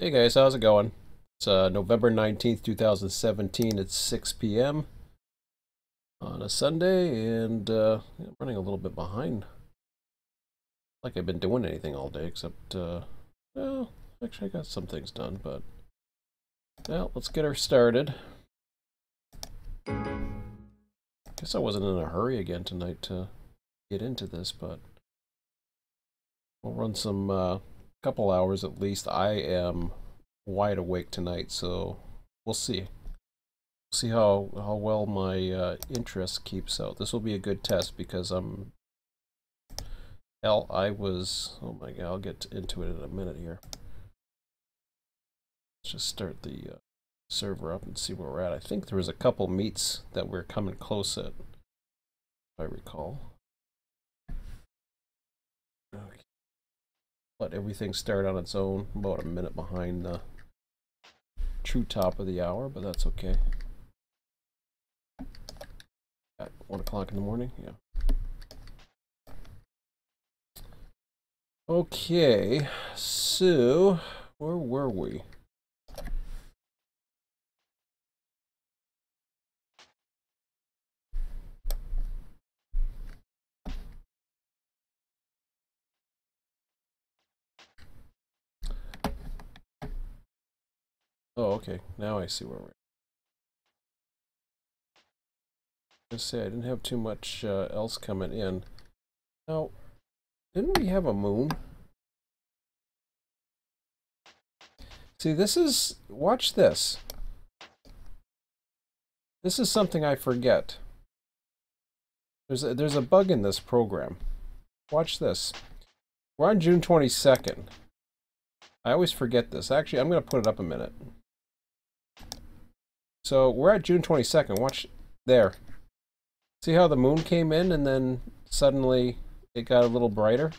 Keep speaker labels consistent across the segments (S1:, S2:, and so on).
S1: Hey guys, how's it going? It's November 19th, 2017. It's 6 p.m. on a Sunday, and I'm running a little bit behind. Like I've been doing anything all day, except, well, actually I got some things done, but, well, let's get her started. Guess I wasn't in a hurry again tonight to get into this, but we'll run some, couple hours at least. I am wide awake tonight, so we'll see. See how well my interest keeps out. This will be a good test because oh my god, I'll get into it in a minute here. Let's just start the server up and see where we're at. I think there was a couple meets that we're coming close at, if I recall. Okay. Let everything start on its own. About a minute behind the true top of the hour, but that's okay. At 1 o'clock in the morning, yeah. Okay, so where were we? Oh, okay, now I see where we're at. I say I didn't have too much else coming in. Now, didn't we have a moon? See, this is, watch this. This is something I forget. There's a bug in this program. Watch this. We're on June 22nd. I always forget this. Actually, I'm going to put it up a minute. So we're at June 22nd. Watch there. See how the moon came in and then suddenly it got a little brighter?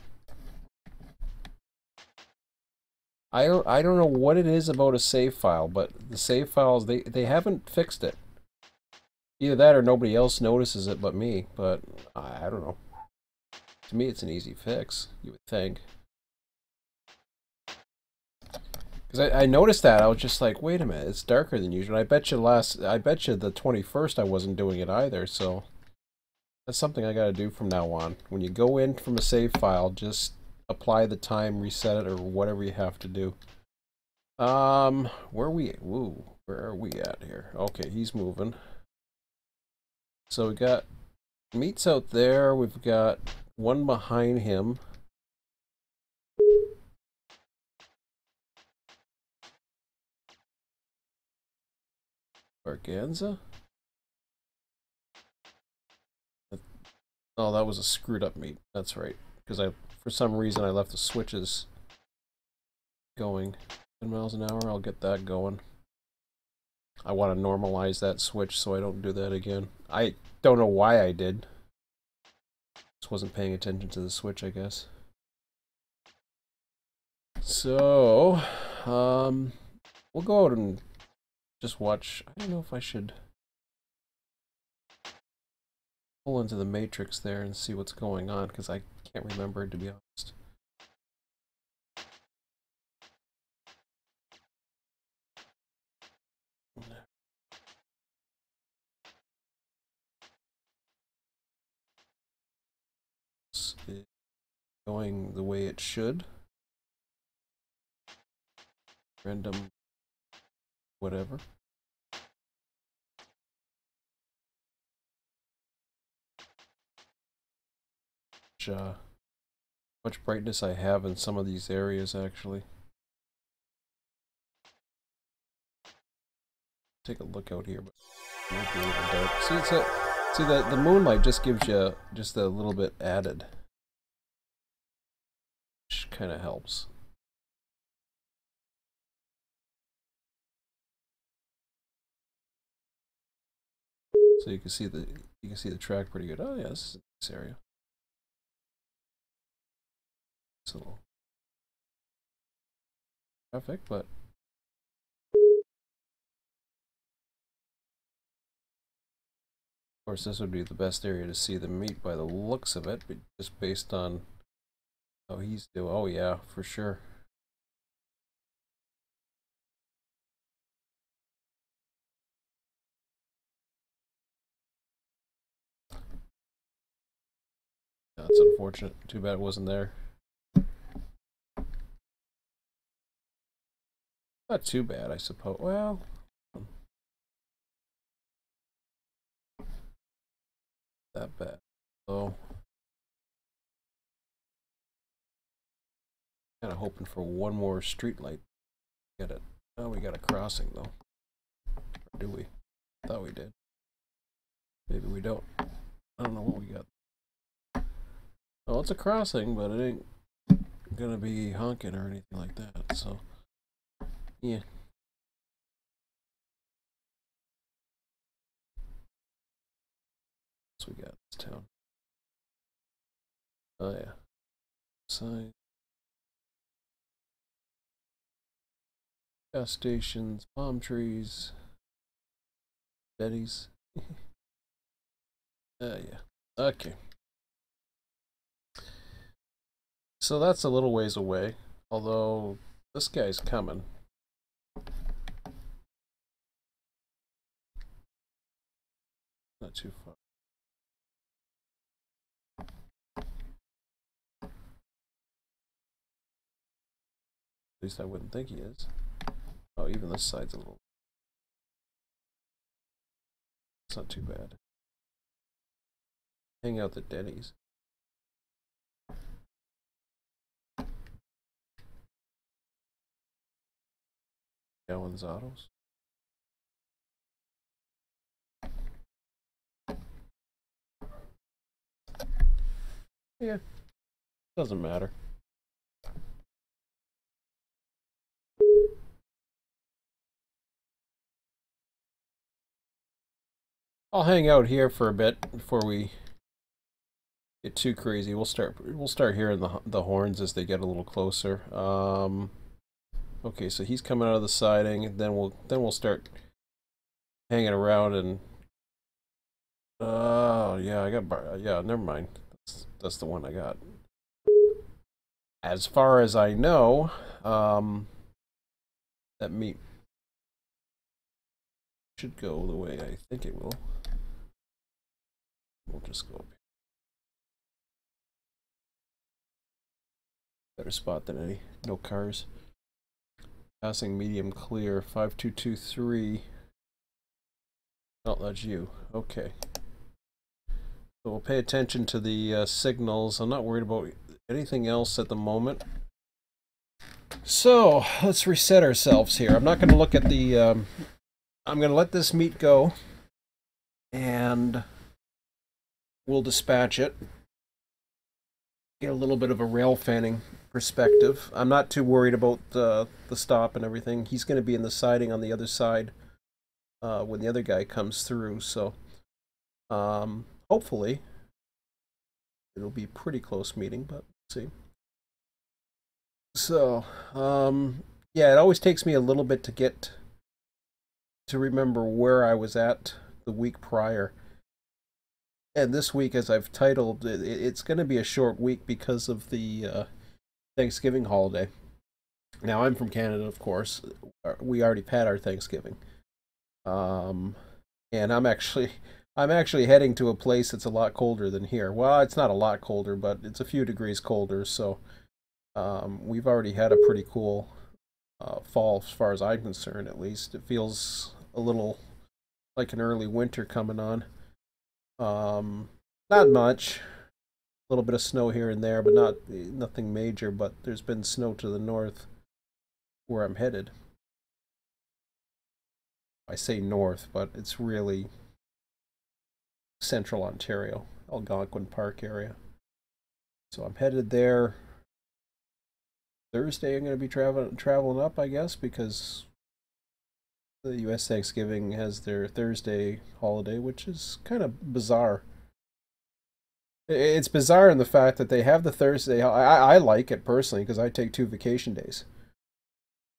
S1: I don't know what it is about a save file, but the save files, they haven't fixed it. Either that or nobody else notices it but me, but I don't know. To me, it's an easy fix, you would think. Because I noticed that, I was just like, wait a minute, it's darker than usual. I bet you the 21st I wasn't doing it either, so that's something I gotta do from now on. When you go in from a save file, just apply the time, reset it, or whatever you have to do. Where are we at here? Okay, he's moving. So we got meats out there. We've got one behind him. Organza? Oh, that was a screwed up meat. That's right. Because for some reason, I left the switches going. 10 miles an hour, I'll get that going. I want to normalize that switch so I don't do that again. I don't know why I did. Just wasn't paying attention to the switch, I guess. So, we'll go out and just watch. I don't know if I should pull into the matrix there and see what's going on, because I can't remember, to be honest. It's going the way it should. Random whatever. Much brightness I have in some of these areas, actually. Take a look out here, but it might be a little dark. See, the moonlight just gives you just a little bit added, which kind of helps. So you can see the track pretty good. Oh yeah, this is a nice area. It's a little traffic, but of course this would be the best area to see the meat by the looks of it, but just based on how he's doing. Oh yeah, for sure. That's unfortunate. Too bad it wasn't there. Not too bad, I suppose. Well, that bad. So, kind of hoping for one more street light. Get it. Oh, we got a crossing though. Or do we? Thought we did. Maybe we don't. I don't know what we got. Well, it's a crossing, but it ain't gonna be honking or anything like that. So, yeah. What we got this town? Oh yeah. Sign. Gas stations, palm trees, jetties. Yeah. Okay. So that's a little ways away, although this guy's coming. Not too far. At least I wouldn't think he is. Oh, even this side's a little... It's not too bad. Hang out at Denny's. Allen's Autos. Yeah, doesn't matter. I'll hang out here for a bit before we get too crazy. We'll start hearing the horns as they get a little closer. Okay, so he's coming out of the siding, and then we'll start hanging around and oh yeah, I got yeah, never mind. That's the one I got. As far as I know, that meat should go the way I think it will. We'll just go up here. Better spot than any. No cars. Passing medium clear. 5223. Oh, that's you. Okay. So we'll pay attention to the signals. I'm not worried about anything else at the moment. So let's reset ourselves here. I'm not going to look at the... I'm going to let this meat go. And we'll dispatch it. Get a little bit of a rail fanning perspective. I'm not too worried about the stop and everything. He's going to be in the siding on the other side when the other guy comes through. So hopefully it'll be a pretty close meeting, but we'll see. So yeah, it always takes me a little bit to remember where I was at the week prior. And this week, as I've titled, it's going to be a short week because of the Thanksgiving holiday. Now, I'm from Canada, of course. We already had our Thanksgiving. And I'm actually heading to a place that's a lot colder than here. Well, it's not a lot colder, but it's a few degrees colder. So we've already had a pretty cool fall, as far as I'm concerned, at least. It feels a little like an early winter coming on. Not much. A little bit of snow here and there, but nothing major. But there's been snow to the north where I'm headed. I say north, but it's really central Ontario, Algonquin Park area. So I'm headed there. Thursday I'm going to be traveling up, I guess, because the U.S. Thanksgiving has their Thursday holiday, which is kind of bizarre. It's bizarre in the fact that they have the Thursday. I like it personally because I take 2 vacation days.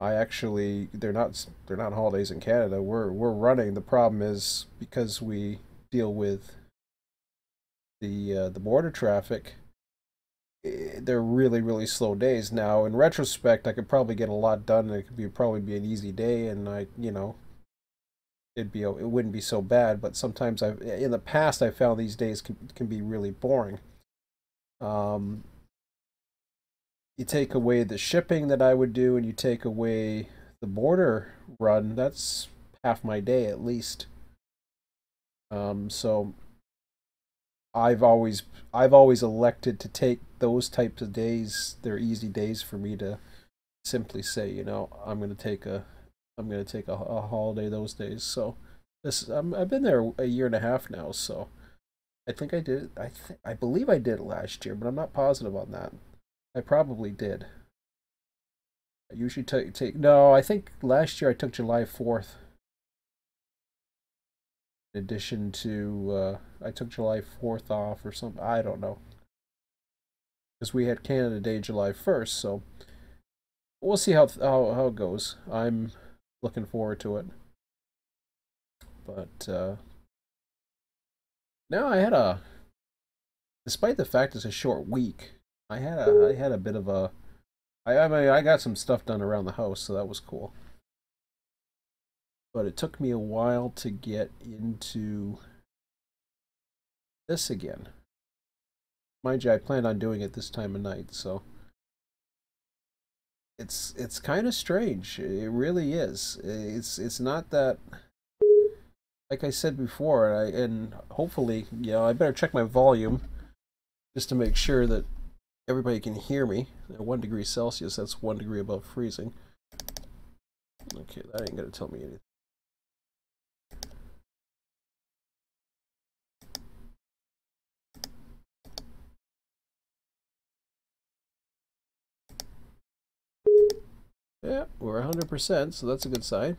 S1: They're not holidays in Canada. We're running. The problem is because we deal with the border traffic. They're really slow days. Now, in retrospect, I could probably get a lot done. And it could probably be an easy day, and it wouldn't be so bad. But sometimes in the past I found these days can be really boring. Um, you take away the shipping that I would do, and you take away the border run. That's half my day at least. So I've always elected to take those types of days. They're easy days for me to simply say, I'm gonna take a holiday those days. So I've been there a year and a half now. So I think I did. I believe I did it last year, but I'm not positive on that. I probably did. I usually take. No, I think last year I took July 4th. In addition to, I took July 4th off or something. I don't know, because we had Canada Day July 1st. So we'll see how it goes. I'm looking forward to it. But now despite the fact it's a short week, I had a bit of a, I mean, I got some stuff done around the house, so that was cool. But it took me a while to get into this again. Mind you, I planned on doing it this time of night, so it's kind of strange. It really is. It's not that, like I said before, and hopefully, I better check my volume just to make sure that everybody can hear me. At 1 degree Celsius, that's 1 degree above freezing. Okay, that ain't gonna tell me anything. Yeah, we're 100%, so that's a good sign.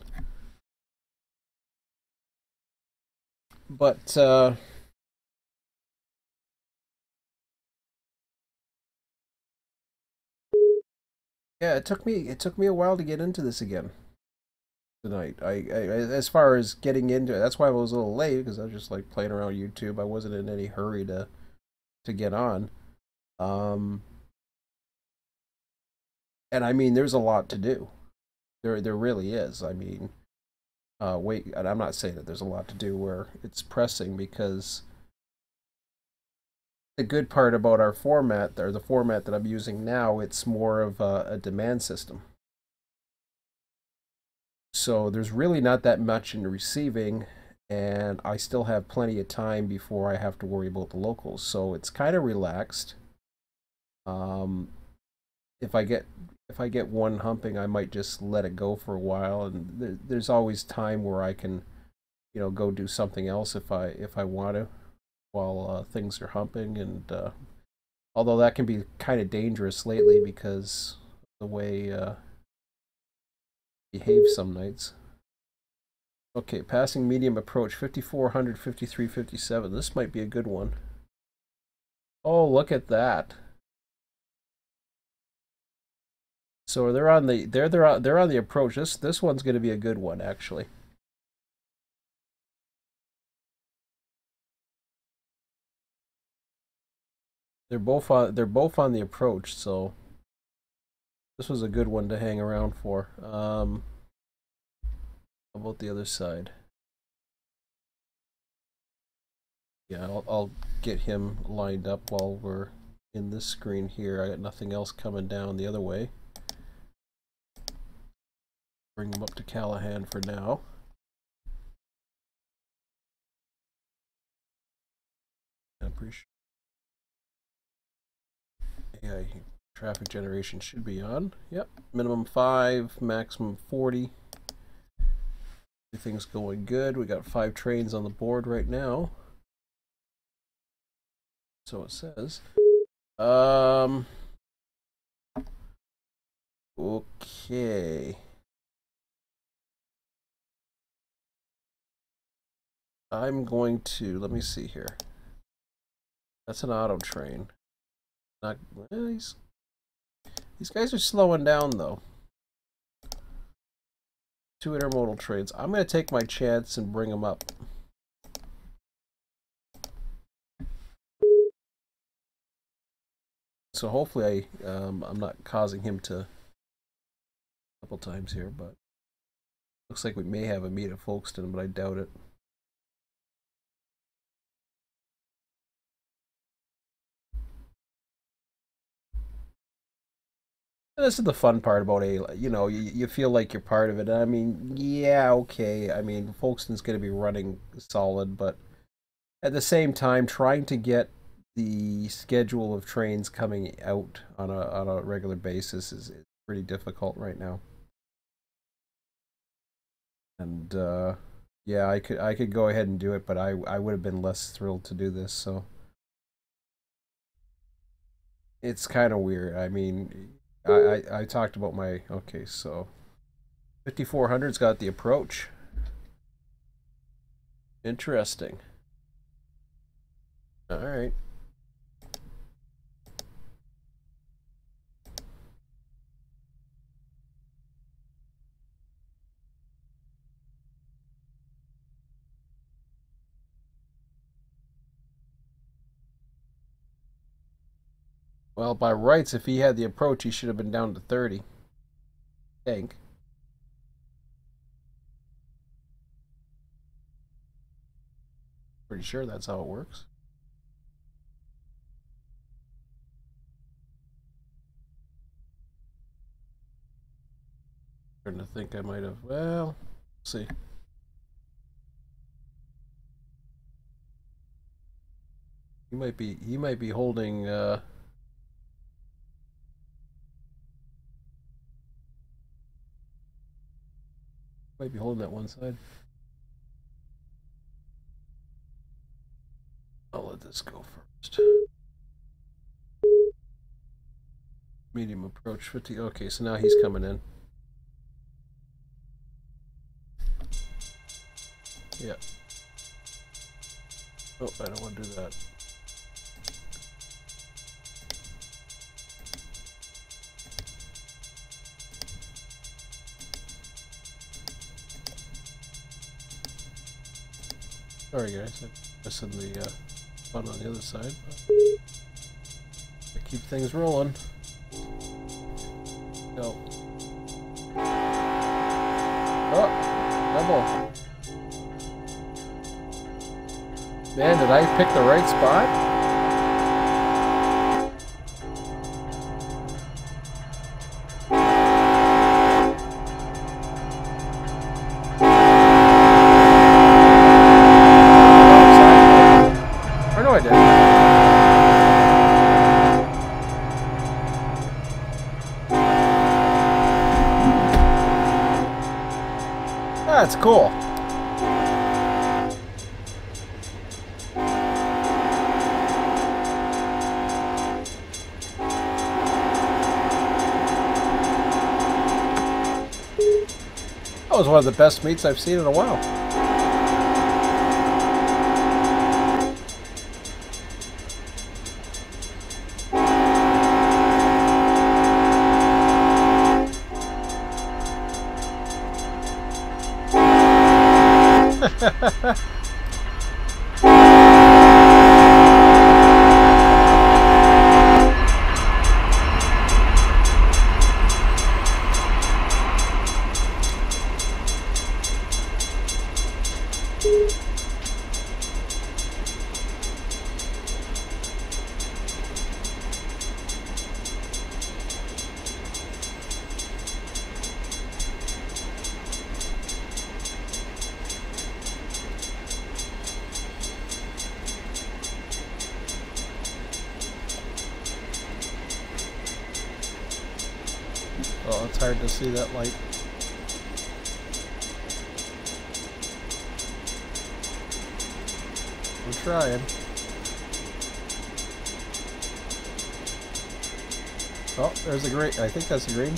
S1: But yeah, it took me a while to get into this again tonight. As far as getting into it, that's why I was a little late, because I was just like playing around YouTube. I wasn't in any hurry to get on. Um, and I mean, there's a lot to do. There really is. I mean, wait, and I'm not saying that there's a lot to do where it's pressing, because the good part about our format, or the format that I'm using now, it's more of a demand system. So there's really not that much in receiving, and I still have plenty of time before I have to worry about the locals. So it's kind of relaxed. Um, if I get one humping, I might just let it go for a while, and there's always time where I can, go do something else if I want to, while things are humping. And although that can be kind of dangerous lately because the way it behaves some nights. Okay, passing medium approach 5400, 5357. This might be a good one. Oh, look at that. So they're on the they're on the approach. This one's going to be a good one, actually. They're both on the approach, so this was a good one to hang around for. How about the other side? Yeah, I'll get him lined up while we're in this screen here. I got nothing else coming down the other way. Bring him up to Callahan for now. I'm pretty sure. Yeah, traffic generation should be on. Yep, minimum 5, maximum 40. Everything's going good. We got 5 trains on the board right now. So it says. Okay. I'm going to, let me see here. That's an auto train. Not, these guys are slowing down though. 2 intermodal trains. I'm going to take my chance and bring them up. So hopefully I'm not causing him to a couple times here, but looks like we may have a meet at Folkestone, but I doubt it. This is the fun part about A. You know, you feel like you're part of it. I mean, yeah, okay. I mean, Folkestone's going to be running solid, but at the same time, trying to get the schedule of trains coming out on a regular basis is pretty difficult right now. And yeah, I could go ahead and do it, but I would have been less thrilled to do this. So it's kind of weird. I mean, I talked about my okay, so 5400's got the approach. Interesting. All right. Well, by rights, if he had the approach, he should have been down to 30. I think. Pretty sure that's how it works. Starting to think I might have. Well, see. He might be holding might be holding that one side. I'll let this go first. Medium approach 50. Okay, so now he's coming in. Yeah. Oh, I don't want to do that. Sorry guys, I'm missing the fun on the other side, but I keep things rolling. Go. Oh, double. Man, did I pick the right spot? Or no, I didn't. That's cool. That was one of the best meets I've seen in a while. Oh, it's hard to see that light. I'm trying. Oh, there's a green. I think that's a green.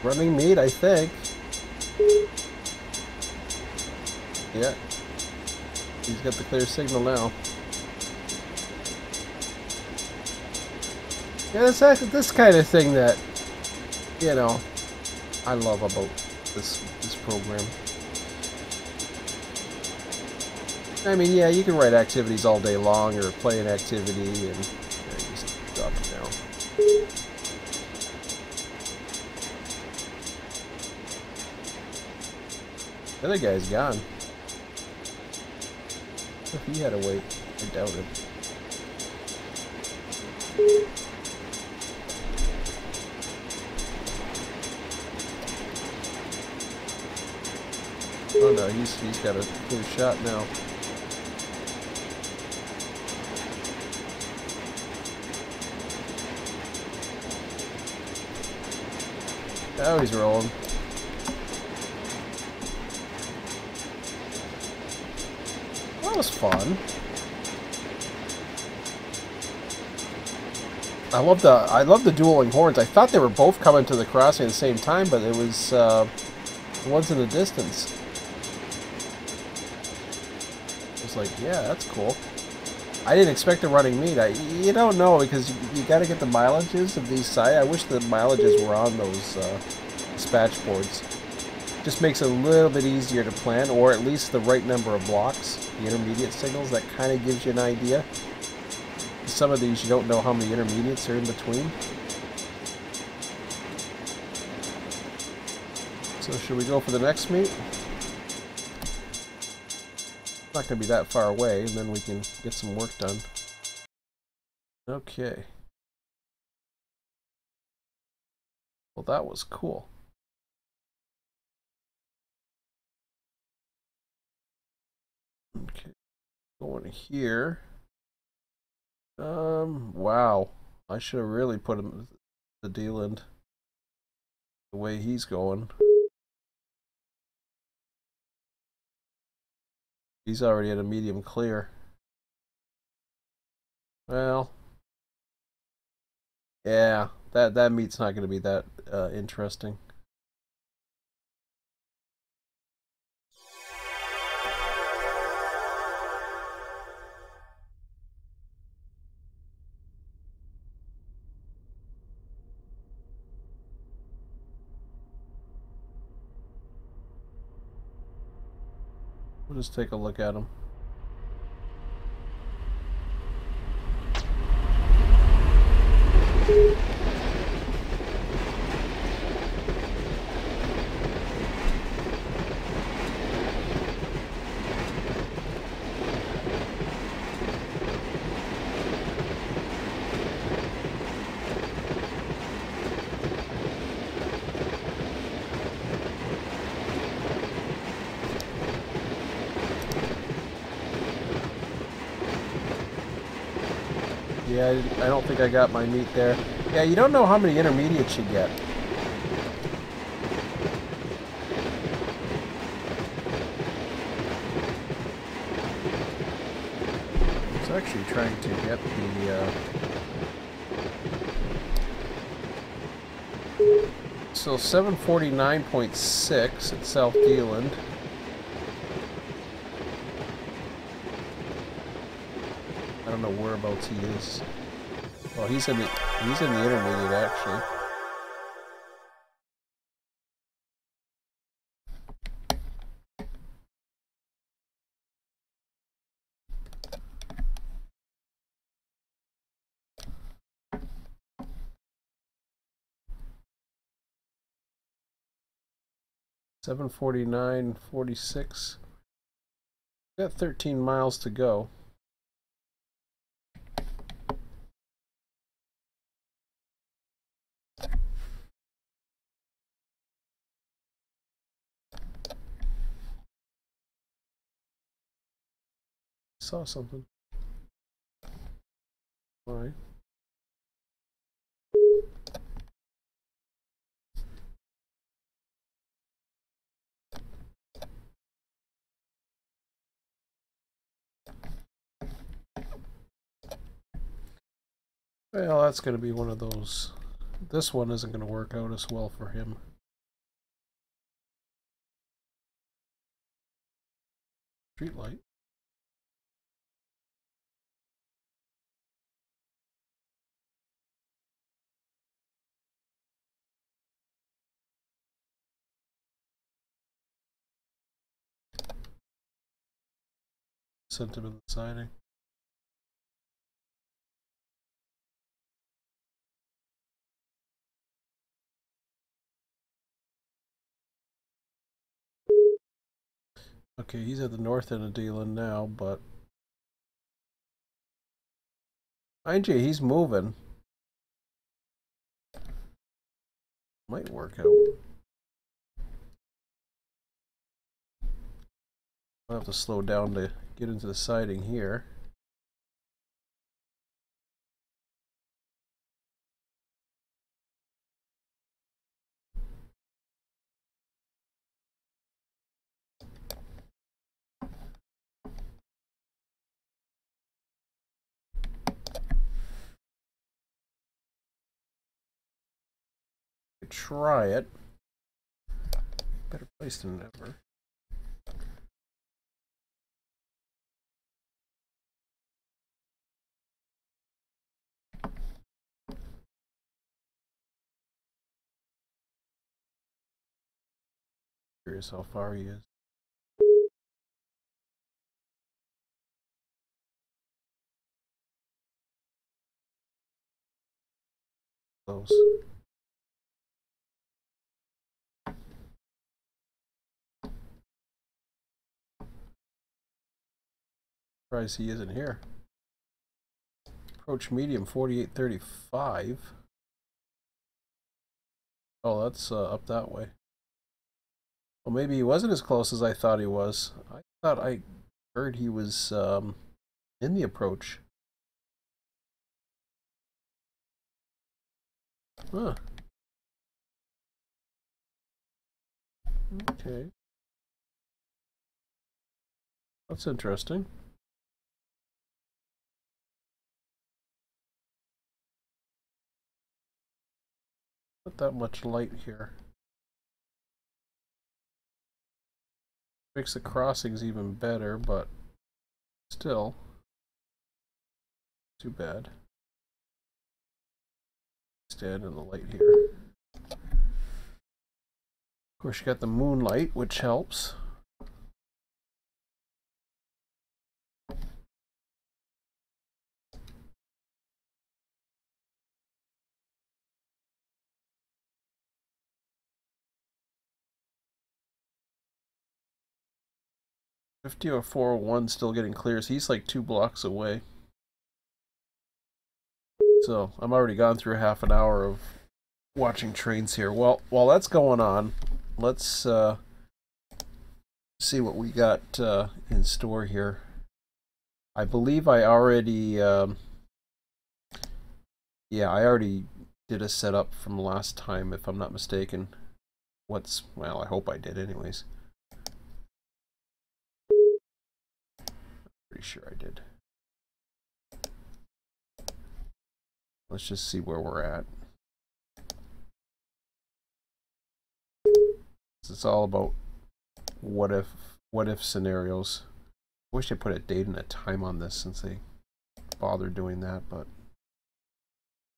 S1: Running meat, I think. Yeah. He's got the clear signal now. Yeah, it's actually this kind of thing that, you know, I love about this program. I mean, yeah, you can write activities all day long or play an activity and you just drop it down. The other guy's gone. If he had to wait, I doubt it. Oh no, he's got a clear shot now. Oh, he's rolling. That was fun. I love the dueling horns. I thought they were both coming to the crossing at the same time, but it was one's in the distance. I was like, yeah, that's cool. I didn't expect a running meet. You don't know because you got to get the mileages of these sites. I wish the mileages were on those dispatch boards. Just makes it a little bit easier to plan, or at least the right number of blocks, the intermediate signals. That kind of gives you an idea. Some of these you don't know how many intermediates are in between. So should we go for the next meet? It's not going to be that far away, and then we can get some work done. Okay. Well, that was cool. Okay. Going here. Wow. I should have really put him the deal in the way he's going. He's already at a medium clear. Well, yeah, that meet's not going to be that interesting. We'll just take a look at him. Yeah, I don't think I got my meat there. Yeah, you don't know how many intermediates you get. I was actually trying to get the... So 749.6 at South Dealand. I don't know whereabouts he is. Oh, he's in the intermediate actually. $749.46. Got 13 miles to go. Saw something. All right. Well, that's going to be one of those. This one isn't going to work out as well for him. Street light. Sentiment siding. Okay, he's at the north end of Dealand now, but mind you, he's moving. Might work out. I'll have to slow down to get into the siding here. Try it. Better place than ever. Curious how far he is. Close. Surprised he isn't here. Approach medium 4835. Oh, that's up that way. Well, maybe he wasn't as close as I thought he was. I thought I heard he was in the approach. Huh. Okay. That's interesting. Not that much light here. Makes the crossings even better, but still, too bad. Stand in the light here. Of course, you got the moonlight, which helps. .50 or 401 still getting clear, so he's like 2 blocks away. So I'm already gone through half an hour of watching trains here. Well, while that's going on, let's see what we got in store here. I believe I already, yeah, I already did a setup from last time, if I'm not mistaken. Well, I hope I did anyways. Pretty sure I did. Let's just see where we're at. It's all about what if scenarios. I wish they put a date and a time on this since they bothered doing that, but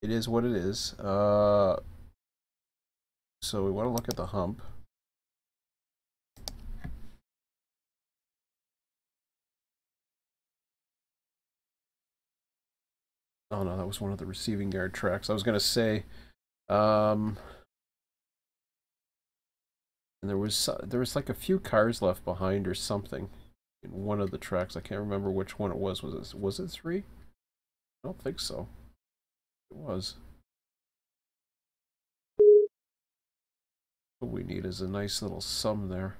S1: it is what it is. So we want to look at the hump. Oh no, that was one of the receiving yard tracks. I was gonna say, and there was like a few cars left behind or something in one of the tracks. I can't remember which one it was. Was it 3? I don't think so. It was. What we need is a nice little sum there.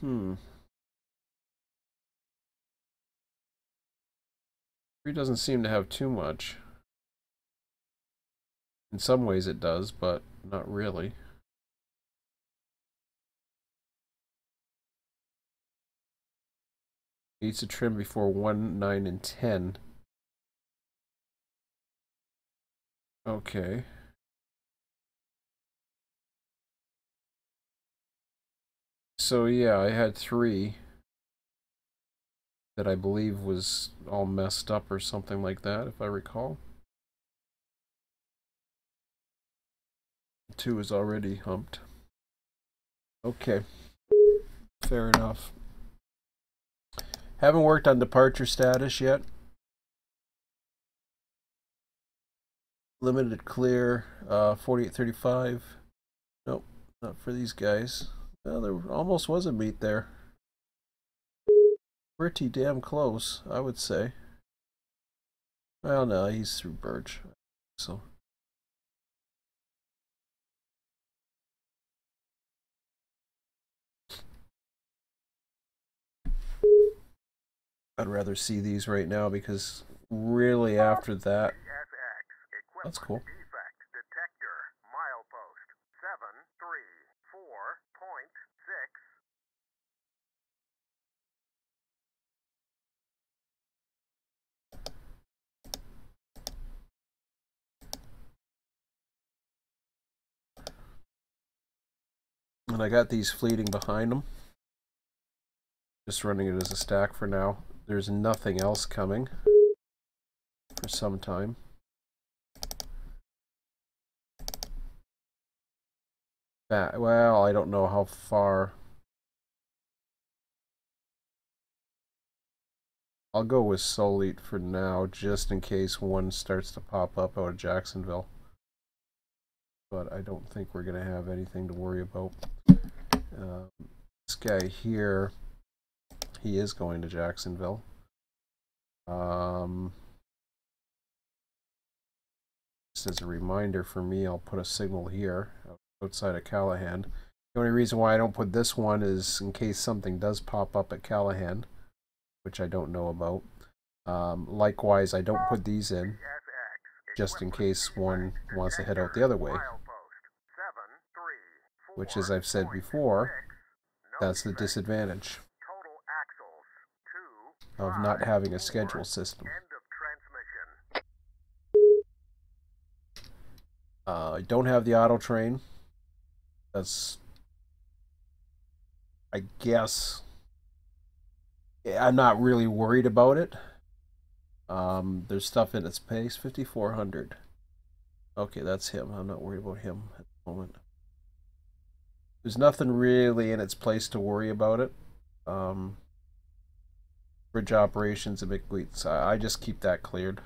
S1: Hmm. 3 doesn't seem to have too much. In some ways it does, but not really. Needs to trim before 1, 9, and 10. Okay. So yeah, I had 3 that I believe was all messed up or something like that, if I recall. 2 is already humped. Okay. Fair enough. Haven't worked on departure status yet. Limited clear, 4835. Nope, not for these guys. Well, there almost was a meet there. Pretty damn close, I would say. Well, no, he's through Birch, so. I'd rather see these right now because really after that, that's cool. And I got these fleeting behind them. Just running it as a stack for now. There's nothing else coming for some time. Well, I don't know how far. I'll go with Solite for now, just in case one starts to pop up out of Jacksonville. But I don't think we're going to have anything to worry about. This guy here, he is going to Jacksonville. Just as a reminder for me, I'll put a signal here outside of Callahan. The only reason why I don't put this one is in case something does pop up at Callahan, which I don't know about. Likewise, I don't put these in just in case one wants to head out the other way, which, as I've said before, that's the disadvantage of not having a schedule system. I don't have the auto train. That's, I guess, I'm not really worried about it. There's stuff in its pace. 5400. Okay, that's him. I'm not worried about him at the moment. There's nothing really in its place to worry about it. Bridge operations and McWheats, I just keep that cleared.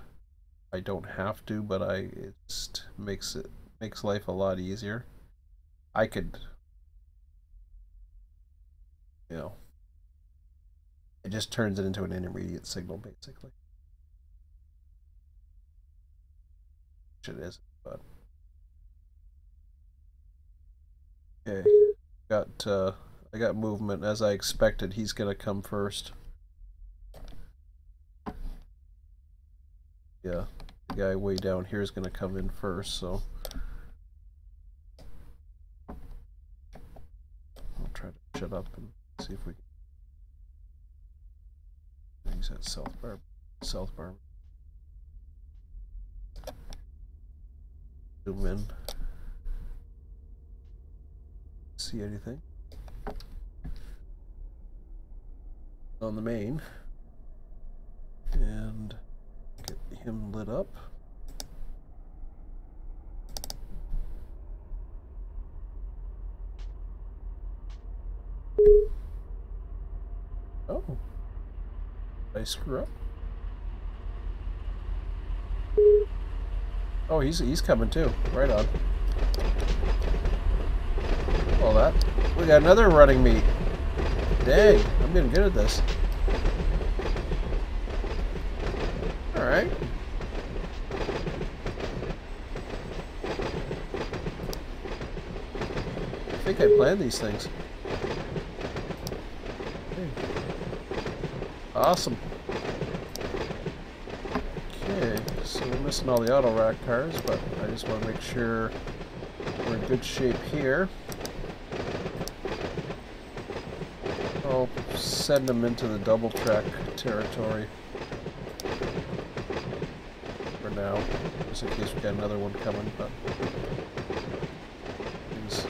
S1: I don't have to, but it just makes life a lot easier. I could, you know, it just turns it into an intermediate signal basically. Which it is, but okay. I got movement as I expected. He's gonna come first. Yeah, the guy way down here is gonna come in first, so I'll try to shut up and see if we can. He's at South Bar. Zoom in. See anything on the main, and get him lit up. Oh, did I screw up? Oh, he's coming too. Right on. All that. We got another running meet. Dang, I'm getting good at this. All right. I think I planned these things. Okay. Awesome. Okay, so we're missing all the auto rack cars, but I just want to make sure we're in good shape here. I'll send them into the double track territory for now, just in case we got another one coming, but things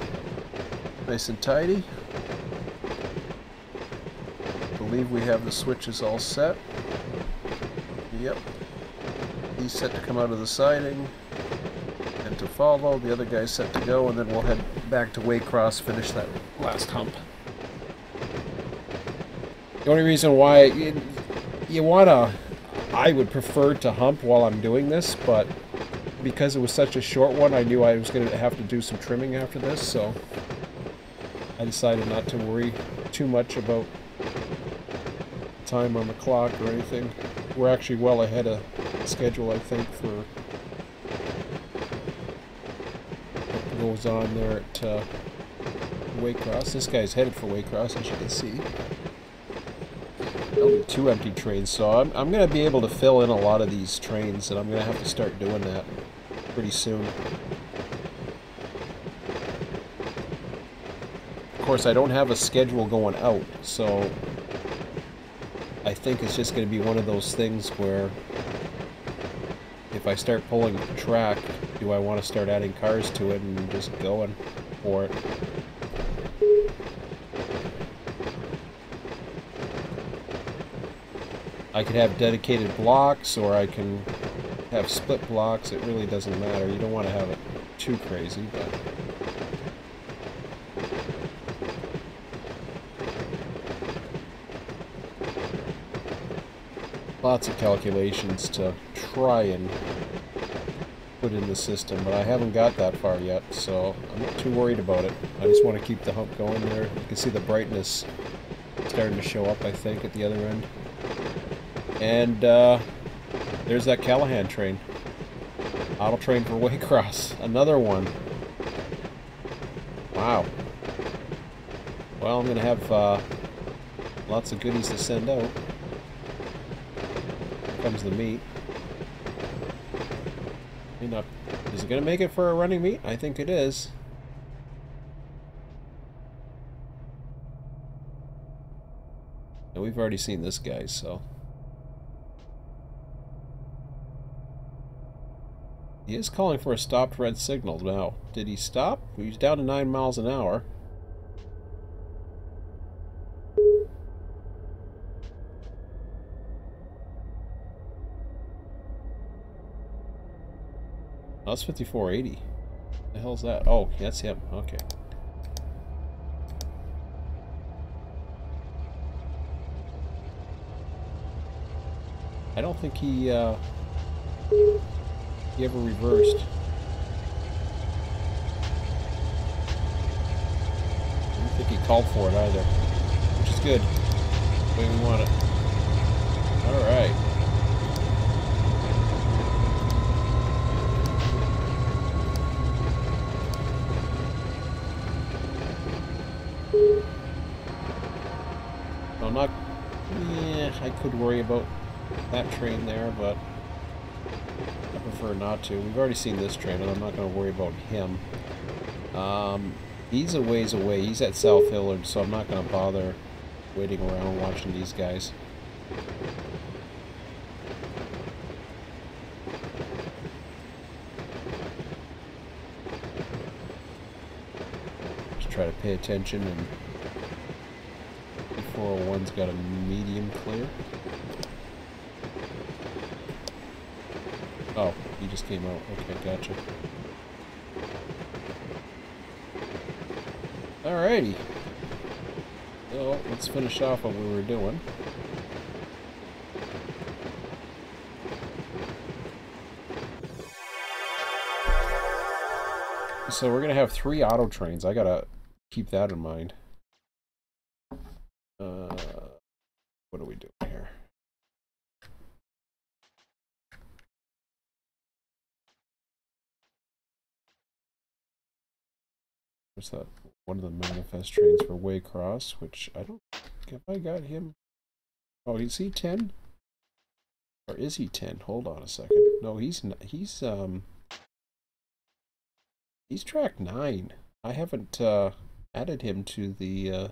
S1: nice and tidy. I believe we have the switches all set. Yep. He's set to come out of the siding and to follow. The other guy's set to go, and then we'll head back to Waycross, finish that last hump. The only reason why you want to, I would prefer to hump while I'm doing this, but because it was such a short one, I knew I was going to have to do some trimming after this, so I decided not to worry too much about time on the clock or anything. We're actually well ahead of schedule, I think, for what goes on there at Waycross. This guy's headed for Waycross, as you can see. There'll be 2 empty trains, so I'm going to be able to fill in a lot of these trains, and I'm going to have to start doing that pretty soon. Of course, I don't have a schedule going out, so I think it's just going to be one of those things where if I start pulling the track, do I want to start adding cars to it and just going for it? I could have dedicated blocks, or I can have split blocks. It really doesn't matter. You don't want to have it too crazy, but lots of calculations to try and put in the system, but I haven't got that far yet, so I'm not too worried about it. I just want to keep the hump going there. You can see the brightness starting to show up, I think, at the other end. And there's that Callahan train. Auto train for Waycross. Another one. Wow. Well, I'm going to have lots of goodies to send out. Here comes the meet. Is it going to make it for a running meet? I think it is. And we've already seen this guy, so... He is calling for a stopped red signal now. Did he stop? He's down to 9 miles an hour. Oh, that's 5480. The hell's that? Oh, that's him. Okay. I don't think he ever reversed. I don't think he called for it either, which is good. The way we want it. Alright. I'm not... Yeah, I could worry about that train there, but I prefer not to. We've already seen this train, and I'm not going to worry about him. He's a ways away. He's at South Hillard, so I'm not going to bother waiting around watching these guys. Just try to pay attention, and 401's got a medium clear. Oh, he just came out. Okay, gotcha. Alrighty. So, let's finish off what we were doing. So we're gonna have 3 auto trains. I gotta keep that in mind. What are we doing here? What's that? One of the manifest trains for Waycross, which I don't... Have I got him? Oh, is he 10? Or is he 10? Hold on a second. No, he's track 9. I haven't added him to the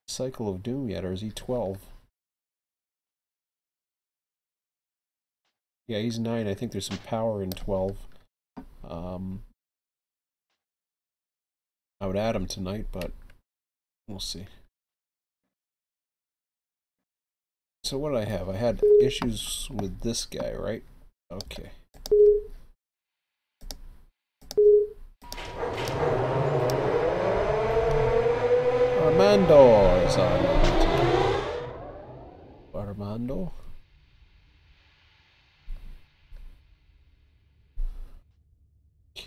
S1: Cycle of Doom yet, or is he 12? Yeah, he's 9. I think there's some power in 12. I would add him tonight, but we'll see. So what did I have? I had issues with this guy, right? Okay. Armando is on. Armando.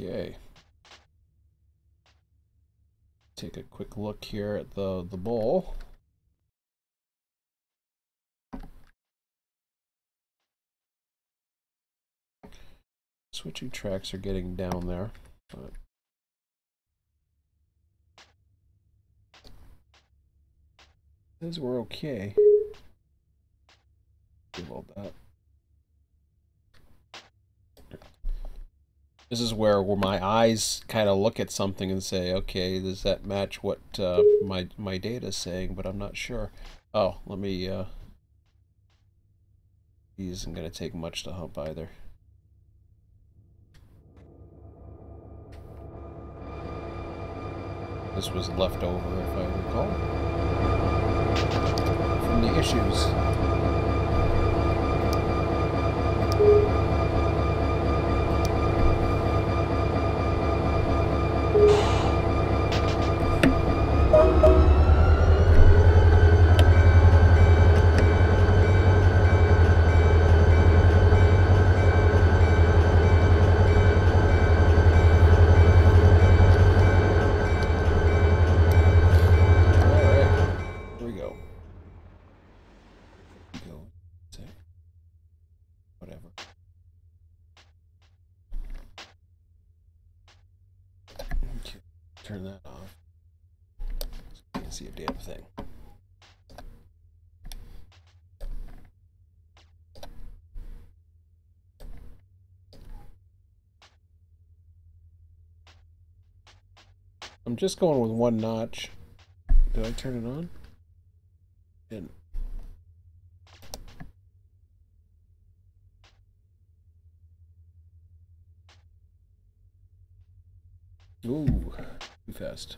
S1: Okay. Take a quick look here at the bowl. Switching tracks are getting down there, but says we're okay. About that. This is where my eyes kind of look at something and say, okay, does that match what my data is saying? But I'm not sure. Oh, let me. He isn't going to take much to hump either. This was left over, if I recall, from the issues. Turn that off. Can't see a damn thing. I'm just going with one notch. Did I turn it on? Didn't. Ooh, too fast.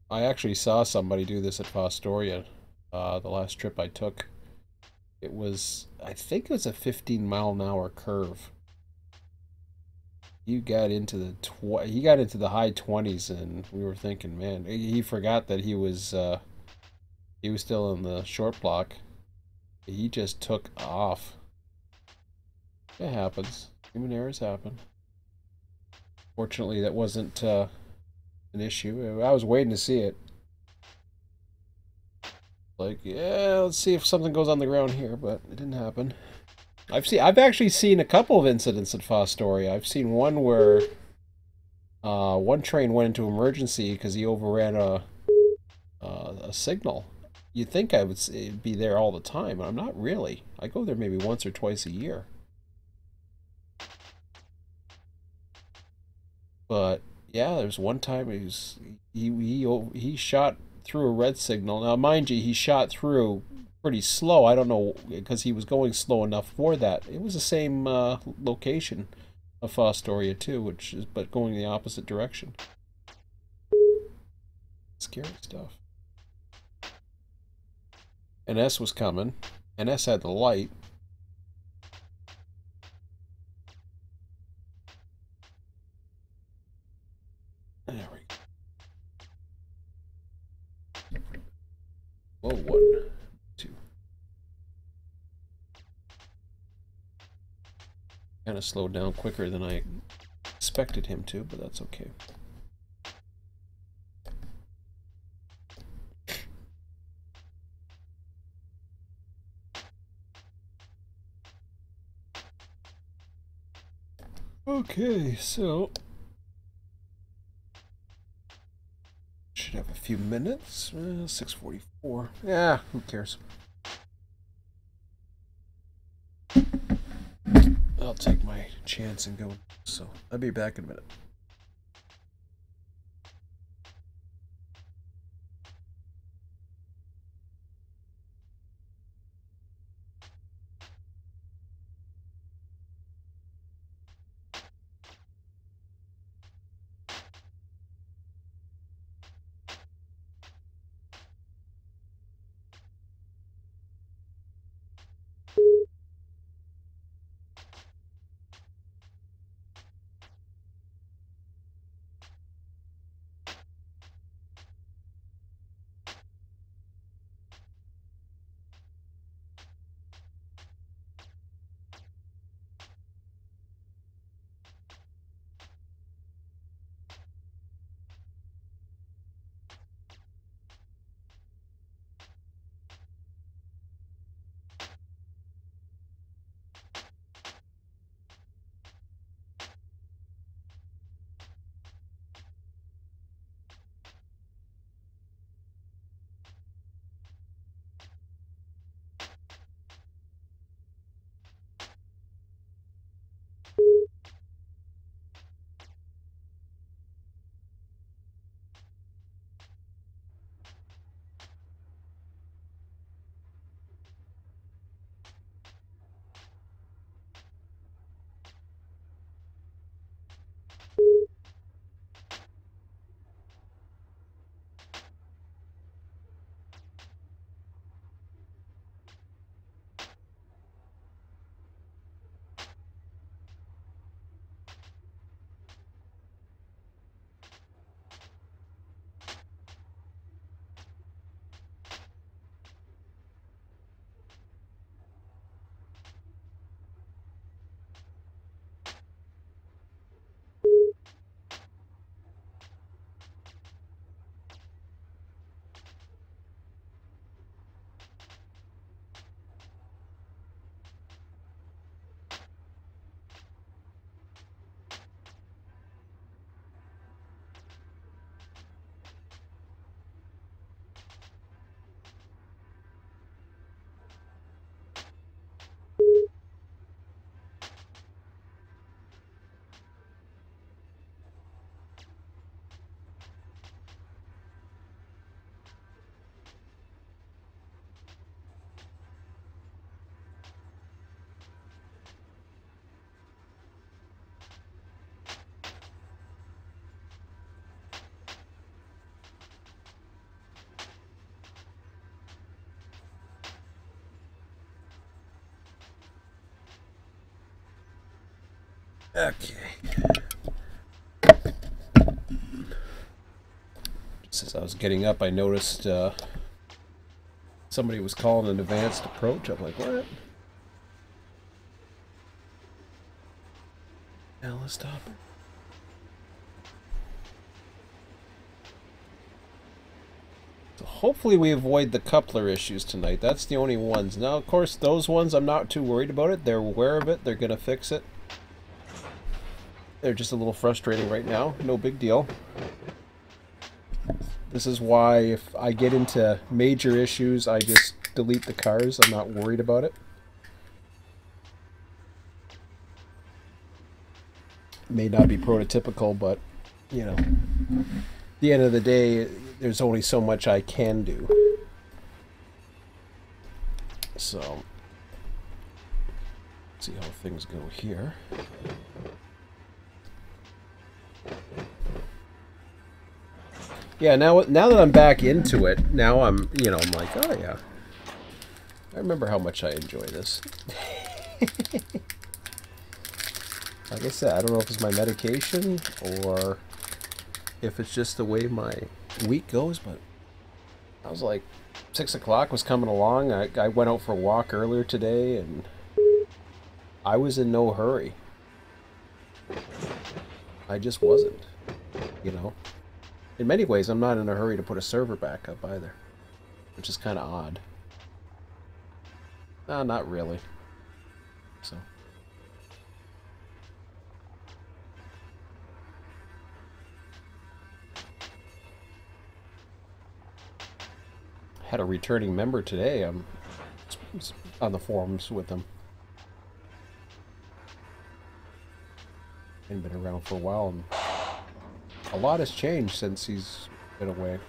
S1: I actually saw somebody do this at Fostoria the last trip I took. It was, I think it was a 15-mile-an-hour curve. He got into the high 20s, and we were thinking, man, he forgot that he was still in the short block. He just took off. It happens. Human errors happen. Fortunately, that wasn't an issue. I was waiting to see it. Like, yeah, let's see if something goes on the ground here, but it didn't happen. I've actually seen a couple of incidents at Fostoria. I've seen one where one train went into emergency because he overran a signal. You'd think I would be there all the time, but I'm not really. I go there maybe once or twice a year. But yeah, there's one time he shot through a red signal. Now, mind you, he shot through pretty slow. I don't know, because he was going slow enough for that. It was the same location of Fostoria too, but going the opposite direction. Scary stuff. And S was coming, and S had the light. There we go. Whoa, 1, 2. Kind of slowed down quicker than I expected him to, but that's okay. Okay, so should have a few minutes. 6:44. Yeah, who cares? I'll take my chance and go. So I'll be back in a minute. Okay. Just as I was getting up, I noticed somebody was calling an advanced approach. I'm like, what? Now let's stop it. So hopefully we avoid the coupler issues tonight. That's the only ones. Now, of course, those ones, I'm not too worried about it. They're aware of it. They're going to fix it. They're just a little frustrating right now. No big deal. This is why if I get into major issues, I just delete the cars. I'm not worried about it. May not be prototypical, but, you know, at the end of the day, there's only so much I can do. So, let's see how things go here. Yeah, now that I'm back into it, now I'm, you know, I'm like, oh yeah. I remember how much I enjoy this. Like I said, I don't know if it's my medication or if it's just the way my week goes, but I was like, 6 o'clock was coming along. I went out for a walk earlier today, and I was in no hurry. I just wasn't, you know. In many ways, I'm not in a hurry to put a server back up either, which is kind of odd. No, not really. So. Had a returning member today. I'm on the forums with them. And been around for a while, and a lot has changed since he's been away.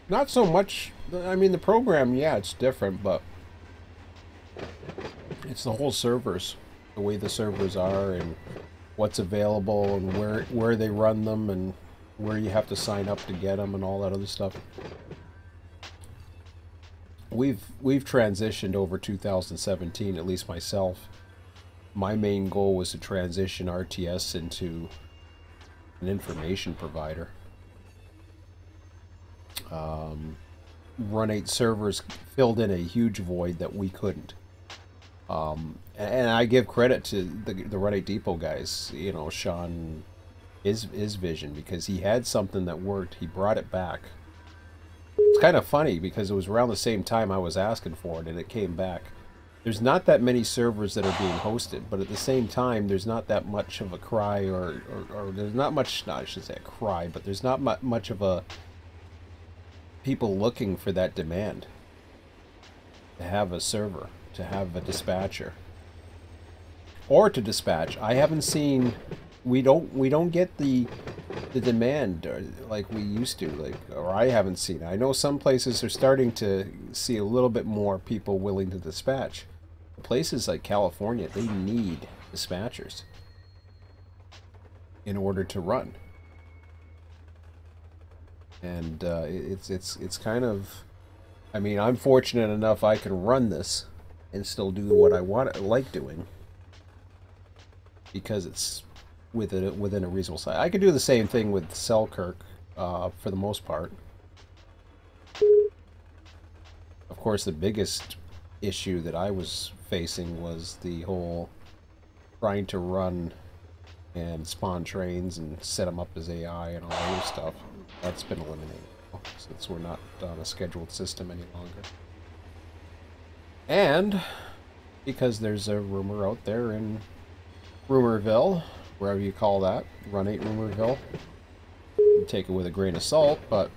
S1: Not so much. I mean, the program, yeah, it's different, but it's the whole servers, the way the servers are, and what's available, and where they run them, and where you have to sign up to get them, and all that other stuff. We've transitioned over 2017, at least myself. My main goal was to transition RTS into an information provider. Run8 servers filled in a huge void that we couldn't. And I give credit to the Run8 Depot guys, you know, Sean, his vision, because he had something that worked. He brought it back. It's kind of funny because it was around the same time I was asking for it, and it came back. There's not that many servers that are being hosted, but at the same time, there's not that much of a cry, or there's not much, no, I should say a cry, but there's not much of a people looking for that demand to have a server, to have a dispatcher, or to dispatch. I haven't seen, we don't get the demand like we used to, like, or I haven't seen it. I know some places are starting to see a little bit more people willing to dispatch. Places like California, they need dispatchers in order to run. And it's kind of, I mean, I'm fortunate enough I can run this and still do what I like doing, because it's within a reasonable size. I could do the same thing with Selkirk for the most part. Of course, the biggest issue that I was facing was the whole trying to run and spawn trains and set them up as AI and all that other stuff. That's been eliminated since we're not on a scheduled system any longer. And because there's a rumor out there in Rumorville, wherever you call that, Run8 Rumorville, you take it with a grain of salt, but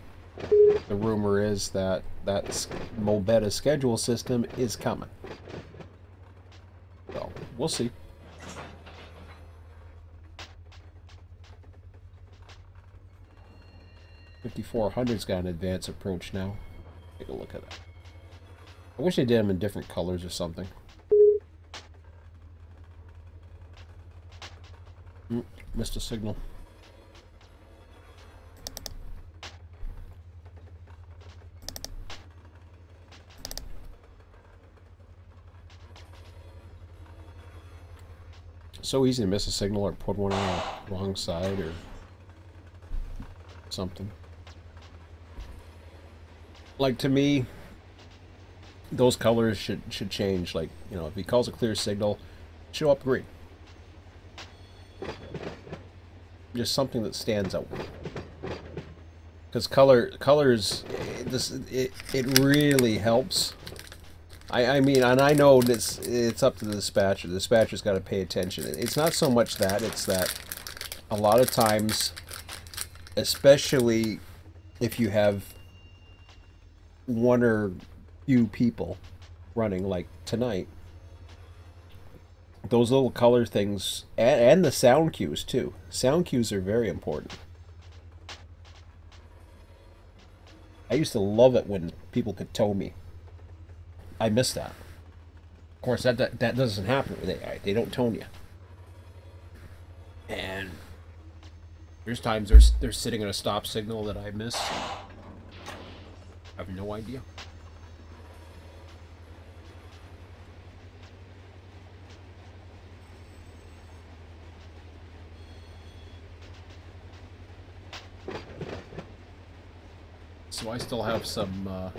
S1: the rumor is that Mobeta schedule system is coming. So, we'll see. $5,400's got an advanced approach now. Take a look at that. I wish they did them in different colors or something. Missed a signal. So easy to miss a signal or put one on the wrong side or something. Like, to me, those colors should change. Like, you know, if he calls a clear signal, show up green. Just something that stands out. Because colors, it really helps. I mean, and I know it's up to the dispatcher. The dispatcher's got to pay attention. It's not so much that, it's that a lot of times, especially if you have one or few people running, like tonight, those little color things, and the sound cues too. Sound cues are very important. I used to love it when people could tow me. I miss that. Of course, that doesn't happen. They don't tone you. And there's times they're sitting at a stop signal that I miss. I have no idea. So I still have some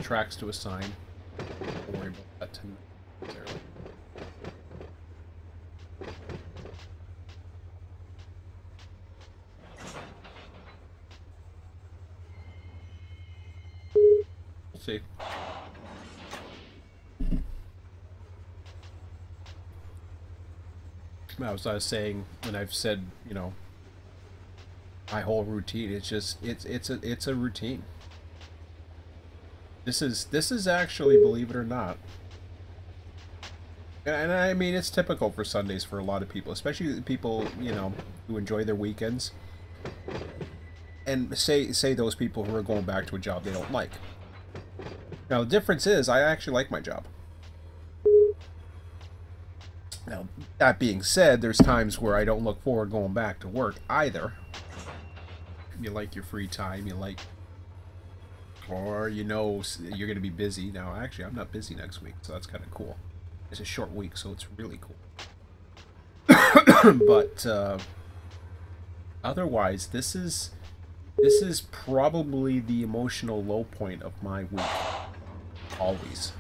S1: tracks to assign. Don't worry about that tonight. We'll see. As I was saying, when I've said, you know, my whole routine, it's just it's a routine. This is actually, believe it or not, and I mean, it's typical for Sundays for a lot of people, especially people, you know, who enjoy their weekends. And say those people who are going back to a job they don't like. Now the difference is, I actually like my job. Now, that being said, there's times where I don't look forward going back to work either. You like your free time, you like, or you know you're going to be busy. Now, actually, I'm not busy next week, so that's kind of cool. It's a short week, so it's really cool. But otherwise, this is probably the emotional low point of my week. Always.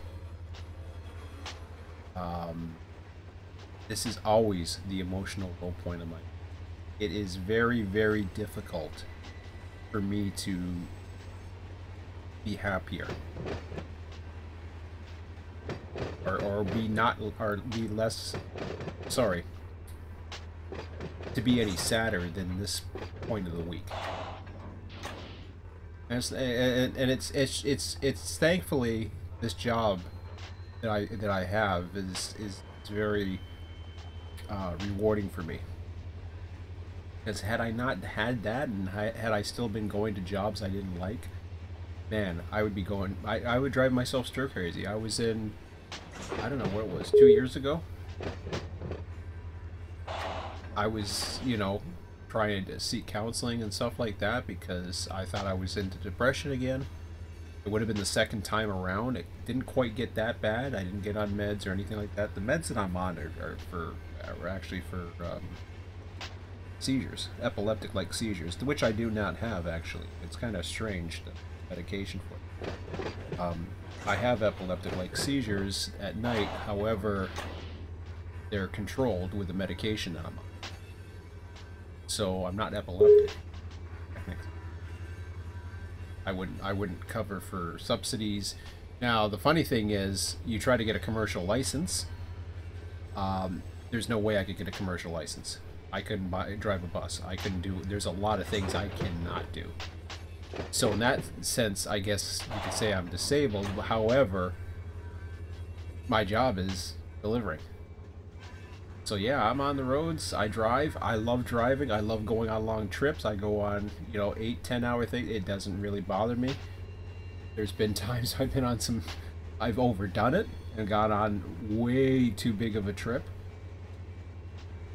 S1: This is always the emotional low point of my week. It is very, very difficult for me to be happier, or be less, sorry, to be any sadder than this point of the week. And it's thankfully this job that I have is very rewarding for me. Because had I not had that, and had I still been going to jobs I didn't like, man, I would be going, I would drive myself stir crazy. I was in, I don't know what it was, 2 years ago. I was, you know, trying to seek counseling and stuff like that because I thought I was into depression again. It would have been the second time around. It didn't quite get that bad. I didn't get on meds or anything like that. The meds that I'm on are actually for seizures, epileptic-like seizures, which I do not have, actually. It's kind of strange, the medication for it. I have epileptic-like seizures at night, however, they're controlled with the medication that I'm on. So I'm not epileptic. I wouldn't cover for subsidies. Now, the funny thing is, you try to get a commercial license, there's no way I could get a commercial license. I couldn't drive a bus. I couldn't do, there's a lot of things I cannot do. So in that sense, I guess you could say I'm disabled. However, my job is delivering. So yeah, I'm on the roads. I drive. I love driving. I love going on long trips. I go on, you know, 8-10 hour things. It doesn't really bother me. There's been times I've been on some, I've overdone it and got on way too big of a trip.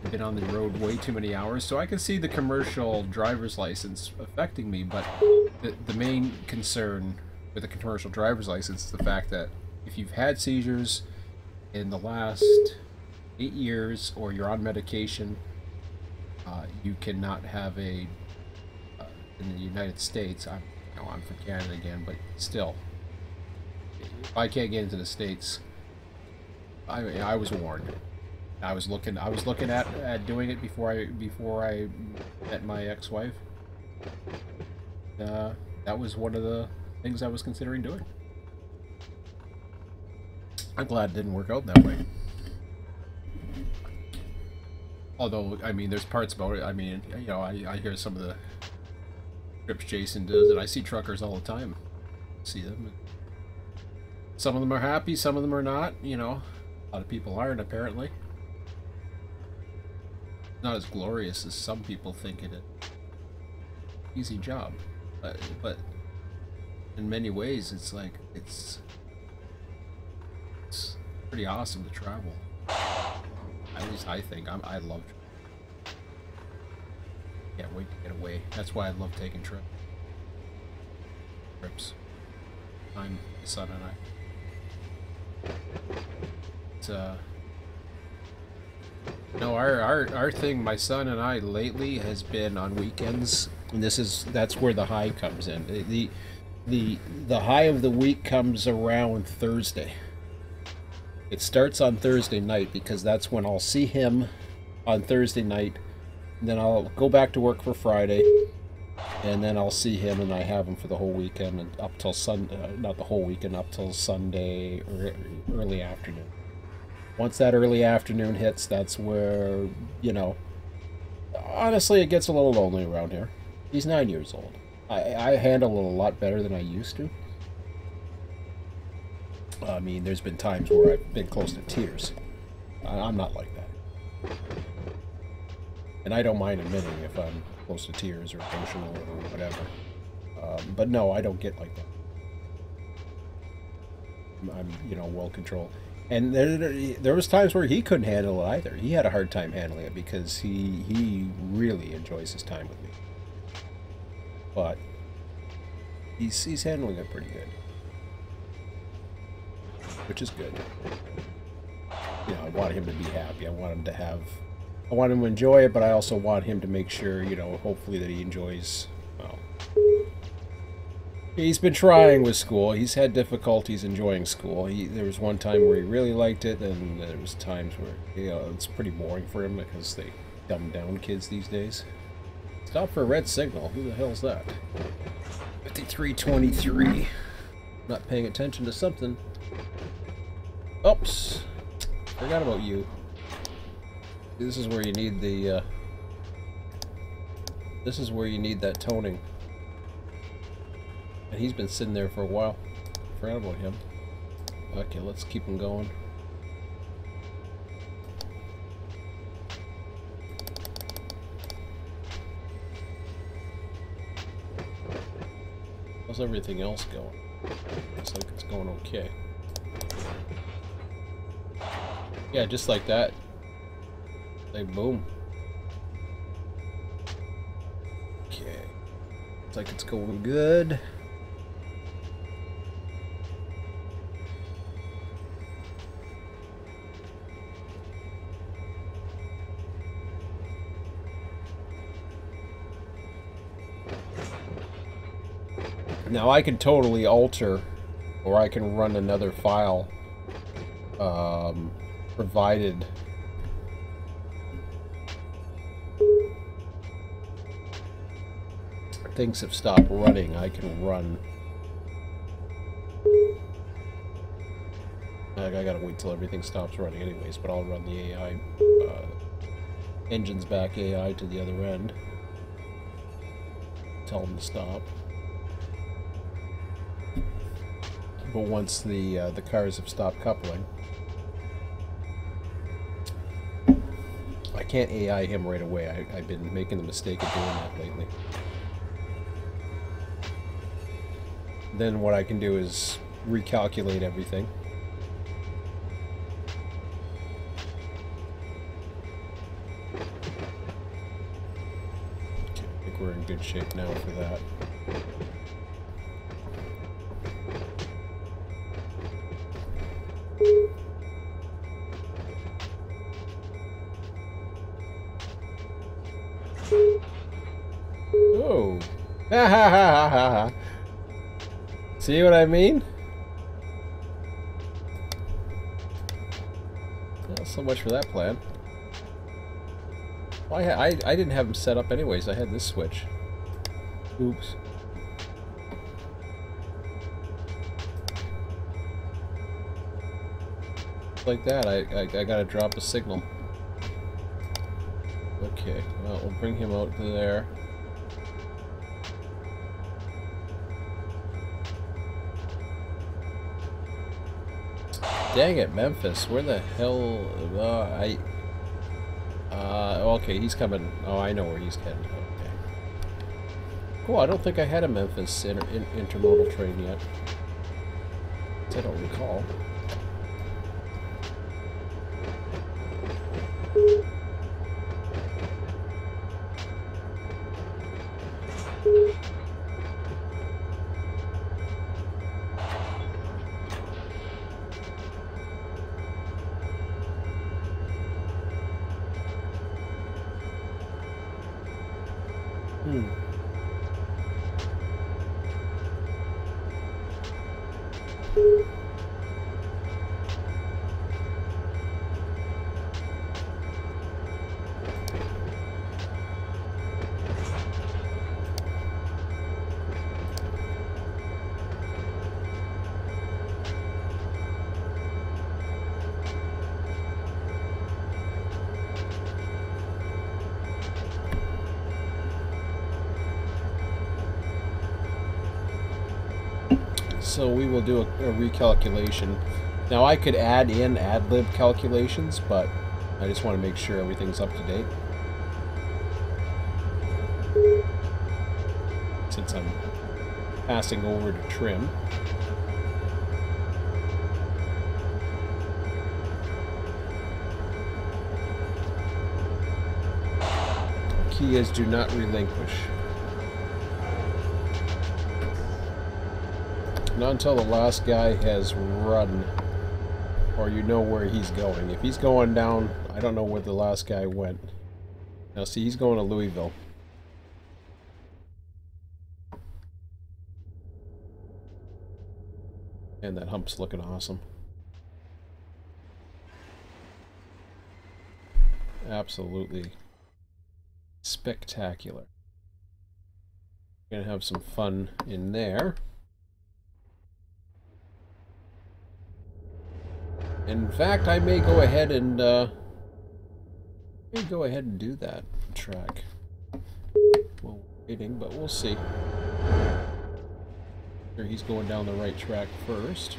S1: I've been on the road way too many hours, so I can see the commercial driver's license affecting me, but the main concern with the commercial driver's license is the fact that if you've had seizures in the last 8 years or you're on medication, you cannot have a in the United States. I'm from Canada again, but still, if I can't get into the States, I was warned. I was looking at doing it before I met my ex-wife. That was one of the things I was considering doing. I'm glad it didn't work out that way. Although, I mean, there's parts about it. I mean, you know, I hear some of the trips Jason does, and I see truckers all the time. See them. Some of them are happy, some of them are not. You know, a lot of people aren't, apparently. Not as glorious as some people think it is. Easy job, but in many ways, it's like it's pretty awesome to travel. At least I think. I love. Can't wait to get away. That's why I love taking trips. I'm my son and I. It's no, our thing, my son and I lately has been on weekends, and that's where the high comes in. The high of the week comes around Thursday. It starts on Thursday night because that's when I'll see him on Thursday night, and then I'll go back to work for Friday, and then I'll see him, and I have him for the whole weekend and up till Sunday, not the whole weekend, up till Sunday or early afternoon. Once that early afternoon hits, that's where, you know, honestly, it gets a little lonely around here. He's 9 years old. I handle it a lot better than I used to. I mean, there's been times where I've been close to tears. I'm not like that. And I don't mind admitting if I'm close to tears or emotional or whatever. But no, I don't get like that. I'm, you know, well controlled. And there was times where he couldn't handle it either. He had a hard time handling it because he really enjoys his time with me. But he's handling it pretty good, which is good. You know, I want him to be happy. I want him to enjoy it, but I also want him to make sure, you know, hopefully that he enjoys. Well, he's been trying with school. He's had difficulties enjoying school. There was one time where he really liked it, and there was times where, you know, it's pretty boring for him because they dumb down kids these days. Stop for a red signal. Who the hell's that? 5323. Not paying attention to something. Oops. Forgot about you. This is where you need the, this is where you need that toning. And he's been sitting there for a while. Forgot about him. Okay, let's keep him going. How's everything else going? Looks like it's going okay. Yeah, just like that. Like, boom. Okay. Looks like it's going good. Now I can totally alter, or I can run another file, provided things have stopped running. I can run. I gotta wait till everything stops running anyways, but I'll run the AI, engines back AI to the other end. Tell them to stop. But once the cars have stopped coupling, I can't AI him right away. I've been making the mistake of doing that lately. Then what I can do is recalculate everything. Okay, I think we're in good shape now for that. Whoa. Ha ha ha ha ha. See what I mean? Not so much for that plan. Well, I didn't have them set up anyways. I had this switch. Oops. Like that, I gotta drop a signal. Okay, well, we'll bring him out to there. Dang it, Memphis, where the hell... okay, he's coming. Oh, I know where he's heading. Okay. Cool, I don't think I had a Memphis intermodal train yet. I don't recall. So we will do a recalculation. Now I could add in ad-lib calculations, but I just want to make sure everything's up to date. Since I'm passing over to trim. Key is do not relinquish. Not until the last guy has run, or you know where he's going. If he's going down, I don't know where the last guy went. Now see, he's going to Louisville. And that hump's looking awesome. Absolutely spectacular. Gonna have some fun in there. In fact, I may go ahead and do that track. Well, waiting, but we'll see. Sure, he's going down the right track first.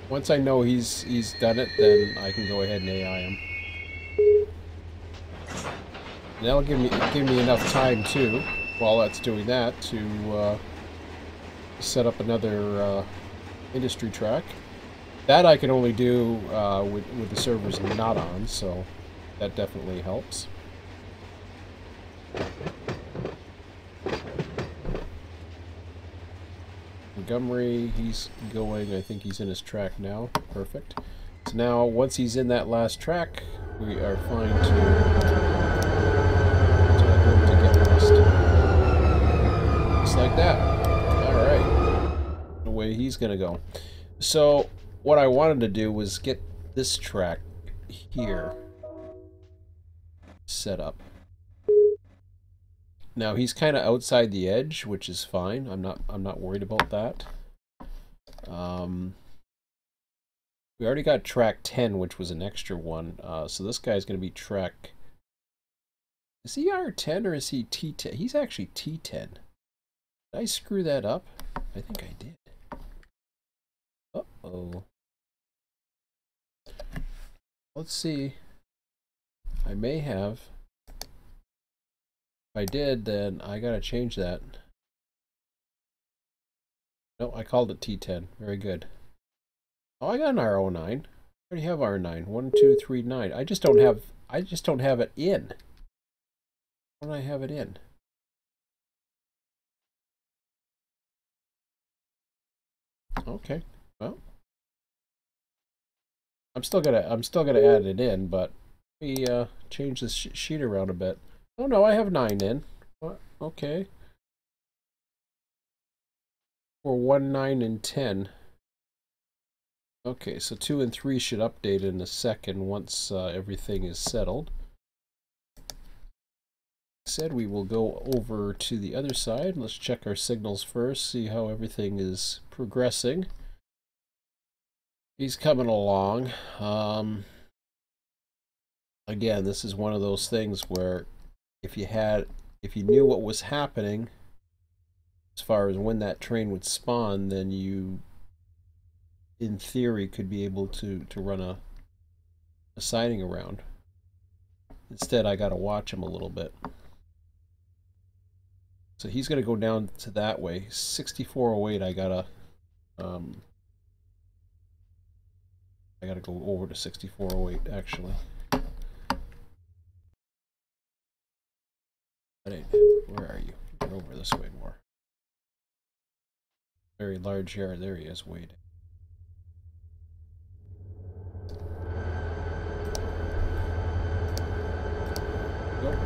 S1: Once I know he's done it, then I can go ahead and AI him. And that'll give me enough time too, while that's doing that, to set up another industry track. That I can only do with the servers not on, so that definitely helps. Montgomery, he's going, I think he's in his track now. Perfect. So now, once he's in that last track, we are fine to get lost. Just like that. Alright. The way he's gonna go. So, what I wanted to do was get this track here set up. Now he's kind of outside the edge, which is fine. I'm not worried about that. We already got track 10, which was an extra one. So this guy's going to be track... Is he R10 or is he T10? He's actually T10. Did I screw that up? I think I did. Uh-oh. Let's see. I may have. If I did, then I gotta change that. No, I called it T10. Very good. Oh, I got an R09. I already have R9. 1, 2, 3, 9. I just don't have it in. Why don't I have it in? Okay. Well, I'm still gonna add it in, but me change this sheet around a bit. Oh no, I have 9 in. What? Okay. Or 1, 9, and 10. Okay, so 2 and 3 should update in a second once everything is settled. Said we will go over to the other side. Let's check our signals first, see how everything is progressing. He's coming along. Again, this is one of those things where if you knew what was happening as far as when that train would spawn, then you in theory could be able to run a siding around. Instead, I gotta watch him a little bit. So he's gonna go down to that way. 6408, I gotta go over to 6408 actually. Where are you? You're over this way more. Very large yard. There he is, Wade. Nope.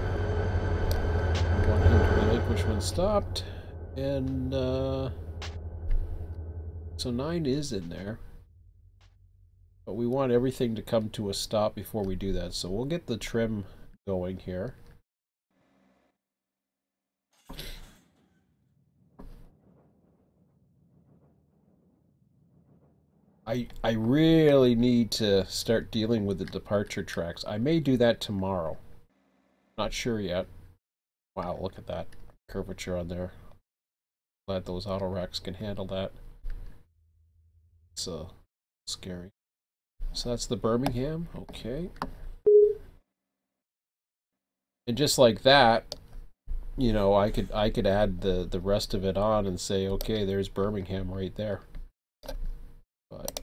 S1: We want him to relinquish when stopped. And so 9 is in there. But we want everything to come to a stop before we do that. So we'll get the trim going here. I really need to start dealing with the departure tracks. I may do that tomorrow. Not sure yet. Wow, look at that curvature on there. Glad those auto racks can handle that. It's scary. So that's the Birmingham, okay. And just like that, you know, I could add the rest of it on and say, okay, there's Birmingham right there. But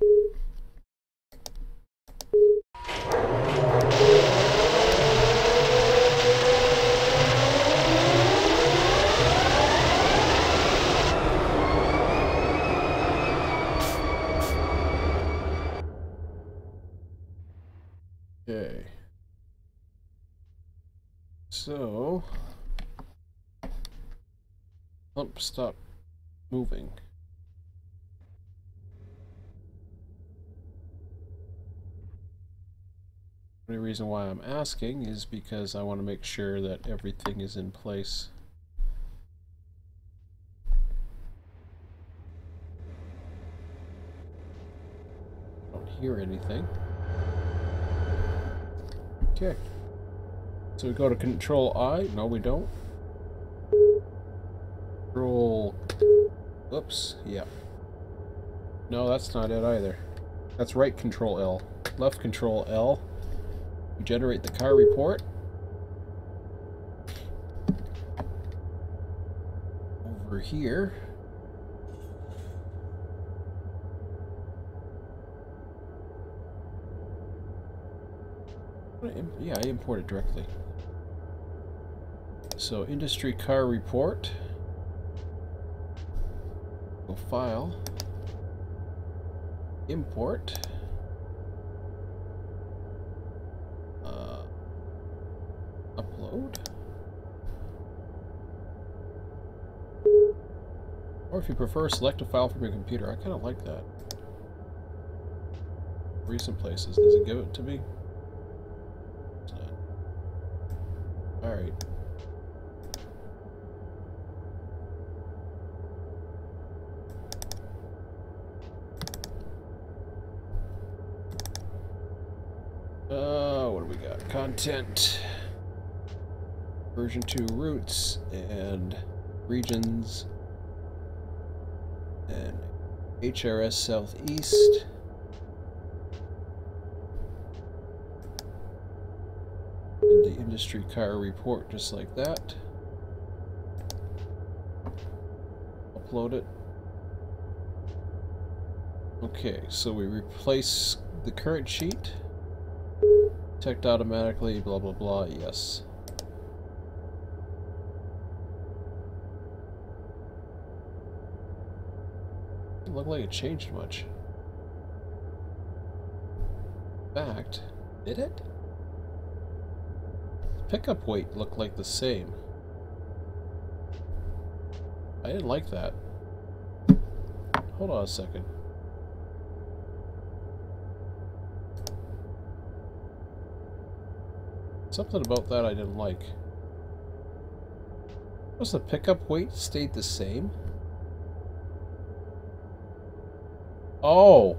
S1: okay. So stop moving. The only reason why I'm asking is because I want to make sure that everything is in place. I don't hear anything. Okay. So we go to Control I. No, we don't. Control. Oops. Yeah. No, that's not it either. That's right Control L. Left Control L. We generate the car report. Over here. Yeah, I import it directly. So industry car report. Go file. Import. Upload. Or if you prefer, select a file from your computer. I kind of like that. Recent places. Does it give it to me? Alright. What do we got? Content. Version 2 routes and regions. And HRS Southeast. And the industry car report just like that. Upload it. Okay, so we replace the current sheet. Detect automatically, blah blah blah, yes. Doesn't look like it changed much. In fact, did it? pickup weight look like the same? I didn't like that. Hold on a second. Something about that I didn't like. Was the pickup weight stayed the same? Oh!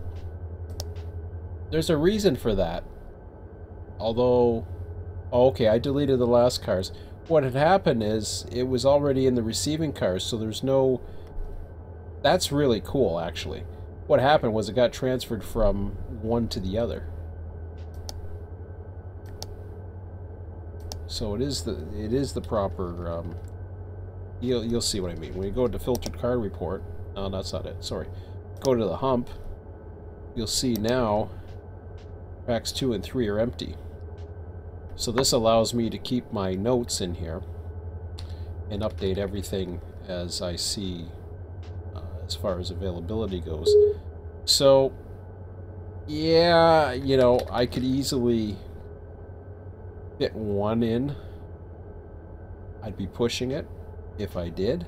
S1: There's a reason for that. Although... Oh, okay, I deleted the last cars. What had happened is, it was already in the receiving cars, so there's no... That's really cool, actually. What happened was it got transferred from one to the other. So it is the proper... You'll see what I mean. When you go to filtered card report... No, that's not it. Sorry. Go to the hump. You'll see now tracks 2 and 3 are empty. So this allows me to keep my notes in here and update everything as I see as far as availability goes. So, yeah, you know, I could easily fit one in. I'd be pushing it if I did.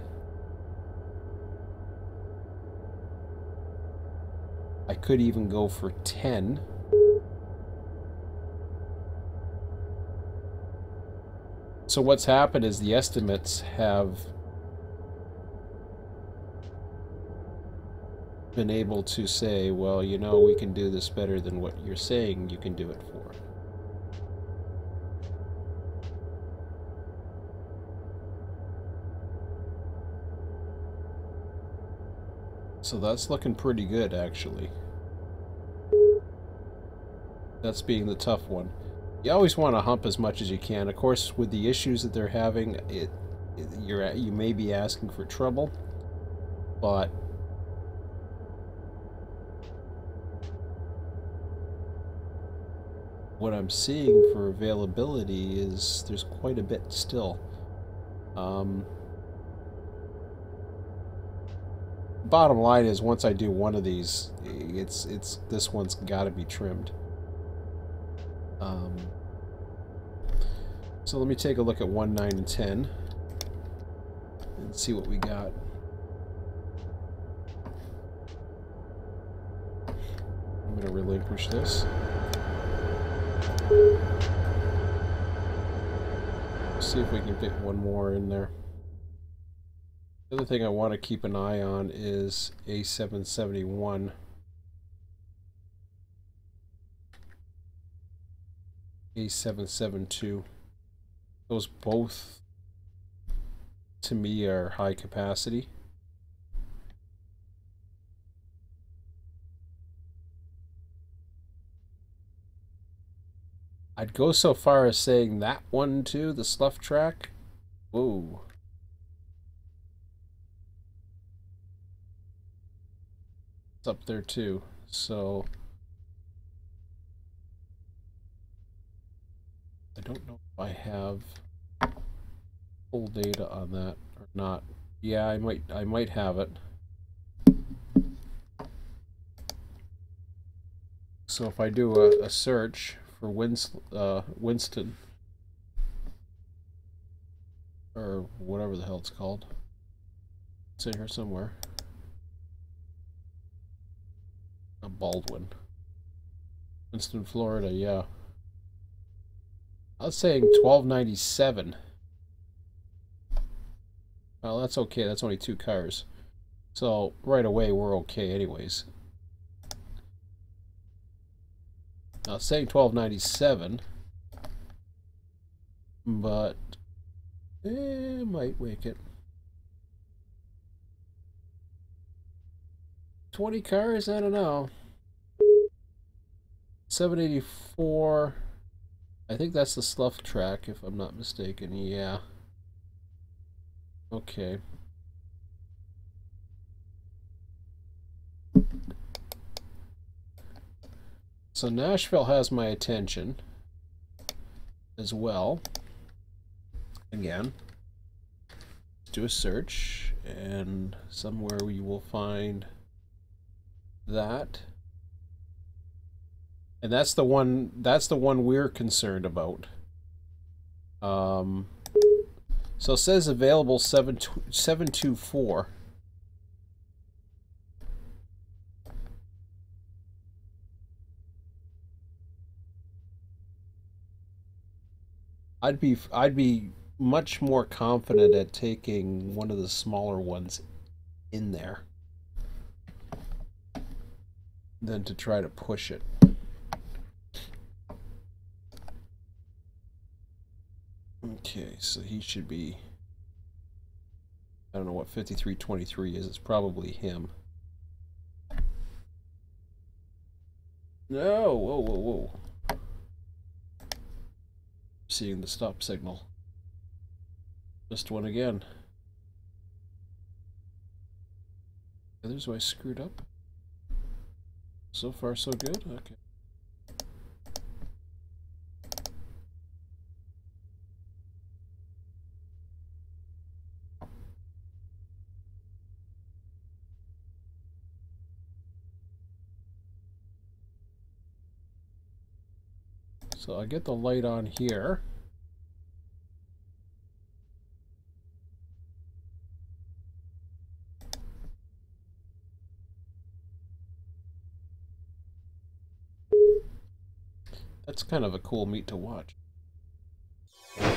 S1: I could even go for 10. So what's happened is the estimates have been able to say, well, you know, we can do this better than what you're saying you can do it for. So that's looking pretty good, actually. That's being the tough one. You always want to hump as much as you can. Of course, with the issues that they're having, you may be asking for trouble, but what I'm seeing for availability is there's quite a bit still. Bottom line is, once I do one of these, this one's got to be trimmed. So let me take a look at 1, 9, and 10 and see what we got. I'm going to relinquish this. See if we can fit one more in there. The other thing I want to keep an eye on is A771. A772. Those both, to me, are high capacity. I'd go so far as saying that one too, the slough track. Whoa. It's up there too. So I don't know if I have full data on that or not. Yeah, I might have it. So if I do a search for Winston, or whatever the hell it's called, it's in here somewhere. Baldwin, Winston, Florida. Yeah, I was saying 1297. Well, that's okay. That's only 2 cars, so right away we're okay anyways. Now saying 1297, but might make it. 20 cars? I don't know. 784. I think that's the slough track, if I'm not mistaken. Yeah. Okay. So Nashville has my attention as well. Again, let's do a search, and somewhere we will find that. And that's the one we're concerned about. So it says available 724. I'd be much more confident at taking one of the smaller ones in there than to try to push it. Okay, so he should be, I don't know what 5323 is. It's probably him. No, whoa, whoa, whoa. Seeing the stop signal. Missed one again. Others I screwed up. So far, so good. Okay. So I get the light on here. That's kind of a cool meet to watch. I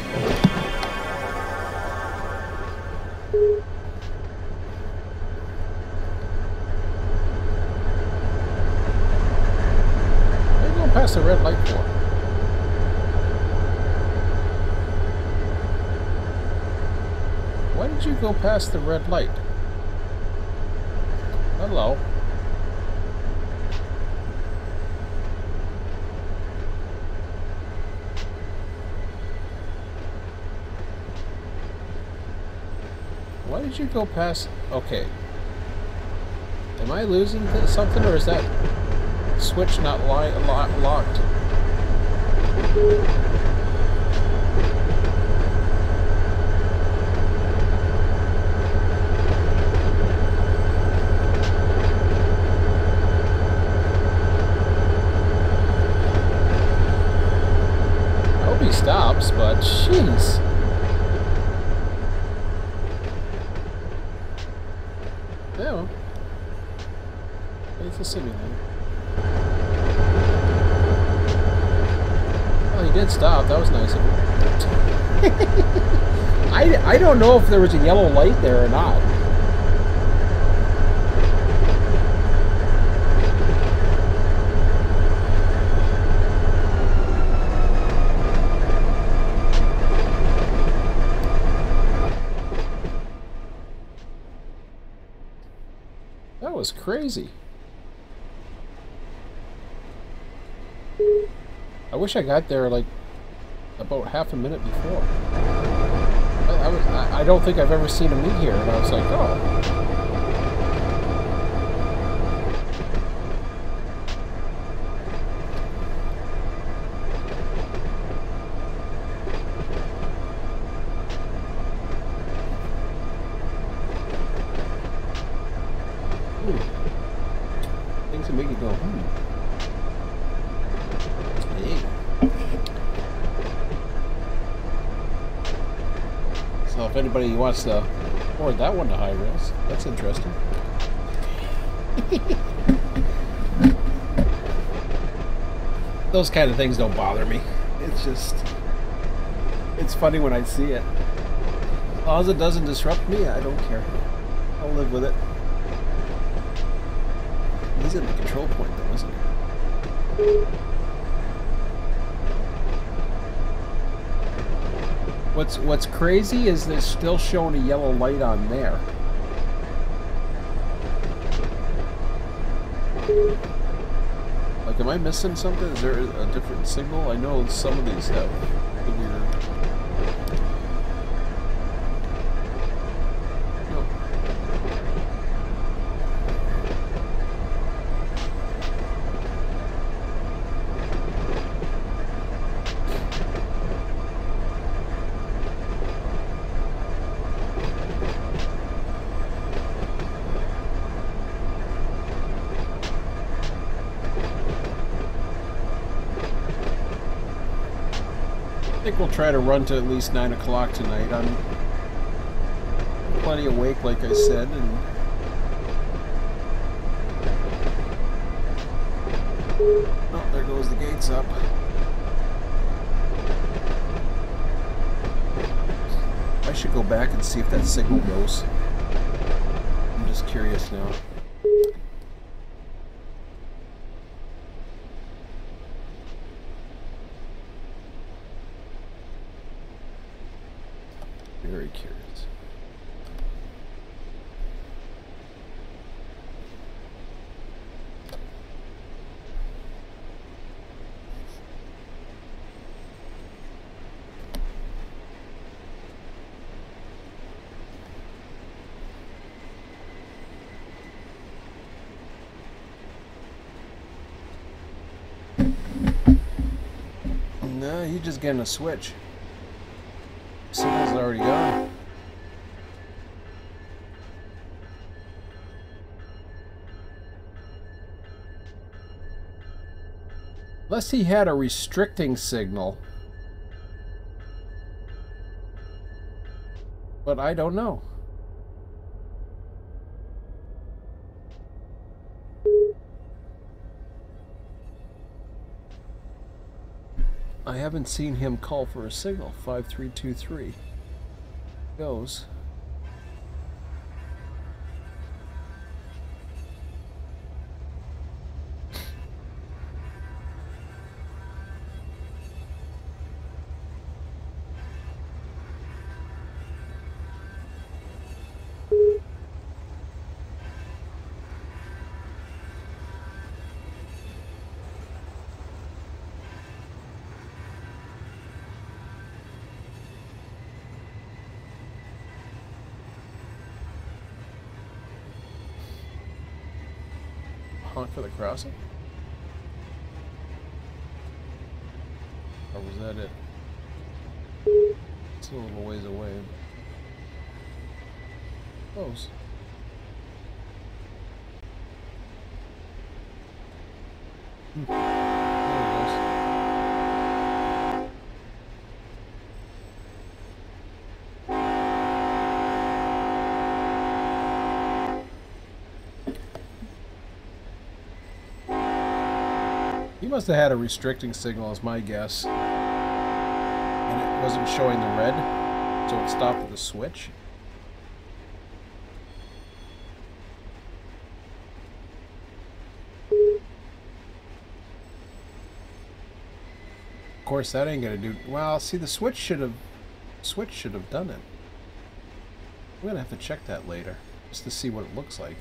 S1: go past the red light for? Why did you go past the red light? Hello. Why did you go past? Okay. Am I losing something, or is that switch not locked? I hope he stops, but jeez. Yeah. It's a city then. Well, he did stop. That was nice of him. I don't know if there was a yellow light there or not. That was crazy. I wish I got there like about half a minute before. I don't think I've ever seen a meet here, and I was like, oh. Things that make you go, Hey. So if anybody wants to forward that one to high rails, that's interesting. Those kind of things don't bother me. It's just, it's funny when I see it. As long as it doesn't disrupt me, I don't care. I'll live with it. He's in the control point though, isn't he? What's crazy is they're still showing a yellow light on there. Like, am I missing something? Is there a different signal? I know some of these have the weird. think we'll try to run to at least 9 o'clock tonight. I'm plenty awake, like I said, and oh, there goes the gates up. I should go back and see if that signal goes. I'm just curious now. Very curious. No, he's just getting a switch. Signal's already gone. Unless he had a restricting signal. But I don't know. I haven't seen him call for a signal. 5323 goes. Honk for the crossing? Or was that it? It's a little ways away. Close. He must have had a restricting signal, is my guess. And it wasn't showing the red, so it stopped at the switch. Of course, that ain't gonna do. Well, see, the switch should have done it. I'm gonna have to check that later, just to see what it looks like.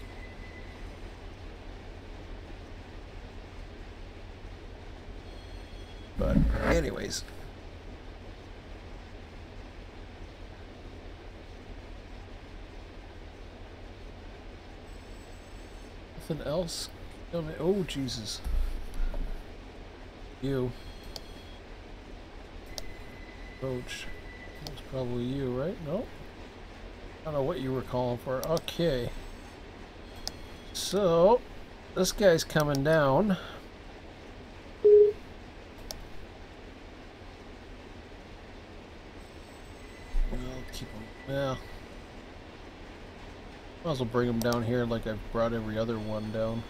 S1: But anyways, nothing else. Oh Jesus, you, Coach. That's probably you, right? No, I don't know what you were calling for. Okay, so this guy's coming down. Yeah. Might as well bring them down here like I've brought every other one down.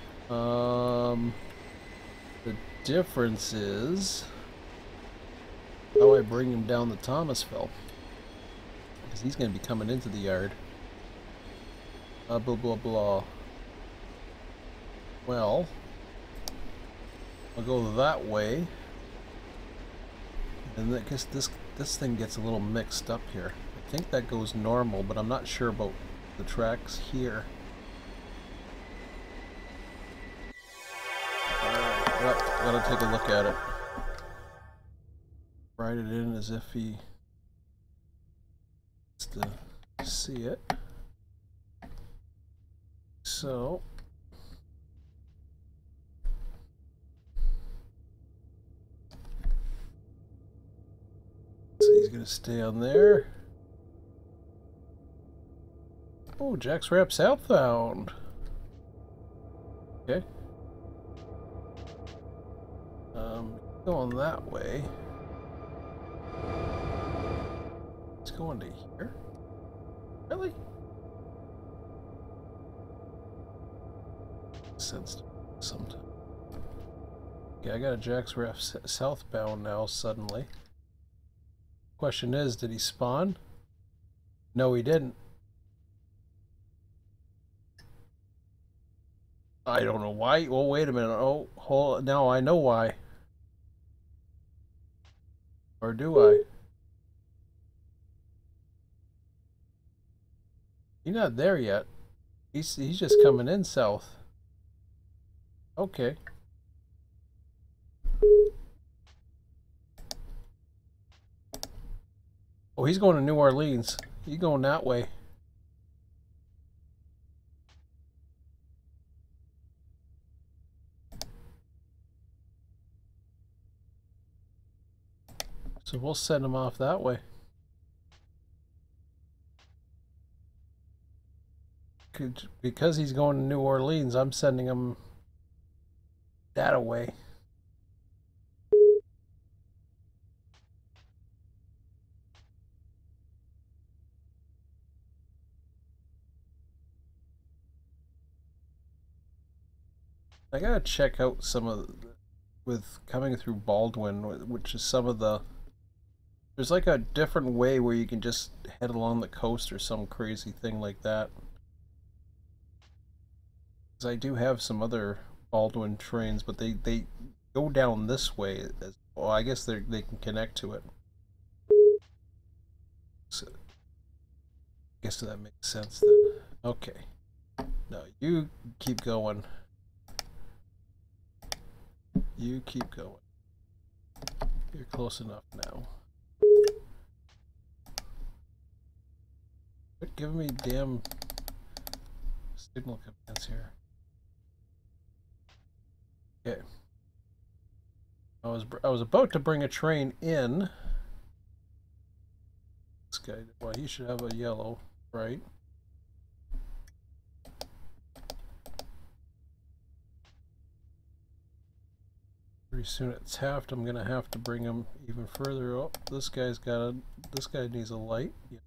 S1: The difference is how I bring him down the Thomasville. Because he's going to be coming into the yard. Blah, blah, blah. Well, I'll go that way. And I guess this thing gets a little mixed up here. I think that goes normal, but I'm not sure about the tracks here. Alright, well, gotta take a look at it. Write it in as if he wants to see it. So he's gonna stay on there. Oh, Jack's Rap southbound. Okay. Going that way. It's going to here? Really? Sense sometimes. Okay, I got a Jack's Ref southbound now suddenly. Question is, did he spawn? No, he didn't. I don't know why. Well, wait a minute. Oh, now I know why. Or do I? He's not there yet. He's just coming in south. Okay. Oh, he's going to New Orleans. He's going that way. So we'll send him off that way. Because he's going to New Orleans, I'm sending him that way. I gotta check out some of with coming through Baldwin, which is some of the. There's like a different way where you can just head along the coast or some crazy thing like that. Because I do have some other Baldwin trains, but they go down this way as well. I guess they can connect to it. So, I guess that makes sense then. Okay. No, you keep going. You keep going. You're close enough now. Quit giving me damn signal commands here. Okay. I was about to bring a train in. This guy, well, he should have a yellow, right? Pretty soon at Taft, I'm gonna have to bring him even further up. This guy's got a. This guy needs a light. Yeah.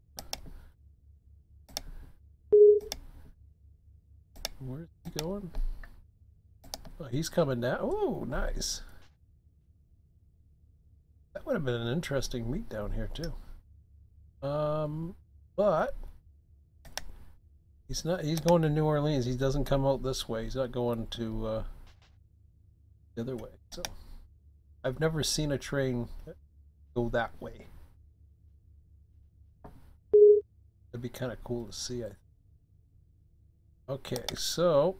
S1: Where's he going? Oh, he's coming down. Oh, nice. That would have been an interesting meet down here too. But he's not. He's going to New Orleans. He doesn't come out this way. He's not going to the other way. So I've never seen a train go that way. That'd be kind of cool to see. I think. Okay, so.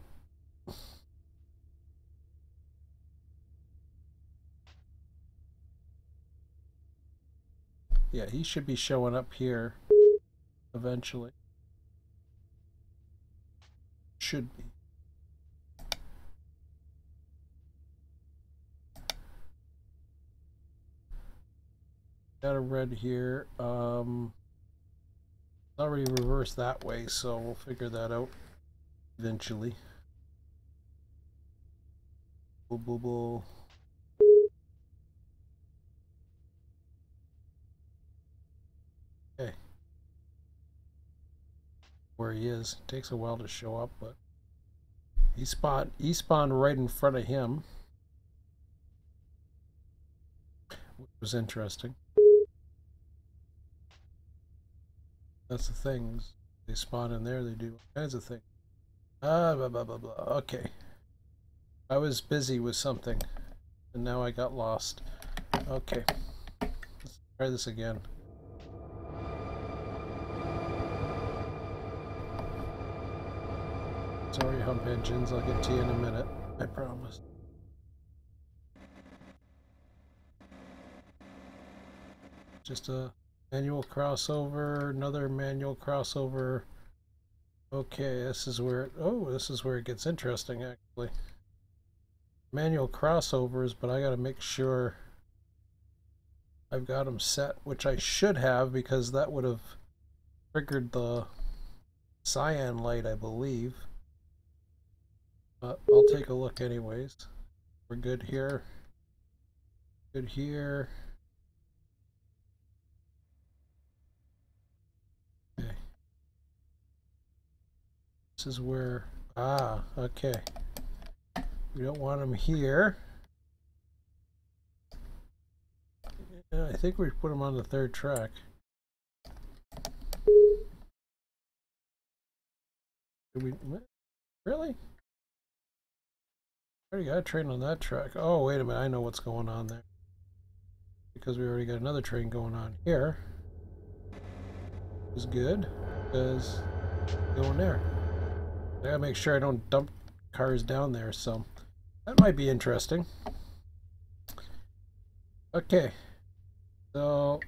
S1: Yeah, he should be showing up here eventually. Should be. Got a red here. Already reversed that way, so we'll figure that out eventually. Boo boo boo. Okay. Where he is. It takes a while to show up, but he spawned right in front of him. Which was interesting. That's the things. They spawn in there, they do all kinds of things. Blah blah blah blah. Okay. I was busy with something and now I got lost. Okay. Let's try this again. Sorry, hump engines. I'll get to you in a minute. I promise. Just a manual crossover, another manual crossover. Okay, this is where it gets interesting actually. Manual crossovers, but I got to make sure I've got them set, which I should have because that would have triggered the cyan light, I believe. But I'll take a look anyways. We're good here. Good here. This is where, okay. We don't want them here. Yeah, I think we put them on the third track. Did we, really? I already got a train on that track. Oh, wait a minute, I know what's going on there. Because we already got another train going on here. Is good, because going there. I gotta make sure I don't dump cars down there, so that might be interesting. Okay, so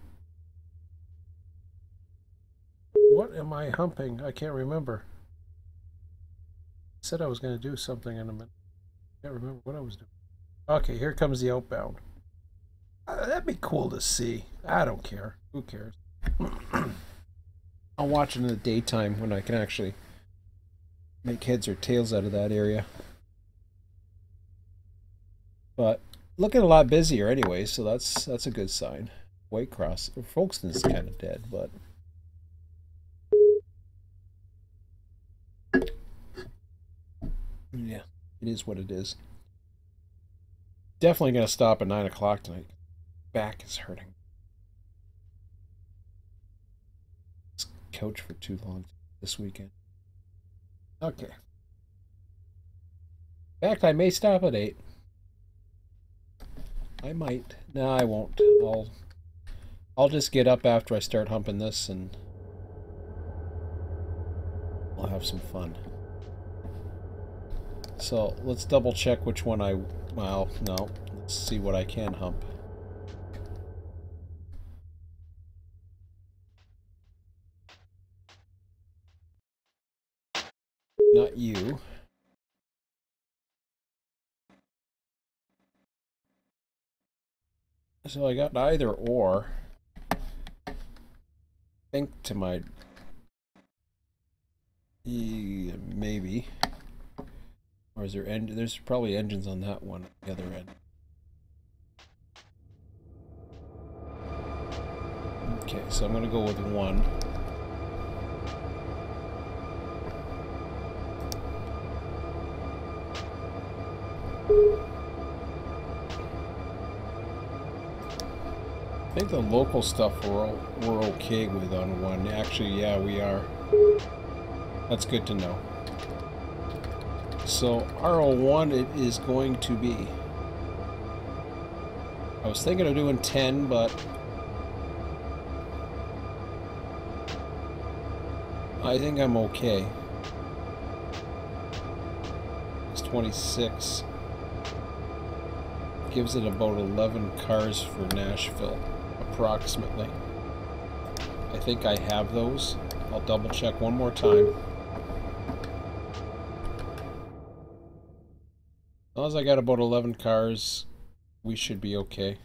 S1: what am I humping? I can't remember. I said I was going to do something in a minute. I can't remember what I was doing. Okay, here comes the outbound. That'd be cool to see. I don't care. Who cares? I'll watch it in the daytime when I can actually make heads or tails out of that area. But looking a lot busier anyway, so that's a good sign. Waycross, Folkeston's kind of dead, but yeah, it is what it is. Definitely gonna stop at 9 o'clock tonight. Back is hurting. Coach for too long this weekend. Okay. In fact, I may stop at 8. I might. No, I won't. I'll just get up after I start humping this and I'll have some fun. So let's double check which one well, no. Let's see what I can hump. Not you. So I got either or. I think to my... maybe. Or is there there's probably engines on that one at the other end. Okay, so I'm going to go with 1. I think the local stuff we're okay with on 1. Actually, yeah, we are. That's good to know. So RO1 it is going to be. I was thinking of doing 10, but I think I'm okay. It's 26. Gives it about 11 cars for Nashville, approximately. I think I have those. I'll double check one more time. As long as I got about 11 cars, we should be okay.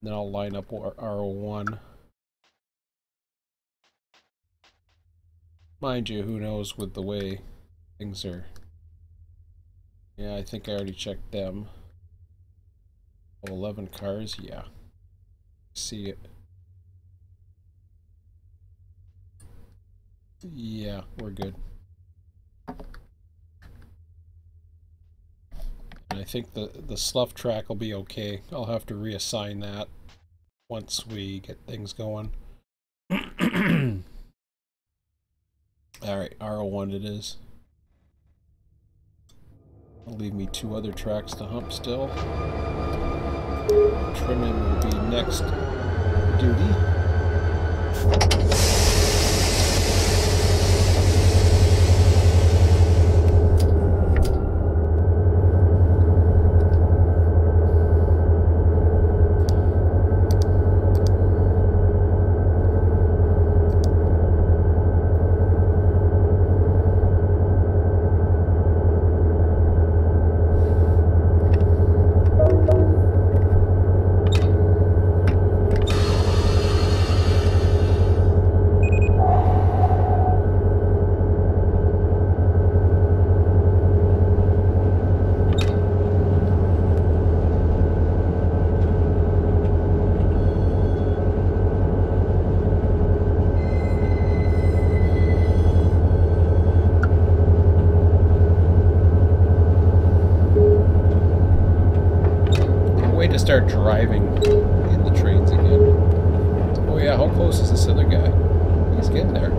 S1: Then I'll line up RO1. Mind you, who knows with the way things are. Yeah, I think I already checked them. 11 cars, yeah. See it. Yeah, we're good. And I think the slough track will be okay. I'll have to reassign that once we get things going. Alright, RO1 it is. It'll leave me 2 other tracks to hump still. Trimming will be next duty. start driving in the trains again. Oh yeah, how close is this other guy? He's getting there.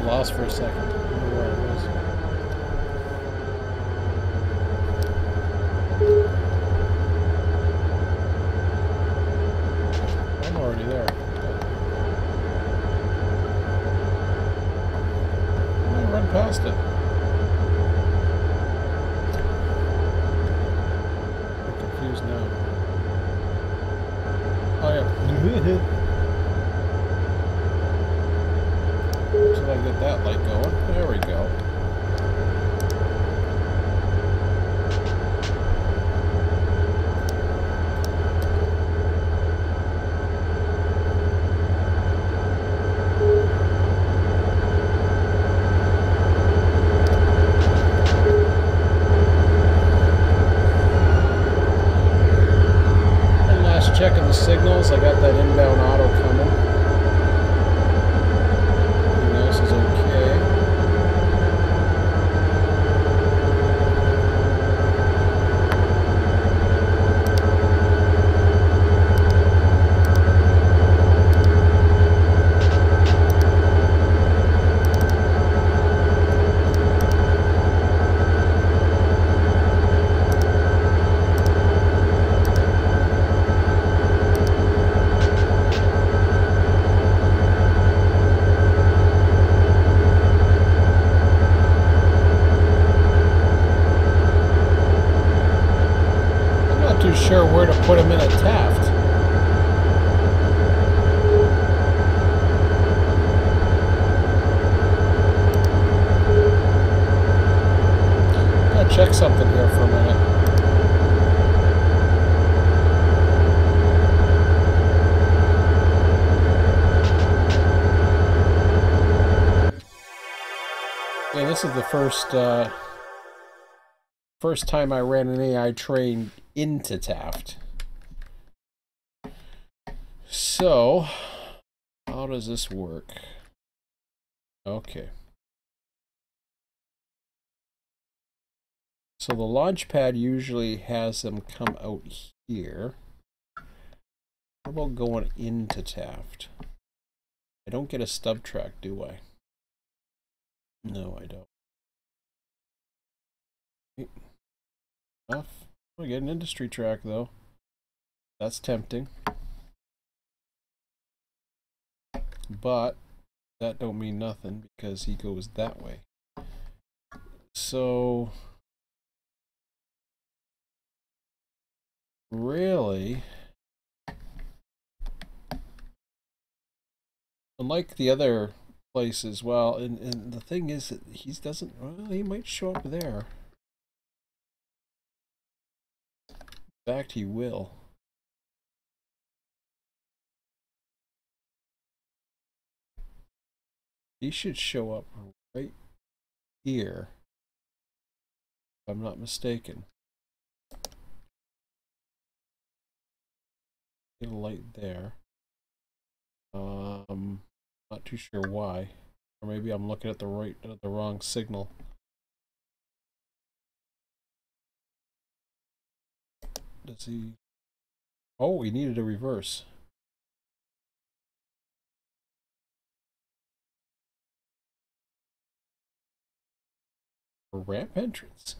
S1: Lost for a second. I don't know where I was. I'm already there. I run past it. I'm confused now. Oh yeah. Until I get that light going. There we go. And last checking the signals, I got that inbound auto coming. Too sure where to put him in at Taft. Gotta check something here for a minute. Yeah, this is the first time I ran an AI train into Taft. So, how does this work? Okay. So the launch pad usually has them come out here. How about going into Taft? I don't get a stub track, do I? No, I don't. Enough. We get an industry track though. That's tempting. But that don't mean nothing because he goes that way. So really, unlike the other places, well, and the thing is that he doesn't, well, he might show up there. In fact, he will. He should show up right here. if I'm not mistaken. Get a light there. Not too sure why, or maybe I'm looking at the wrong signal. Does he? Oh, he needed a reverse. For ramp entrance.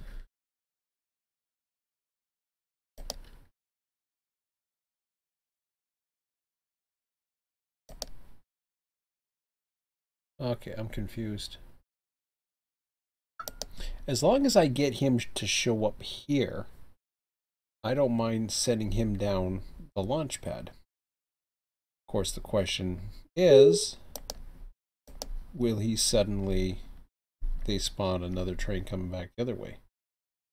S1: Okay, I'm confused. As long as I get him to show up here, I don't mind sending him down the launch pad. Of course, the question is, will he suddenly spawn another train coming back the other way?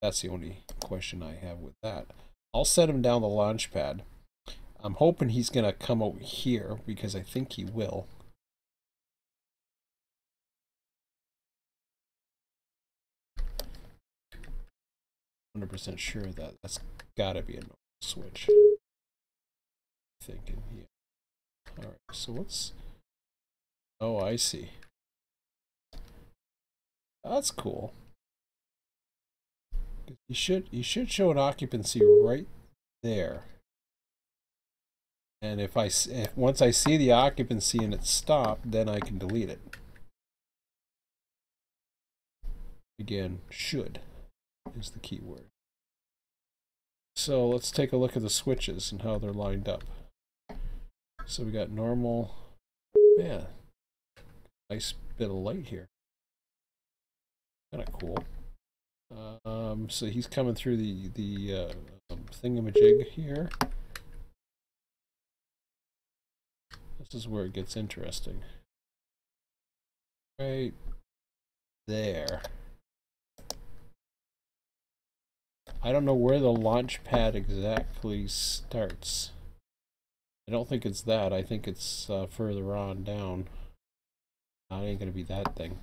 S1: That's the only question I have with that. I'll set him down the launch pad. I'm hoping he's going to come over here because I think he will. 100% sure that that's got to be a normal switch. Thinking, yeah. All right, so what's? Oh, I see. That's cool. You should show an occupancy right there. And if once I see the occupancy and it's stopped, then I can delete it. Again, should is the key word. So let's take a look at the switches and how they're lined up. So we got normal. Man, nice bit of light here. Kind of cool. So he's coming through the thingamajig here. This is where it gets interesting. Right there. I don't know where the launch pad exactly starts. I don't think it's that. I think it's further on down. It ain't gonna be that thing.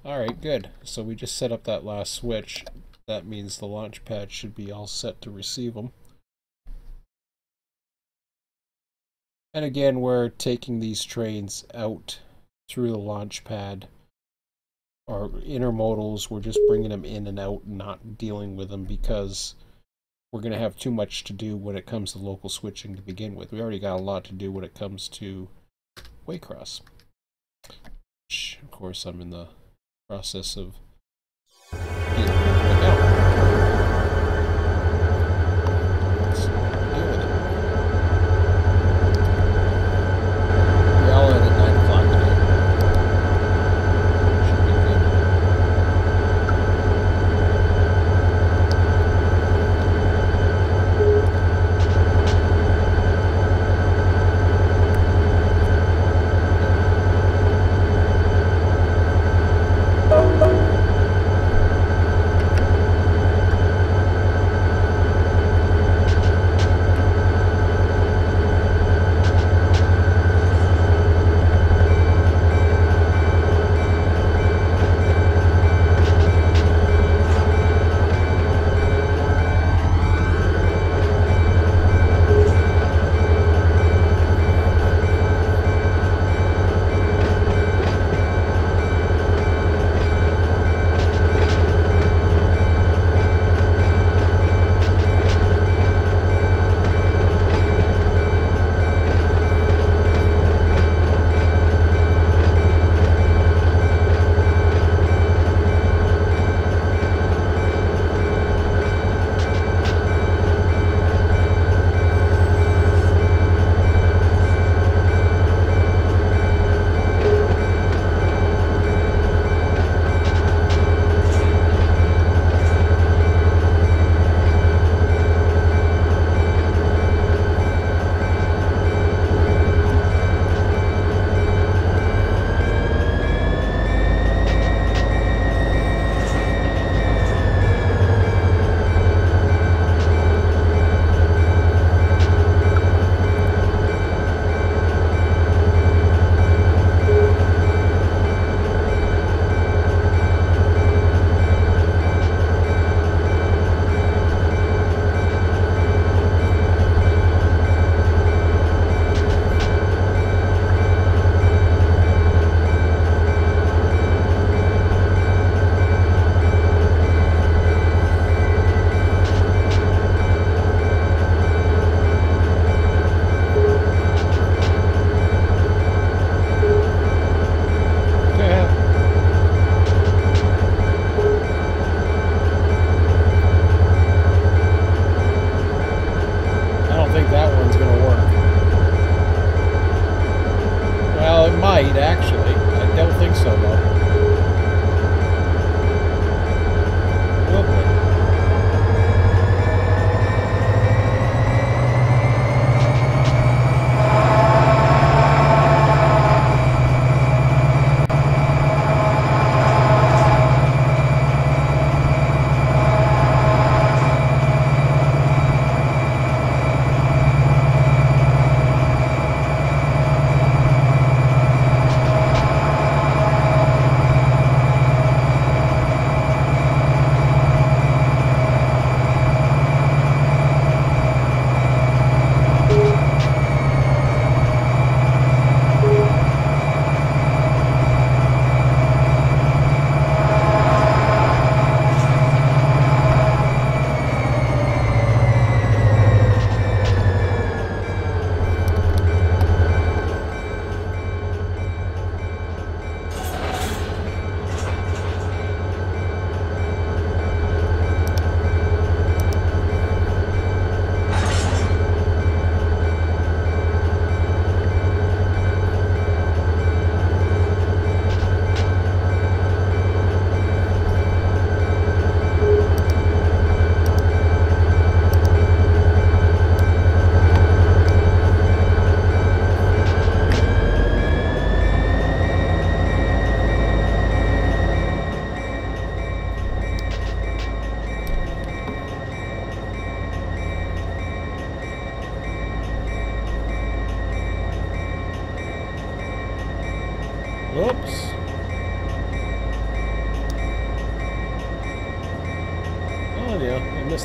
S1: Alright, good. So we just set up that last switch. That means the launch pad should be all set to receive them. And again, we're taking these trains out through the launch pad. Our intermodals, we're just bringing them in and out, not dealing with them because we're going to have too much to do when it comes to local switching to begin with. We already got a lot to do when it comes to Waycross. Which, of course, I'm in the process of dealing with right now. Let's deal with it. We all in at 9 o'clock today. Should be good.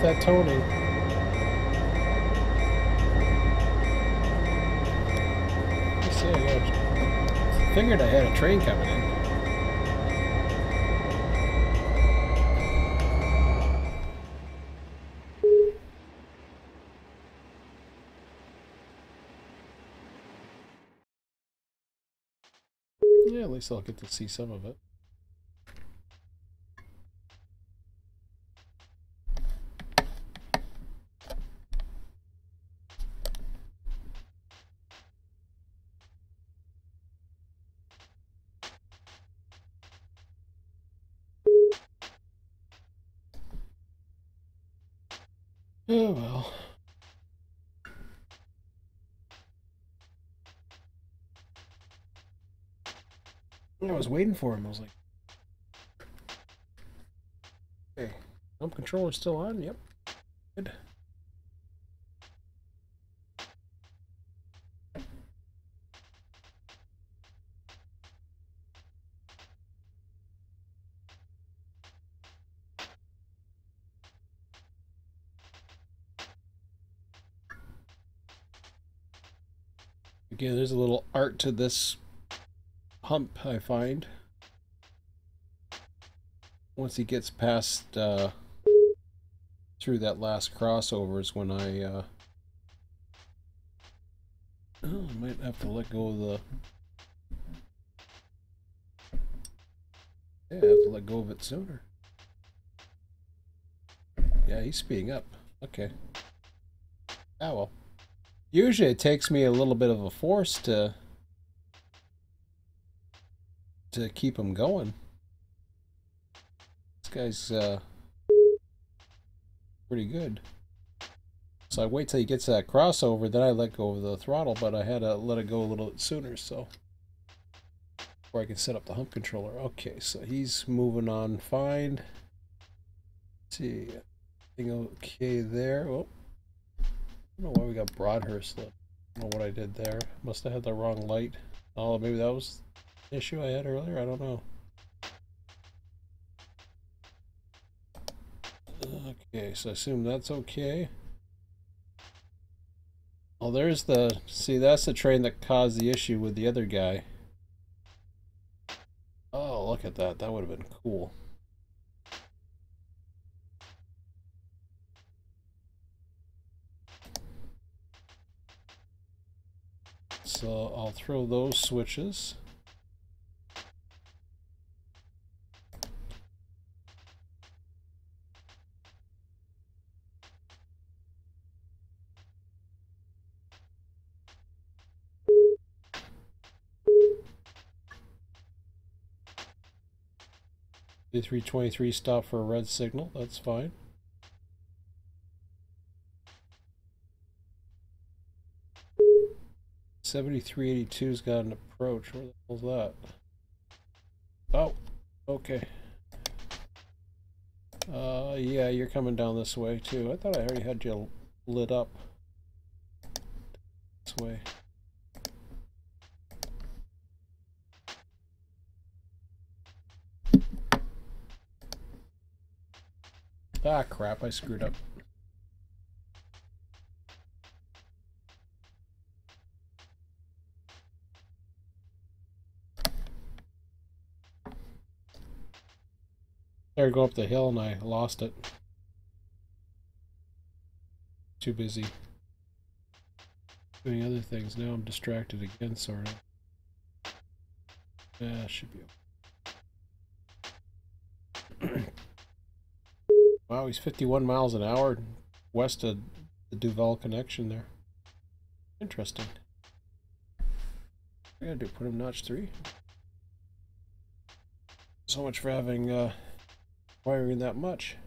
S1: that toning. I figured I had a train coming in. Yeah, at least I'll get to see some of it. Oh well. I was waiting for him. I was like, hey, home controller's still on? Yep. Good. Again, there's a little art to this hump, I find. Once he gets past through that last crossover is when I might have to let go of the... Yeah, I have to let go of it sooner. Yeah, he's speeding up. Okay. Ah, well. Usually it takes me a little bit of a force to keep him going. This guy's pretty good. So I wait till he gets that crossover, then I let go of the throttle, but I had to let it go a little bit sooner, so before I can set up the hump controller. Okay, so he's moving on fine. Let's see, everything okay there. Oh, I don't know why we got Broadhurst. I don't know what I did there. Must have had the wrong light. Oh, maybe that was the issue I had earlier. I don't know. Okay, so I assume that's okay. Oh, there's the... See, that's the train that caused the issue with the other guy. Oh, look at that. That would have been cool. So I'll throw those switches. D323 stop for a red signal. That's fine. $73.82's got an approach. Where the hell's that? Oh, okay. Yeah, you're coming down this way too. I thought I already had you lit up this way. Ah, crap, I screwed up. I go up the hill and I lost it. Too busy doing other things. Now I'm distracted again, sort of. Yeah, should be okay. Wow, he's 51 miles an hour west of the Duval connection there. Interesting. I gotta do put him notch 3. So much for having wiring that much.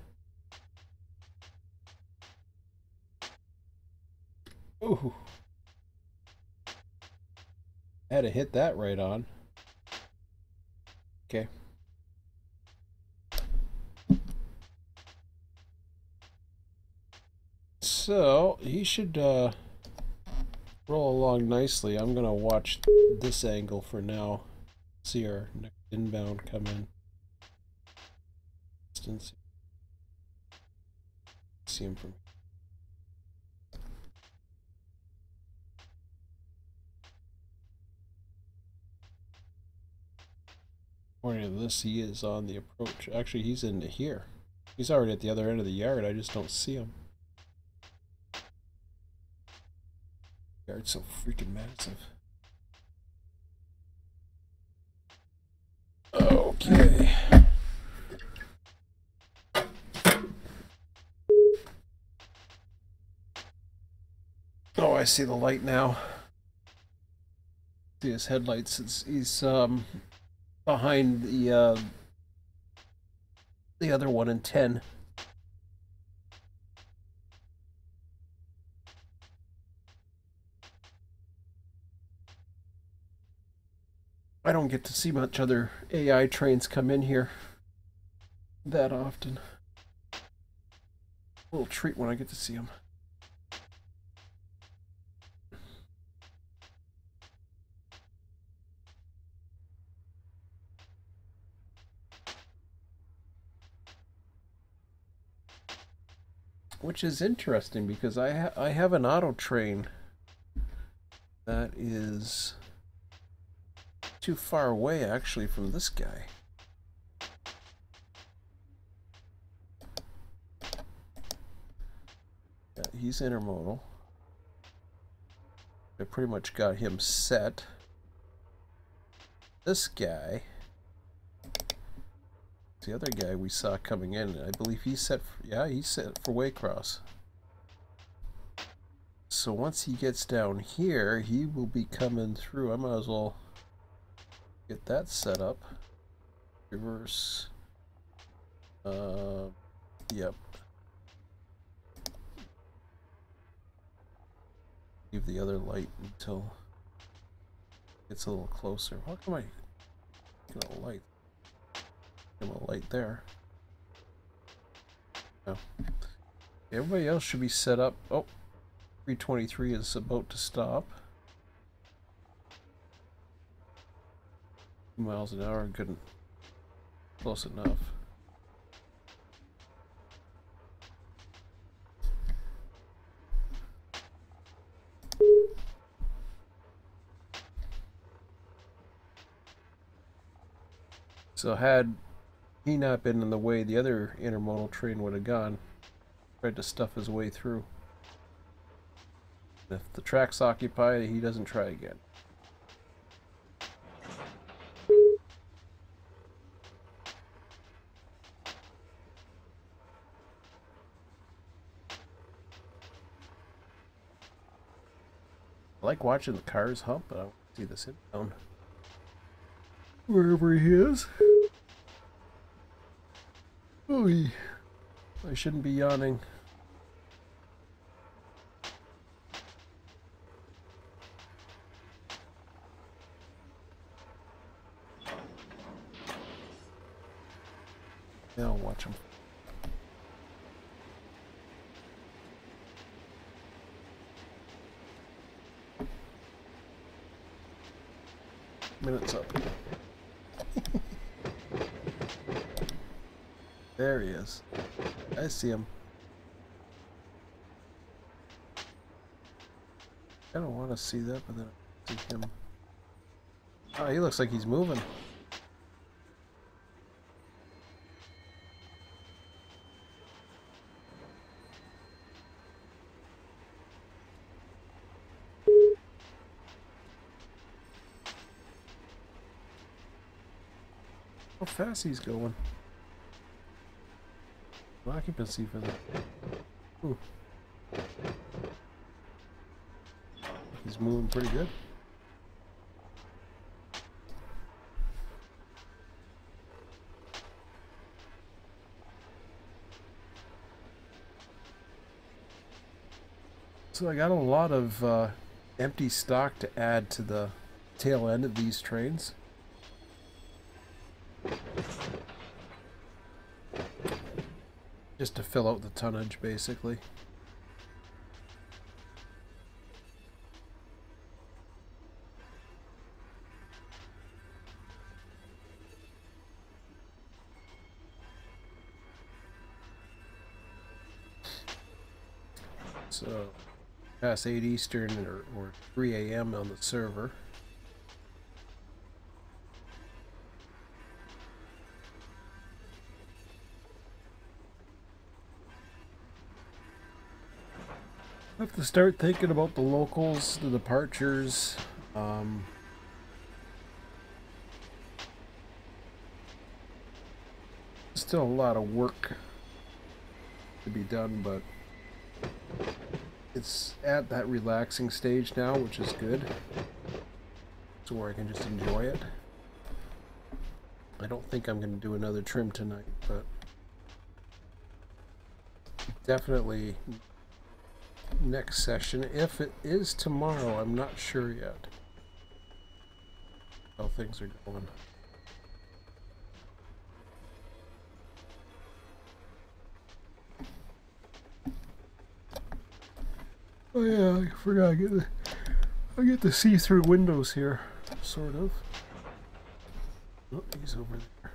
S1: Ooh. I had to hit that right on. Okay. So he should roll along nicely. I'm gonna watch this angle for now. See our next inbound come in. see him from. According to this, he is on the approach. Actually, he's into here. He's already at the other end of the yard. I just don't see him. The yard's so freaking massive. Okay. Oh, I see the light now. See his headlights. He's behind the other one in 10. I don't get to see much other AI trains come in here that often. A little treat when I get to see them. Which is interesting because I have an auto train that is too far away actually from this guy. Yeah, he's intermodal. I pretty much got him set. This guy, the other guy we saw coming in, I believe he's set for, yeah, he's set for Waycross. So once he gets down here, he will be coming through. I might as well get that set up. Reverse. Yep. Leave the other light until it gets a little closer. How come I get a light? Get a light there. No. Everybody else should be set up. Oh, 323 is about to stop. 2 miles an hour, good. Close enough. So had he not been in the way, the other intermodal train would have gone. Tried to stuff his way through. If the track's occupied, he doesn't try again. I like watching the cars hump, but I want to see the sit down. Wherever he is. Oh, I shouldn't be yawning. Yeah, I'll watch him. Minutes up. There he is. I see him. I don't want to see that, but then I see him. Oh, he looks like he's moving. How fast he's going. Occupancy for that. Ooh. He's moving pretty good. So I got a lot of empty stock to add to the tail end of these trains. Just to fill out the tonnage, basically. It's past 8 Eastern or 3 a.m. on the server. I have to start thinking about the locals, the departures. Still a lot of work to be done, but it's at that relaxing stage now, which is good. So where I can just enjoy it. I don't think I'm going to do another trim tonight, but definitely next session. If it is tomorrow, I'm not sure yet how things are going. Oh yeah, I forgot. I get the see-through windows here, sort of. Oh, he's over there.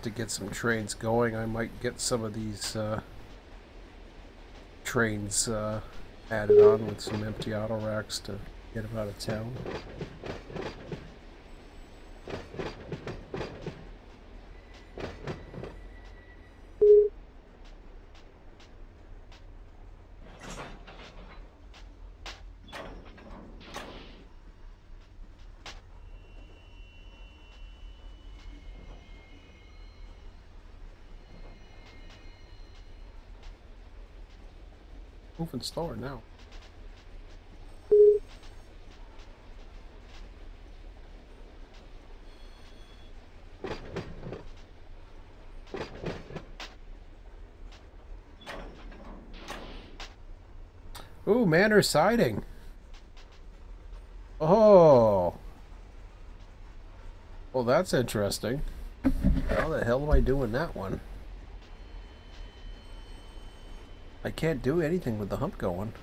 S1: To get some trains going, I might get some of these trains added on with some empty auto racks to get them out of town. Moving slower now. Ooh, Manor siding. Oh. Well, that's interesting. How the hell am I doing that one? I can't do anything with the hump going.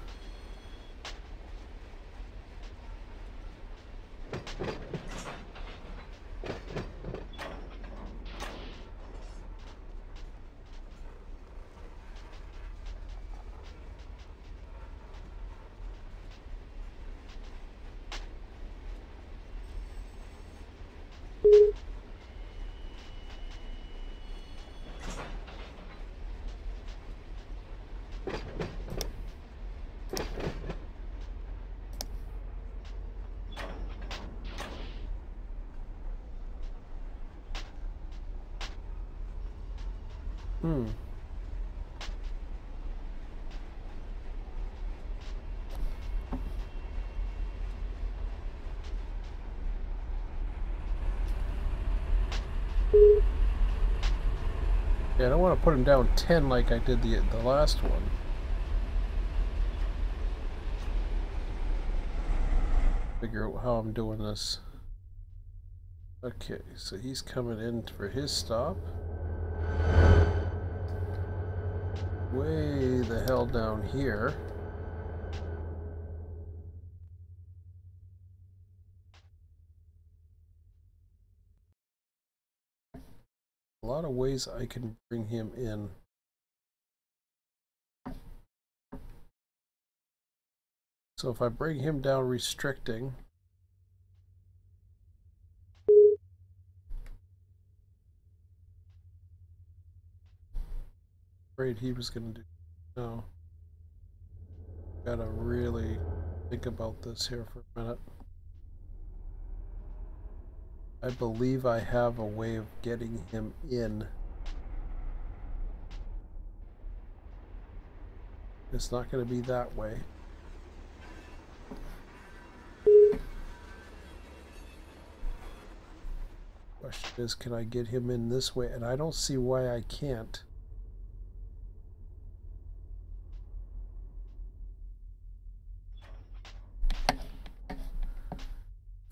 S1: Yeah, I don't want to put him down 10 like I did the last one. Figure out how I'm doing this. Okay, so he's coming in for his stop. Way the hell down here. A lot of ways I can bring him in. So if I bring him down restricting, afraid he was going to do. No. Gotta really think about this here for a minute. I believe I have a way of getting him in. It's not going to be that way. Question is, can I get him in this way? And I don't see why I can't.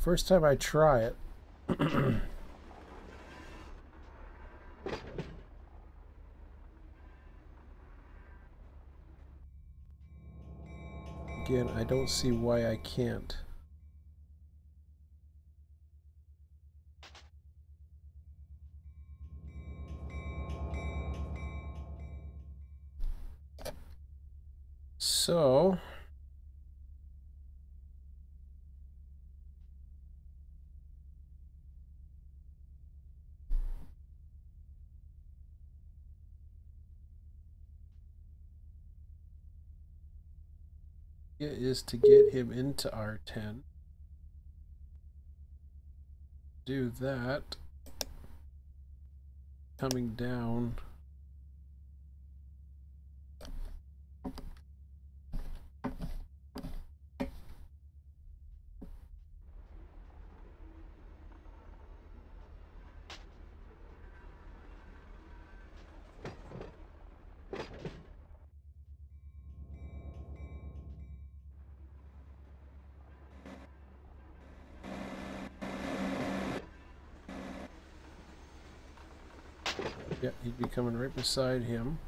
S1: First time I try it. Again, I don't see why I can't. So it is to get him into R10. Do that. Coming down. Yeah, he'd be coming right beside him.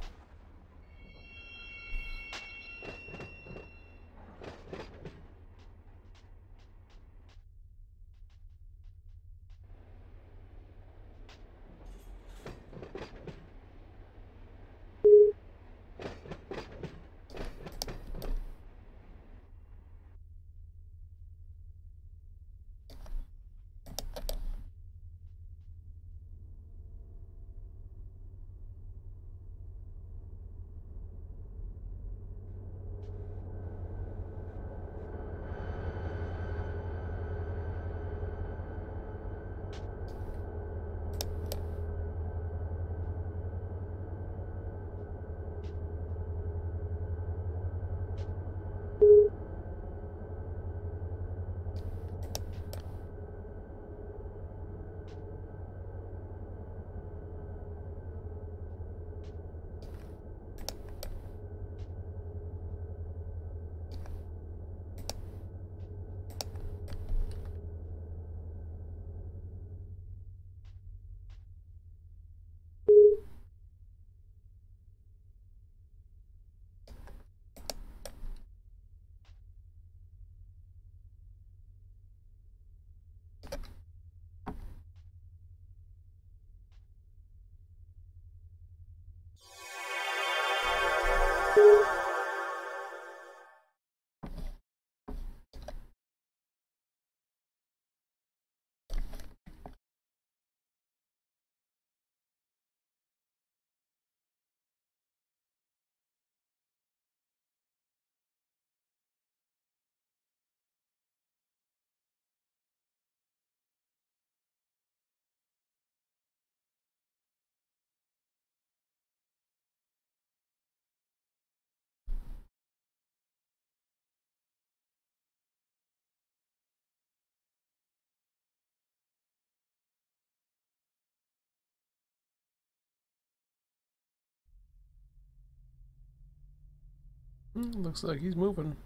S1: Looks like he's moving.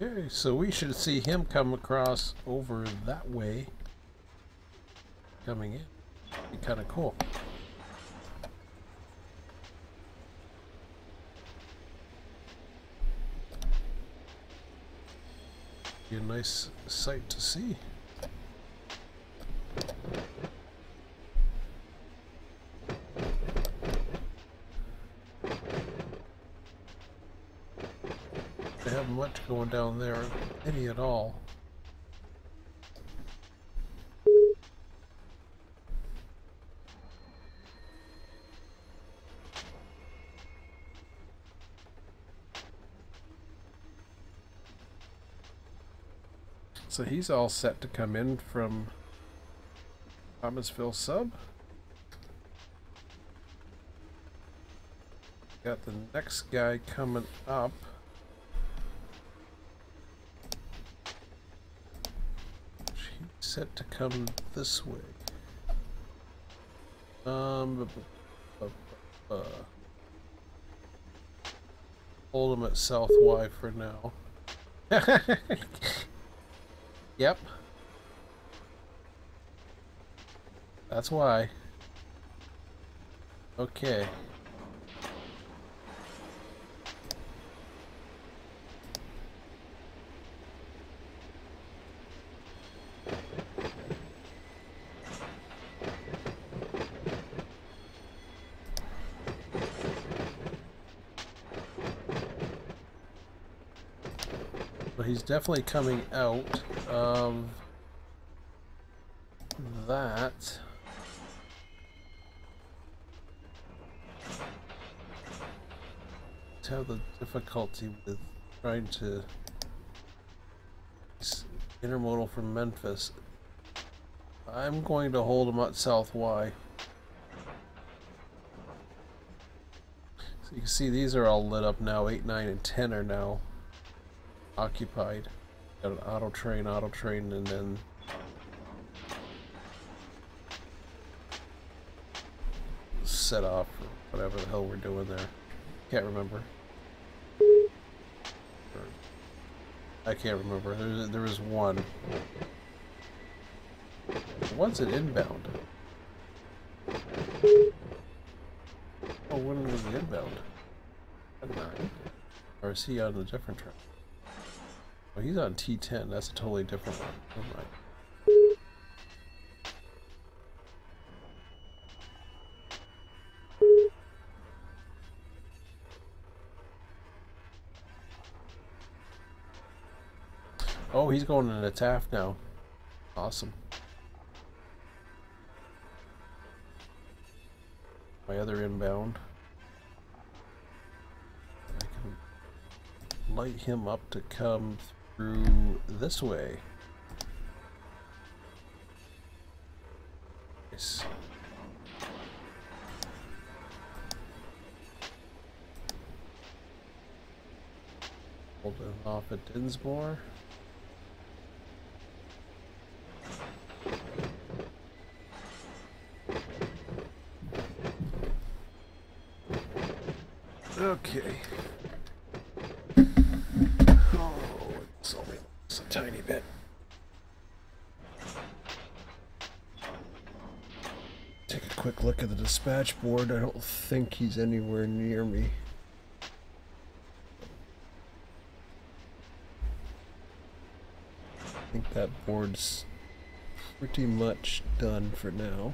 S1: Okay, so we should see him come across over that way. Coming in. Be kind of cool. Be a nice sight to see. They have much going down there, any at all. So he's all set to come in from Thomasville sub. Got the next guy coming up. He's set to come this way. Hold him at South Y for now. Yep. That's why. Okay. But he's definitely coming out of that. Let's have the difficulty with trying to intermodal from Memphis. I'm going to hold him at South Y. So you can see these are all lit up now. 8, 9, and 10 are now occupied. Got an auto train, and then set off or whatever the hell we're doing there. Can't remember. I can't remember. There was one. One's an inbound. Oh, when was the inbound? At 9. Or is he on a different track? Oh, he's on T10. That's a totally different one. Never mind. Oh, he's going in a Taft now. Awesome. My other inbound. I can light him up to come through this way. Nice. Hold him off at Dinsmore. Okay. Oh, it's only a tiny bit. Take a quick look at the dispatch board. I don't think he's anywhere near me. I think that board's pretty much done for now.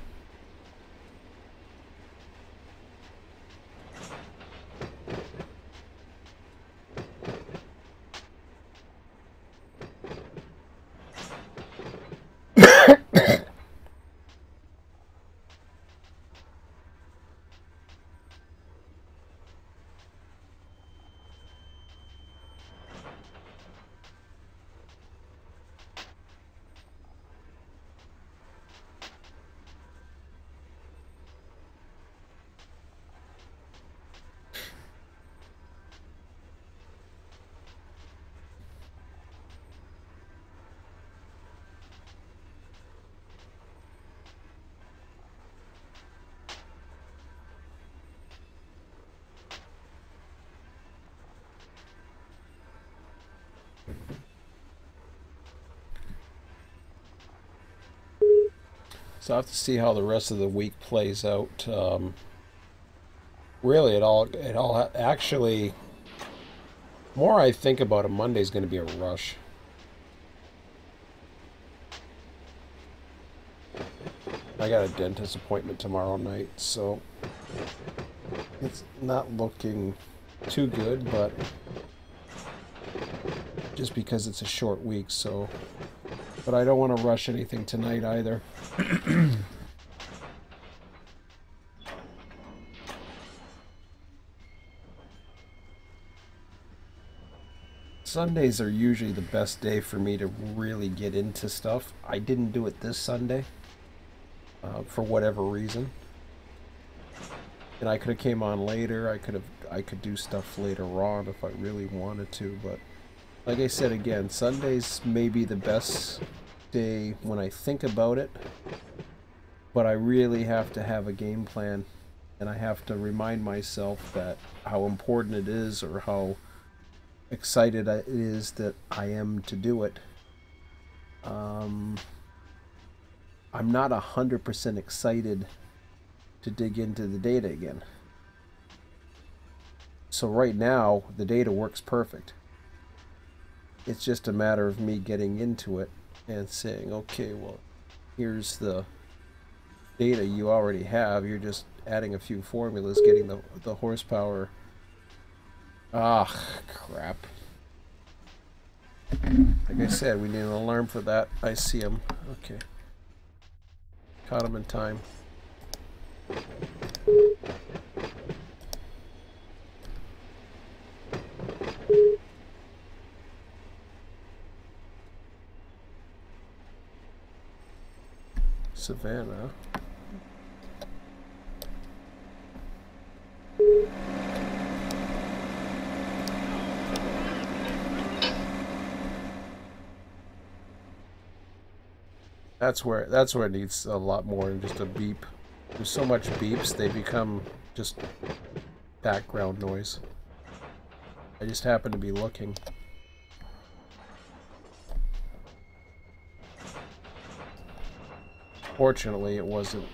S1: So I have to see how the rest of the week plays out. Really, it all actually, more I think about it, Monday's going to be a rush. I got a dentist appointment tomorrow night, so it's not looking too good, but just because it's a short week, so... But I don't want to rush anything tonight either. Sundays are usually the best day for me to really get into stuff. I didn't do it this Sunday, for whatever reason. And I could have came on later. I could do stuff later on if I really wanted to, but like I said again, Sundays may be the best day when I think about it, but I really have to have a game plan, and I have to remind myself that how important it is, or how excited it is that I am to do it. I'm not 100% excited to dig into the data again. So right now, the data works perfect. It's just a matter of me getting into it and saying, okay, well, here's the data you already have. You're just adding a few formulas, getting the horsepower. Ah, crap. Like I said, we need an alarm for that. I see him. Okay. Caught him in time. Savannah. That's where it needs a lot more than just a beep. There's so much beeps, they become just background noise. I just happen to be looking. Fortunately, it wasn't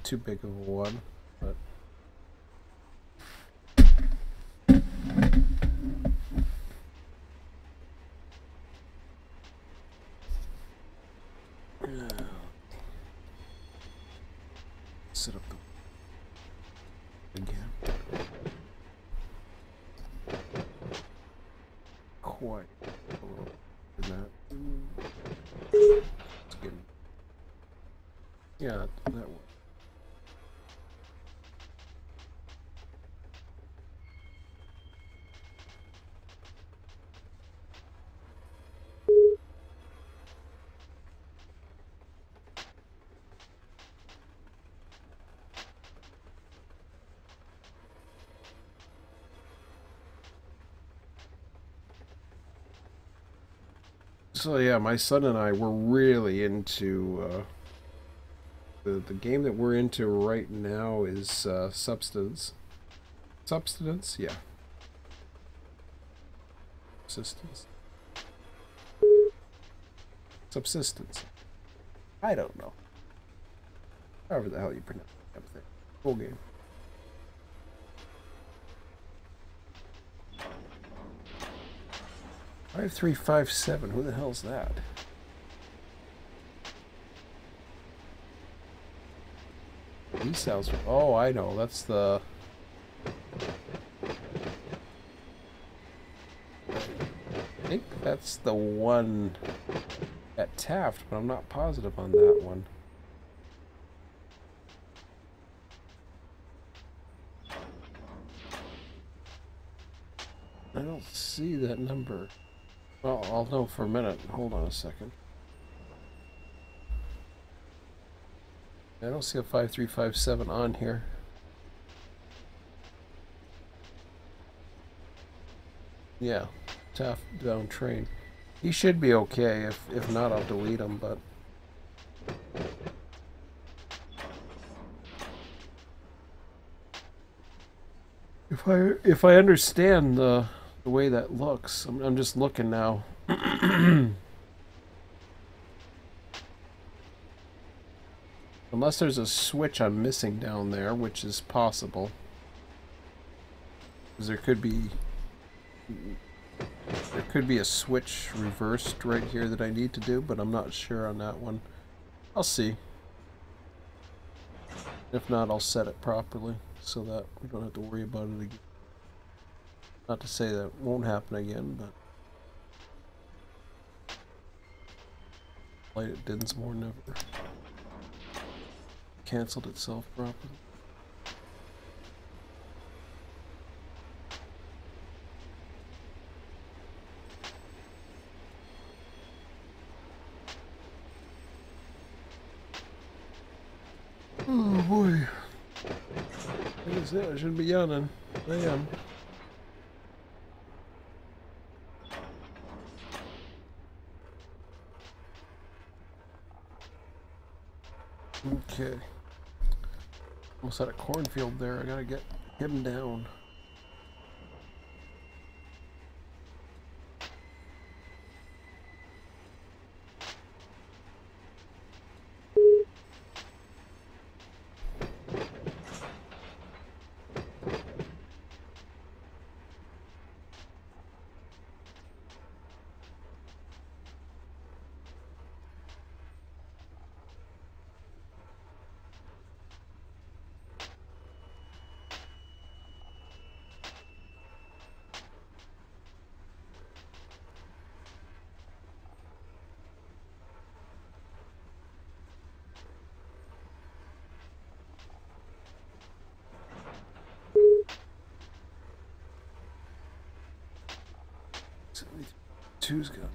S1: too big of a one, but... Set up the... again. Quite a little bit of that. Let's get... Yeah, that one. So yeah, my son and I were really into the game that we're into right now is Substance. Substance? Yeah. Subsistence. Subsistence. I don't know. However the hell you pronounce that thing. Full game. Five, 3, 5, 7. Who the hell's that? He sounds... Oh, I know. That's the... I think that's the one at Taft, but I'm not positive on that one. I don't see that number. Well, I'll know for a minute. Hold on a second. I don't see a 5357 on here. Yeah, Taft down train. He should be okay. If not, I'll delete him. But if I understand the way that looks, I'm just looking now. Unless there's a switch I'm missing down there, which is possible. Because there could be a switch reversed right here that I need to do, but I'm not sure on that one. I'll see. If not, I'll set it properly so that we don't have to worry about it again. Not to say that won't happen again, but Light at Dinsmore never canceled itself properly. Oh boy. What is that? I shouldn't be yawning. I am. Okay. Almost had a cornfield there. I gotta get him down. Two's got.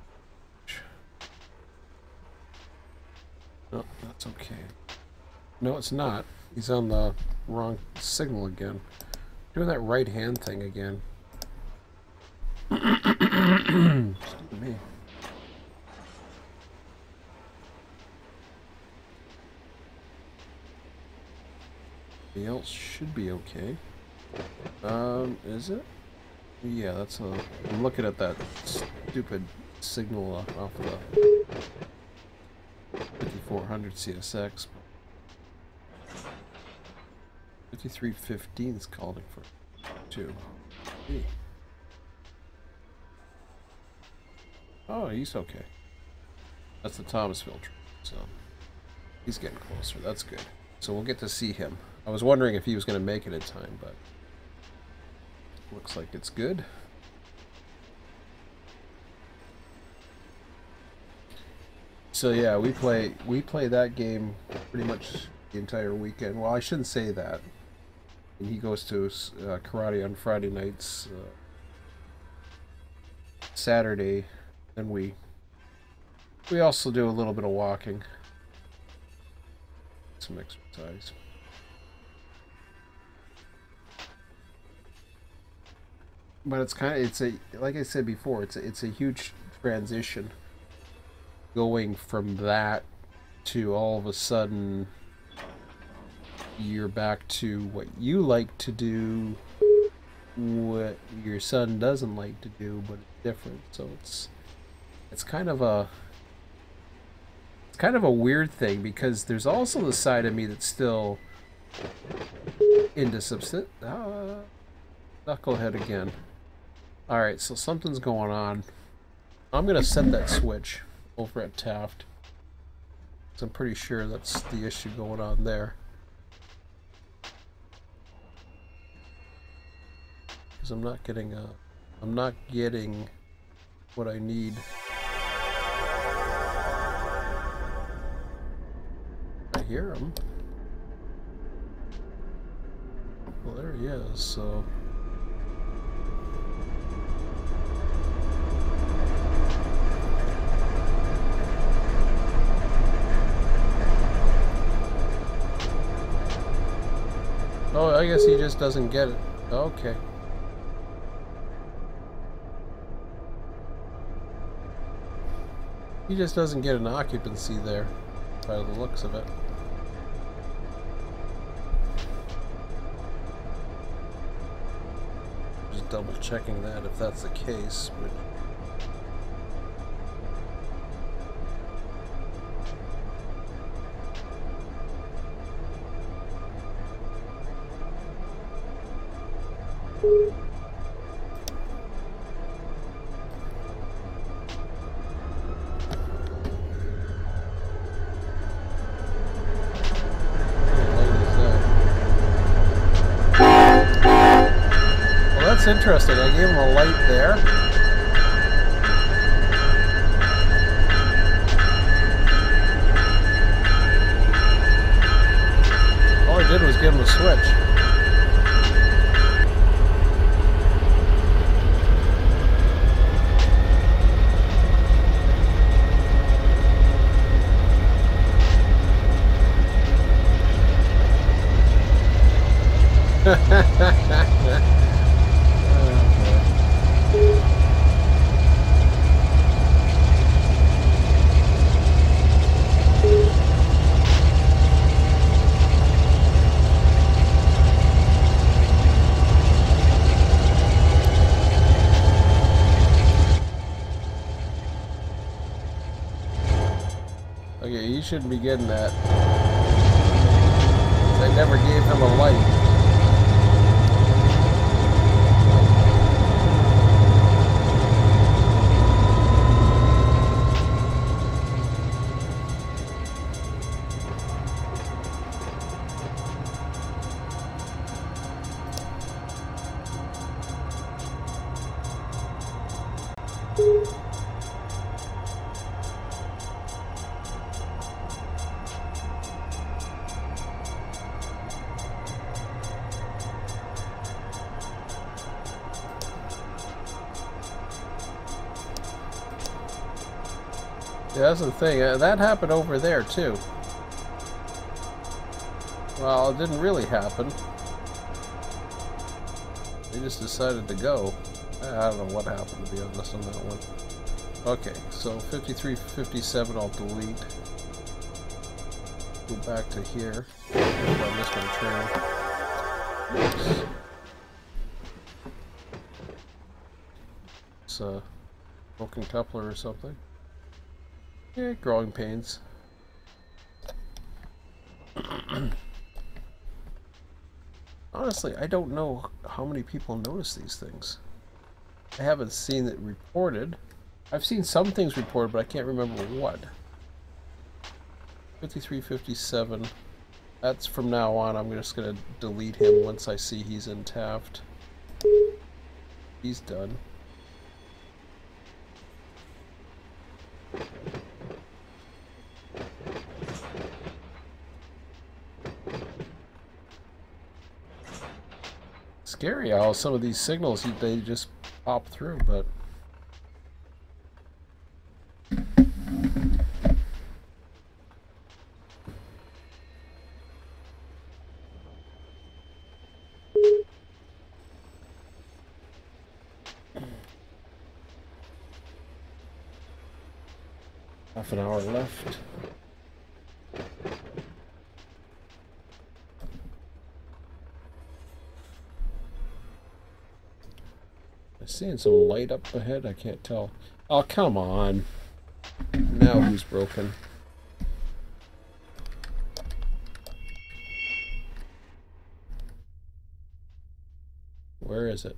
S1: No, that's okay. No, it's not. He's on the wrong signal again. Doing that right hand thing again. Excuse me. Everybody else should be okay. Is it? Yeah, that's a... I'm looking at that stupid signal off the 5400 CSX. 5315 is calling for 2. Hey. Oh, he's okay. That's the Thomasville train, so he's getting closer. That's good. So we'll get to see him. I was wondering if he was going to make it in time, but looks like it's good. So yeah, we play that game pretty much the entire weekend. Well, I shouldn't say that. And he goes to karate on Friday nights, Saturday, and we also do a little bit of walking, some exercise. But it's like I said before, it's a huge transition going from that to all of a sudden you're back to what you like to do, what your son doesn't like to do, but it's different. So it's kind of a weird thing, because there's also the side of me that's still into knucklehead again. Alright, so something's going on. I'm gonna set that switch over at Taft, so I'm pretty sure that's the issue going on there. Because I'm not getting what I need. I hear him. Well, there he is, so... Oh, I guess he just doesn't get it. Okay. He just doesn't get an occupancy there, by the looks of it. Just double checking that if that's the case, which... Interesting. I gave him a light there. just give him a switch. Okay, you shouldn't be getting that. I never gave him a light. Yeah, that's the thing. That happened over there, too. Well, it didn't really happen. They just decided to go. I don't know what happened, to be honest, on that one. Okay, so 53, 57 I'll delete. Go back to here. I'm just going to turn. Oops. It's a broken coupler or something. Yeah, growing pains. Honestly, I don't know how many people notice these things. I haven't seen it reported. I've seen some things reported, but I can't remember what. 53, 57. That's from now on. I'm just going to delete him once I see he's in Taft. He's done. Scary how some of these signals they just pop through, but half an hour left. Seeing some light up ahead, I can't tell. Oh, come on. Now who's broken? Where is it?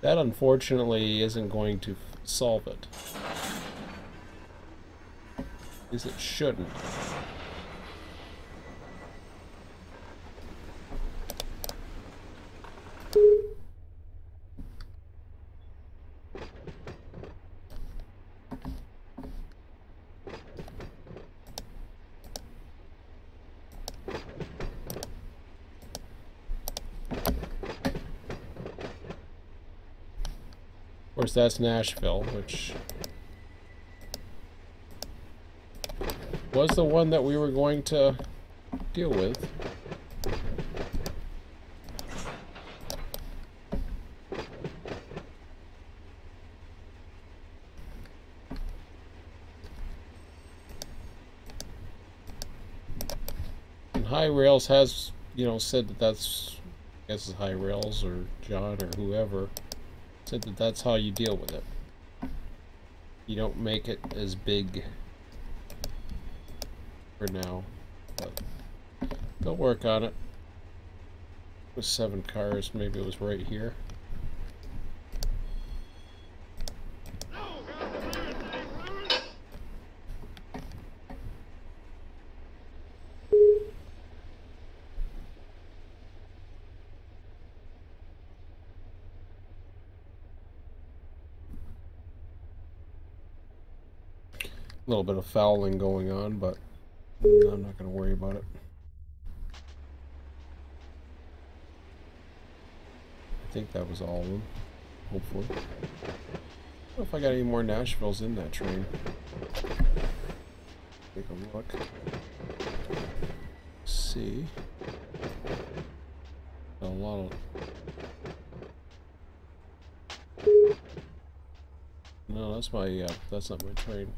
S1: That unfortunately isn't going to solve it. At least it shouldn't. Of course, that's Nashville, which was the one that we were going to deal with. And High Rails has, you know, said that that's, I guess it's High Rails or John or whoever, said that that's how you deal with it. You don't make it as big for now, but they'll work on it. With 7 cars, maybe it was right here. A little bit of fouling going on, but I'm not going to worry about it. I think that was all of them, hopefully. I don't know if I got any more Nashvilles in that train. Take a look. See. A lot of... No, that's my, that's not my train.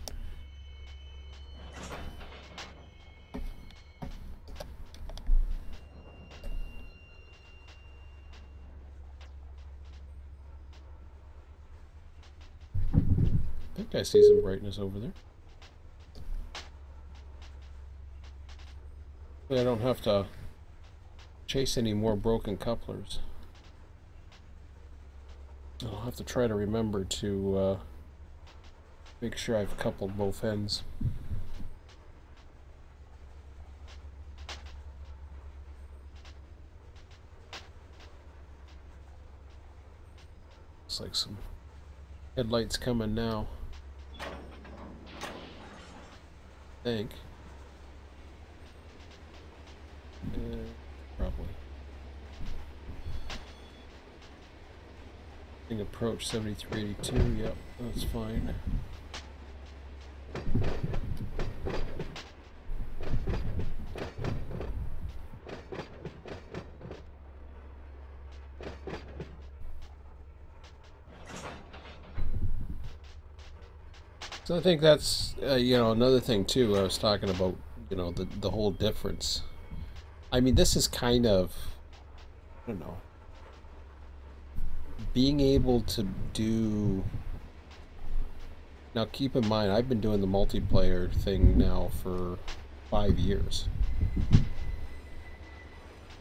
S1: I think I see some brightness over there. I don't have to chase any more broken couplers. I'll have to try to remember to make sure I've coupled both ends. Looks like some headlights coming now. I think. Probably. Thing approach 7382. Yep, that's fine. So I think that's you know, another thing too. I was talking about, you know, the whole difference. I mean, this is kind of, I don't know, being able to do. Now keep in mind, I've been doing the multiplayer thing now for 5 years.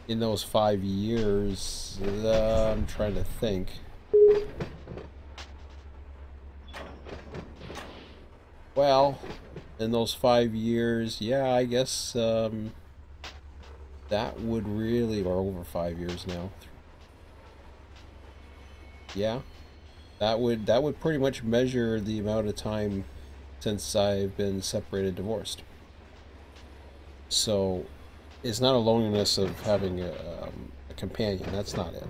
S1: In those 5 years, I'm trying to think. Well, in those 5 years, yeah, I guess that would really, or over 5 years now. Yeah, that would pretty much measure the amount of time since I've been separated, divorced. So it's not a loneliness of having a companion. That's not it.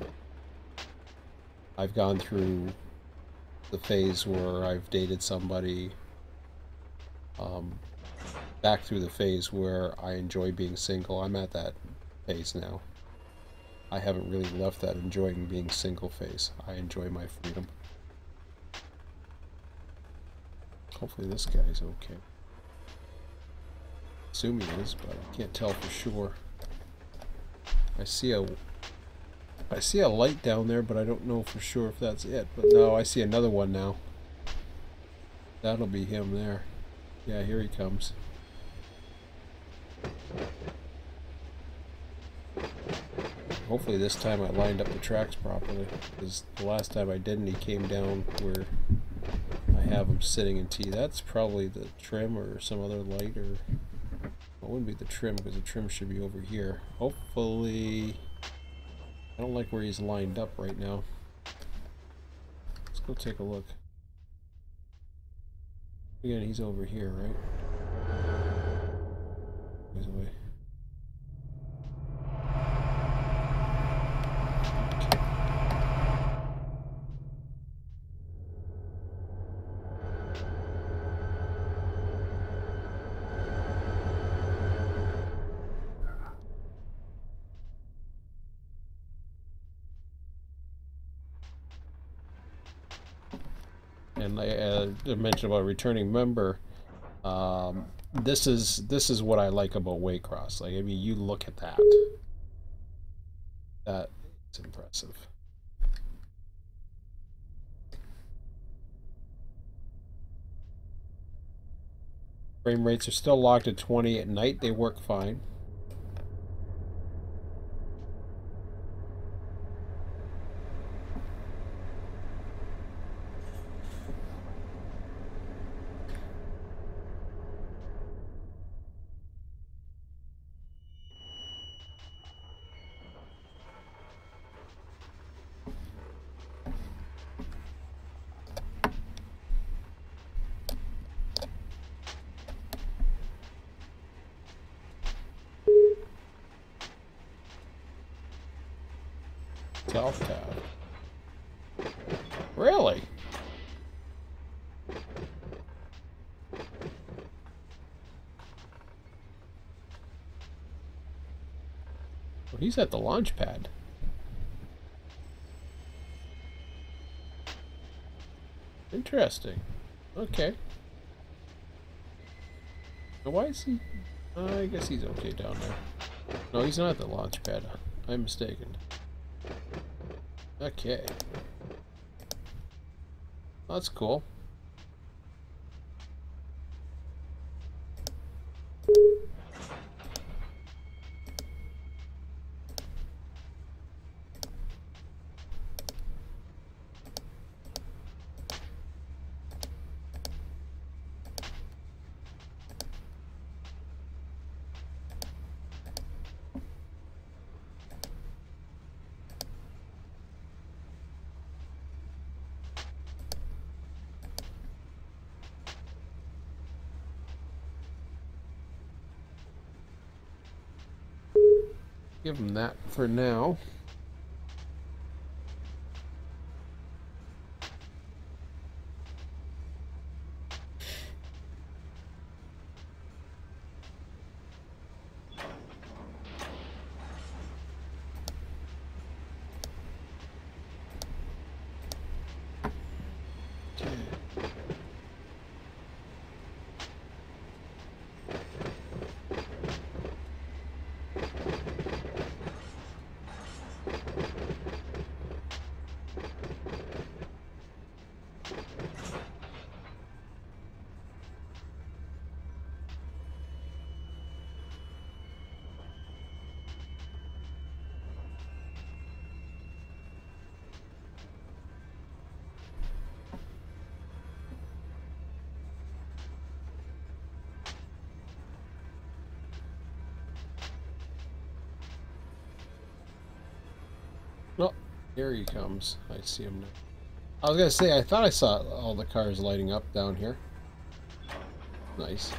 S1: I've gone through the phase where I've dated somebody. Back through the phase where I enjoy being single. I'm at that phase now. I haven't really left that enjoying being single phase. I enjoy my freedom. Hopefully this guy's okay. Assume he is, but I can't tell for sure. I see a light down there, but I don't know for sure if that's it. But no, I see another one now. That'll be him there. Yeah, here he comes. Hopefully this time I lined up the tracks properly, because the last time I didn't, he came down where I have him sitting in T. That's probably the trim or some other light, or it wouldn't be the trim, because the trim should be over here. Hopefully, I don't like where he's lined up right now. Let's go take a look. Again, he's over here, right? He's away. And I mentioned about a returning member. This is what I like about Waycross. Like, I mean, you look at that. That's impressive. Frame rates are still locked at 20 at night. They work fine. South Taft. Really? Well, he's at the launch pad. Interesting. Okay. Now why is he... I guess he's okay down there. No, he's not at the launch pad. I'm mistaken. Okay. That's cool. Give him that for now. Oh, here he comes. I see him now. I was gonna say, I thought I saw all the cars lighting up down here. Nice.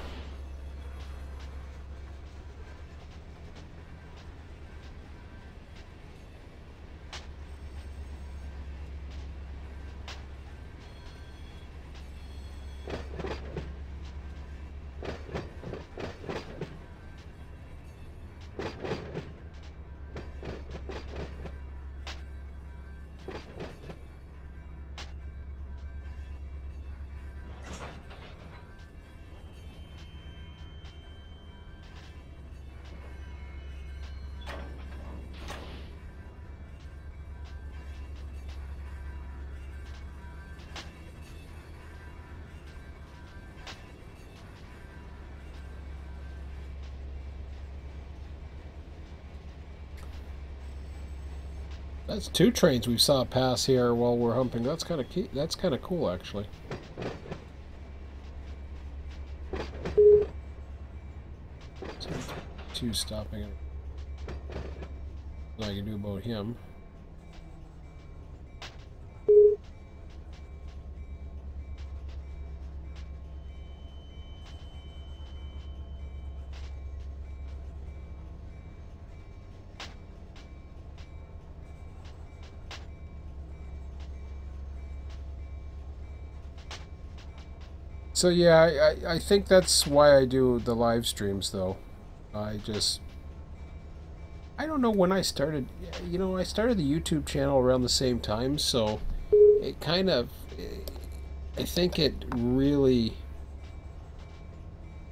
S1: That's two trains we saw pass here while we're humping. That's kind of key. That's kind of cool, actually. Two stopping. All I can do about him. So yeah, I think that's why I do the live streams, though. I don't know when I started. You know, I started the YouTube channel around the same time, so it kind of, I think it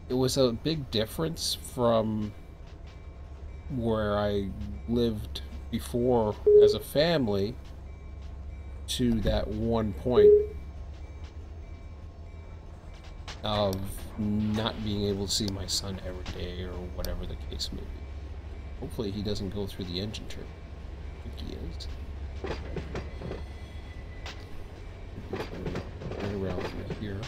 S1: was a big difference from where I lived before as a family to that one point of not being able to see my son every day or whatever the case may be. Hopefully he doesn't go through the engine trim. I think he is. Right around through here.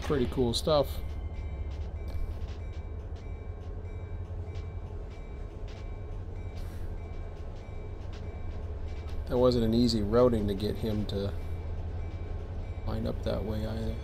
S1: Pretty cool stuff. That wasn't an easy routing to get him to line up that way either.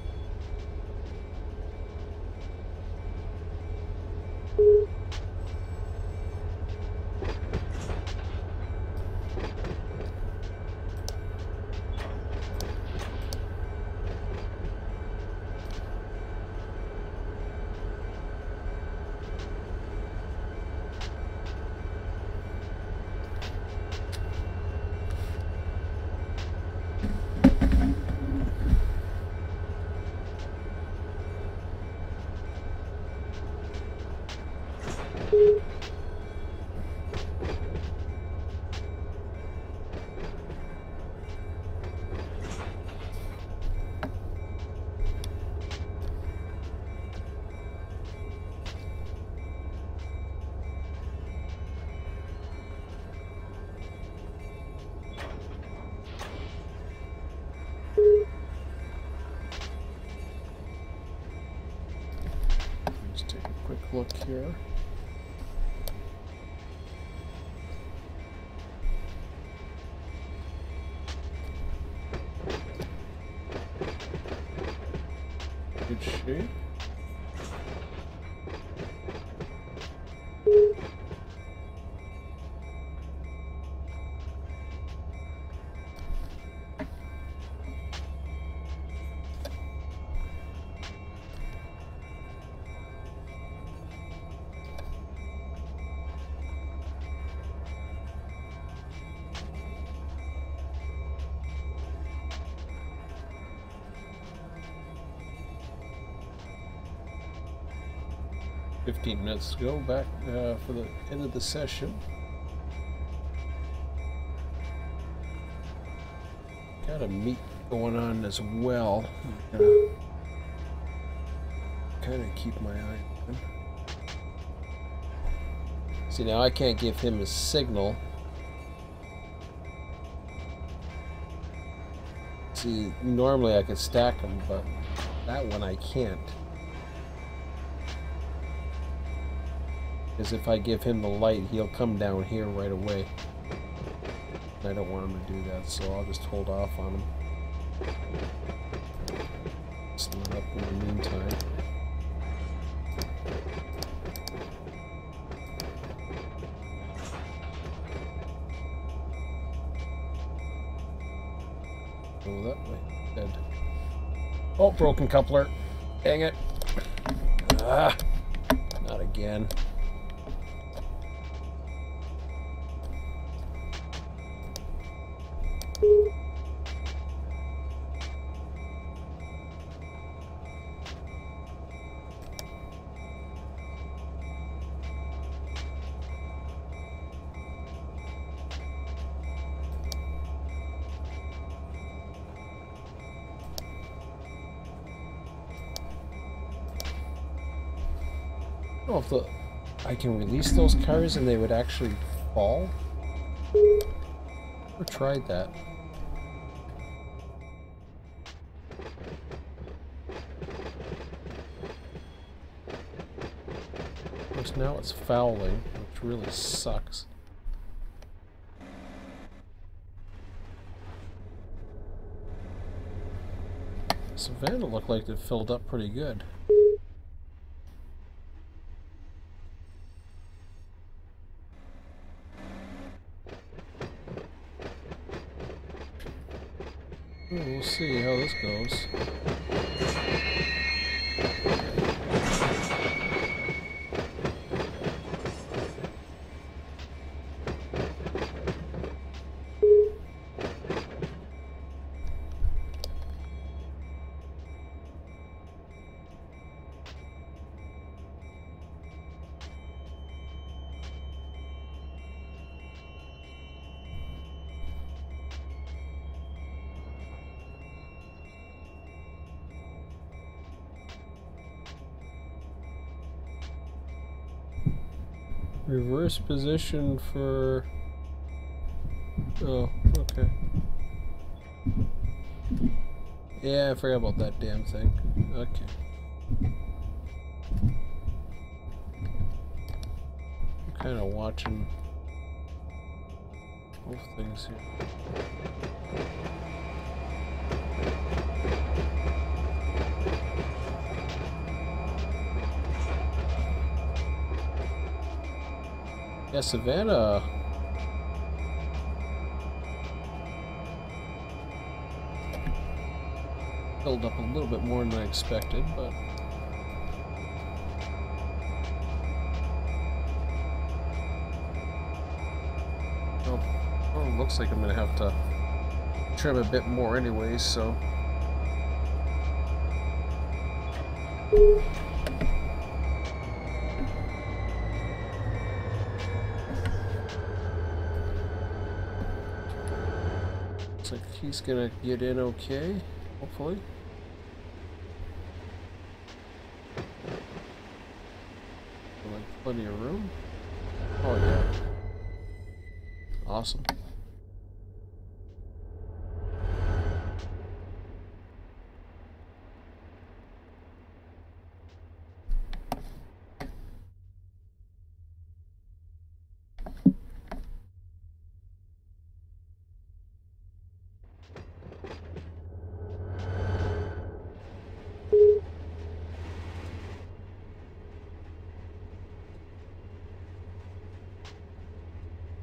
S1: Let's take a quick look here. Good shape. $15 minutes to go back for the end of the session. Got a meet going on as well. Kind of keep my eye open. See, now I can't give him a signal. See, normally I could stack them, but that one I can't. Because if I give him the light, he'll come down here right away. I don't want him to do that, so I'll just hold off on him. Just line up in the meantime. Go that way. Dead. Oh, broken coupler. Dang it. Ah, not again. I don't know if I can release those cars and they would actually fall. Never tried that. Of course, now it's fouling, which really sucks. Savannah looked like it filled up pretty good. We'll see how this goes. Reverse position for... Oh, okay. Yeah, I forgot about that damn thing. Okay. I'm kind of watching both things here. Yeah, Savannah. Filled up a little bit more than I expected, but well, it looks like I'm gonna have to trim a bit more anyways, so looks like he's gonna get in okay, hopefully. Like plenty of room. Oh yeah. Awesome.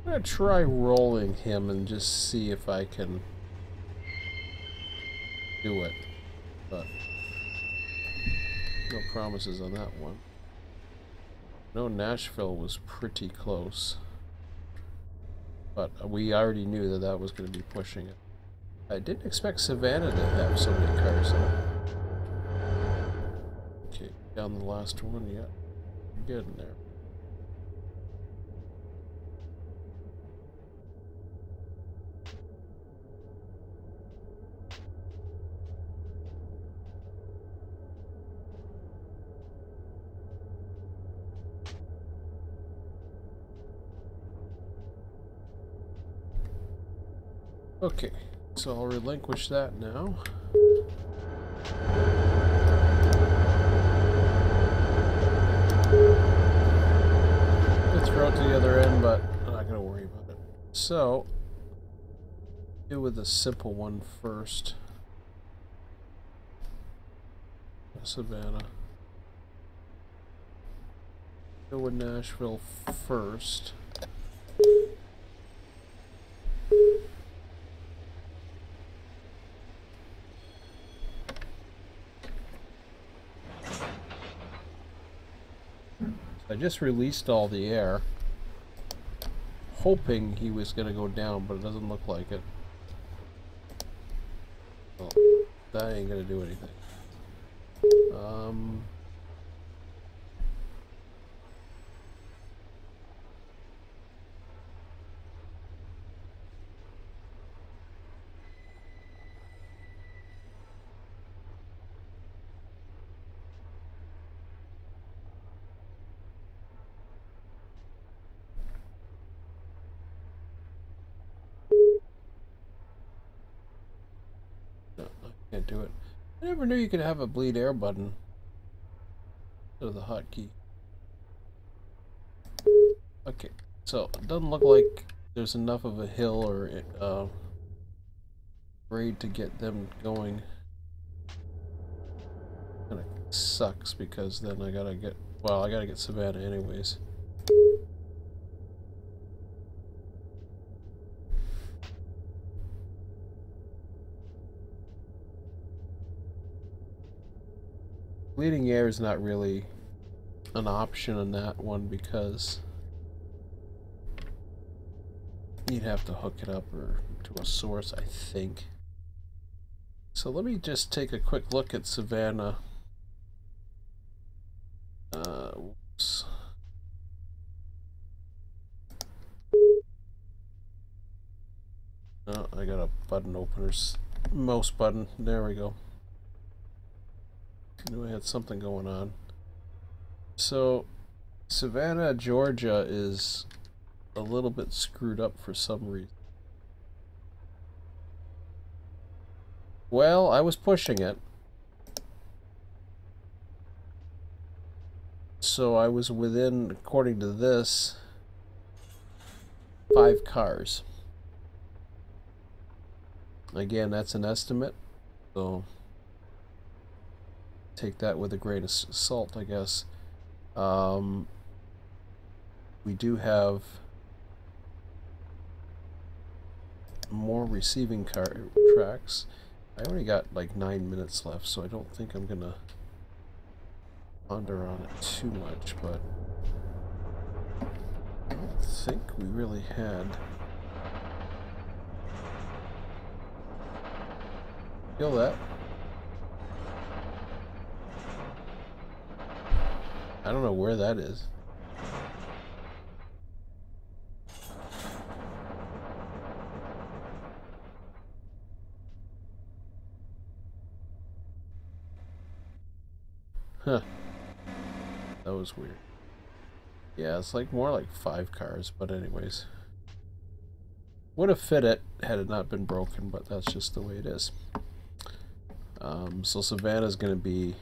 S1: I'm gonna try rolling him and just see if I can do it, but no promises on that one. No, Nashville was pretty close, but we already knew that that was going to be pushing it. I didn't expect Savannah to have so many cars though. Okay, down the last one, yeah, good in there. Okay, so I'll relinquish that now. I'll throw it to the other end, but I'm not going to worry about it. So, do with the simple one first. Savannah. Go with Nashville first. I just released all the air, hoping he was going to go down, but it doesn't look like it. Well, that ain't going to do anything. No, I can't do it. I never knew you could have a bleed air button instead of the hotkey. Okay, so it doesn't look like there's enough of a hill or grade to get them going. Kinda sucks because then I gotta get, well, I gotta get Savannah anyways. Bleeding air is not really an option in that one because you'd have to hook it up or to a source, I think. So let me just take a quick look at Savannah. Whoops. Oh, I got a button opener, mouse button. There we go. I knew I had something going on. So, Savannah, Georgia is a little bit screwed up for some reason. Well, I was pushing it. So I was within, according to this, 5 cars. Again, that's an estimate, so take that with a grain of salt, I guess. We do have more receiving car tracks. I only got like 9 minutes left, so I don't think I'm gonna ponder on it too much, but I don't think we really had. Feel that? I don't know where that is. Huh. That was weird. Yeah, it's like more like 5 cars, but anyways. Would have fit it had it not been broken, but that's just the way it is. So Savannah's going to be,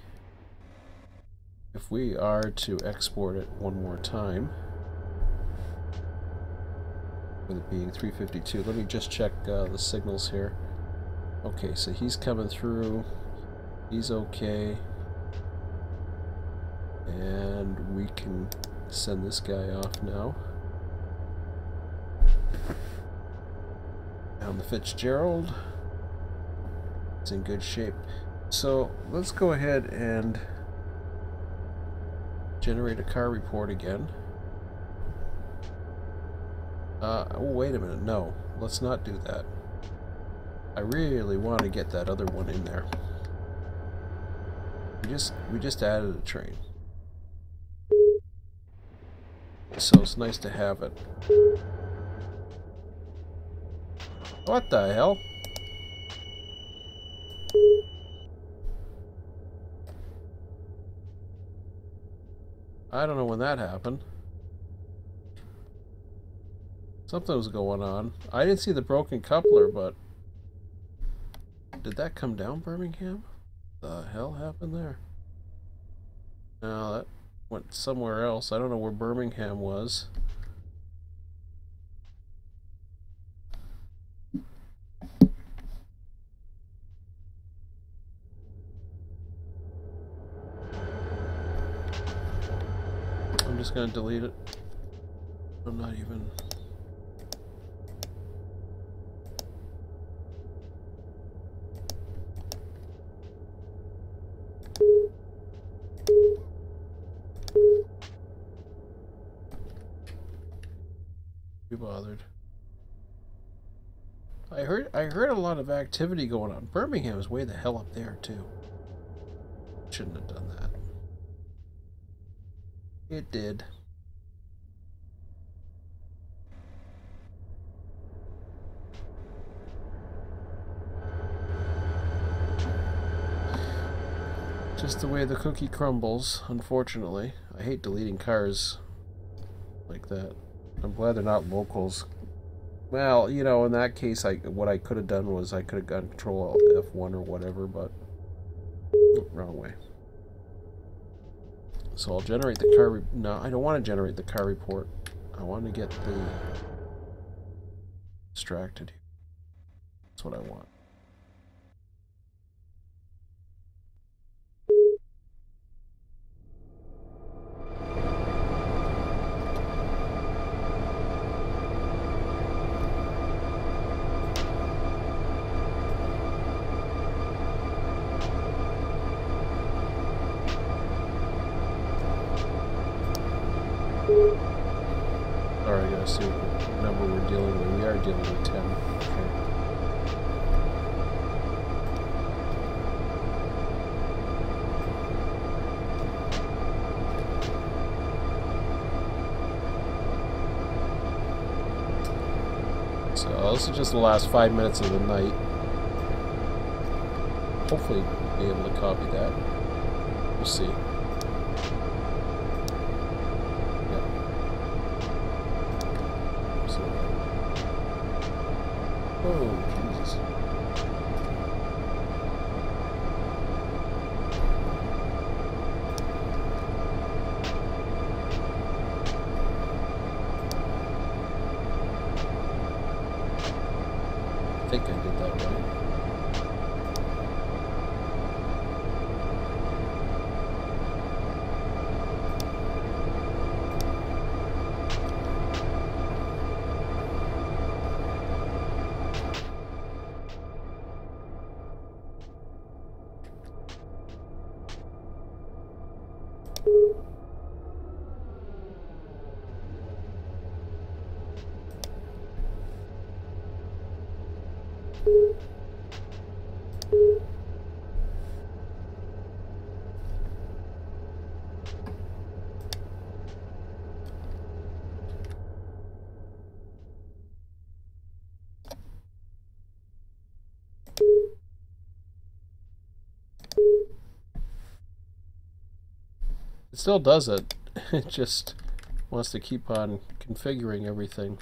S1: if we are to export it one more time, with it being 352, let me just check the signals here. Okay, so he's coming through, he's okay, and we can send this guy off now. Down the Fitzgerald, it's in good shape. So let's go ahead and generate a car report again. Oh, wait a minute, no, let's not do that. I really want to get that other one in there. We just added a train, so it's nice to have it. What the hell? I don't know when that happened. Something was going on. I didn't see the broken coupler, but did that come down Birmingham? The hell happened there? No, that went somewhere else. I don't know where Birmingham was. I'm just gonna delete it. I'm not even... Too bothered. I heard a lot of activity going on. Birmingham is way the hell up there too. Shouldn't have done that. It did. Just the way the cookie crumbles, unfortunately. I hate deleting cars like that. I'm glad they're not locals. Well, you know, in that case, what I could have done was I could have gotten Control Alt F1 or whatever, but wrong way. So I'll generate the car. No, I don't want to generate the car report. I want to get the distracted. That's what I want. Alright, I gotta see what number we're dealing with. We are dealing with 10. Okay. So this is just the last 5 minutes of the night. Hopefully be able to copy that. We'll see. Oh, Jesus. I think I did that right. It still does it. It just wants to keep on configuring everything.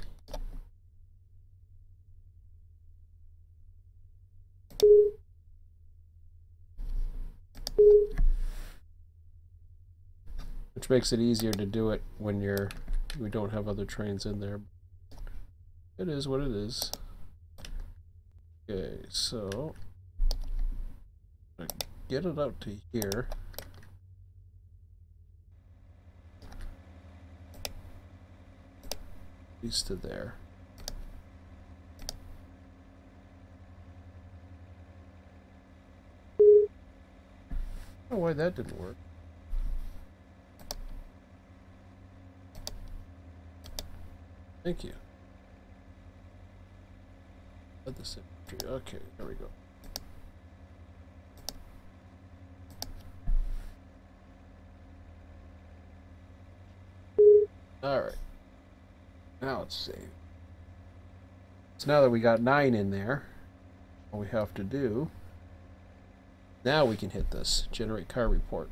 S1: Which makes it easier to do it when we don't have other trains in there. It is what it is. Okay, so get it out to here. At least to there. I don't know why that didn't work. Thank you. Let this in. Okay, there we go. Alright. Now it's saved. So now that we got 9 in there, all we have to do, now we can hit this, generate car report.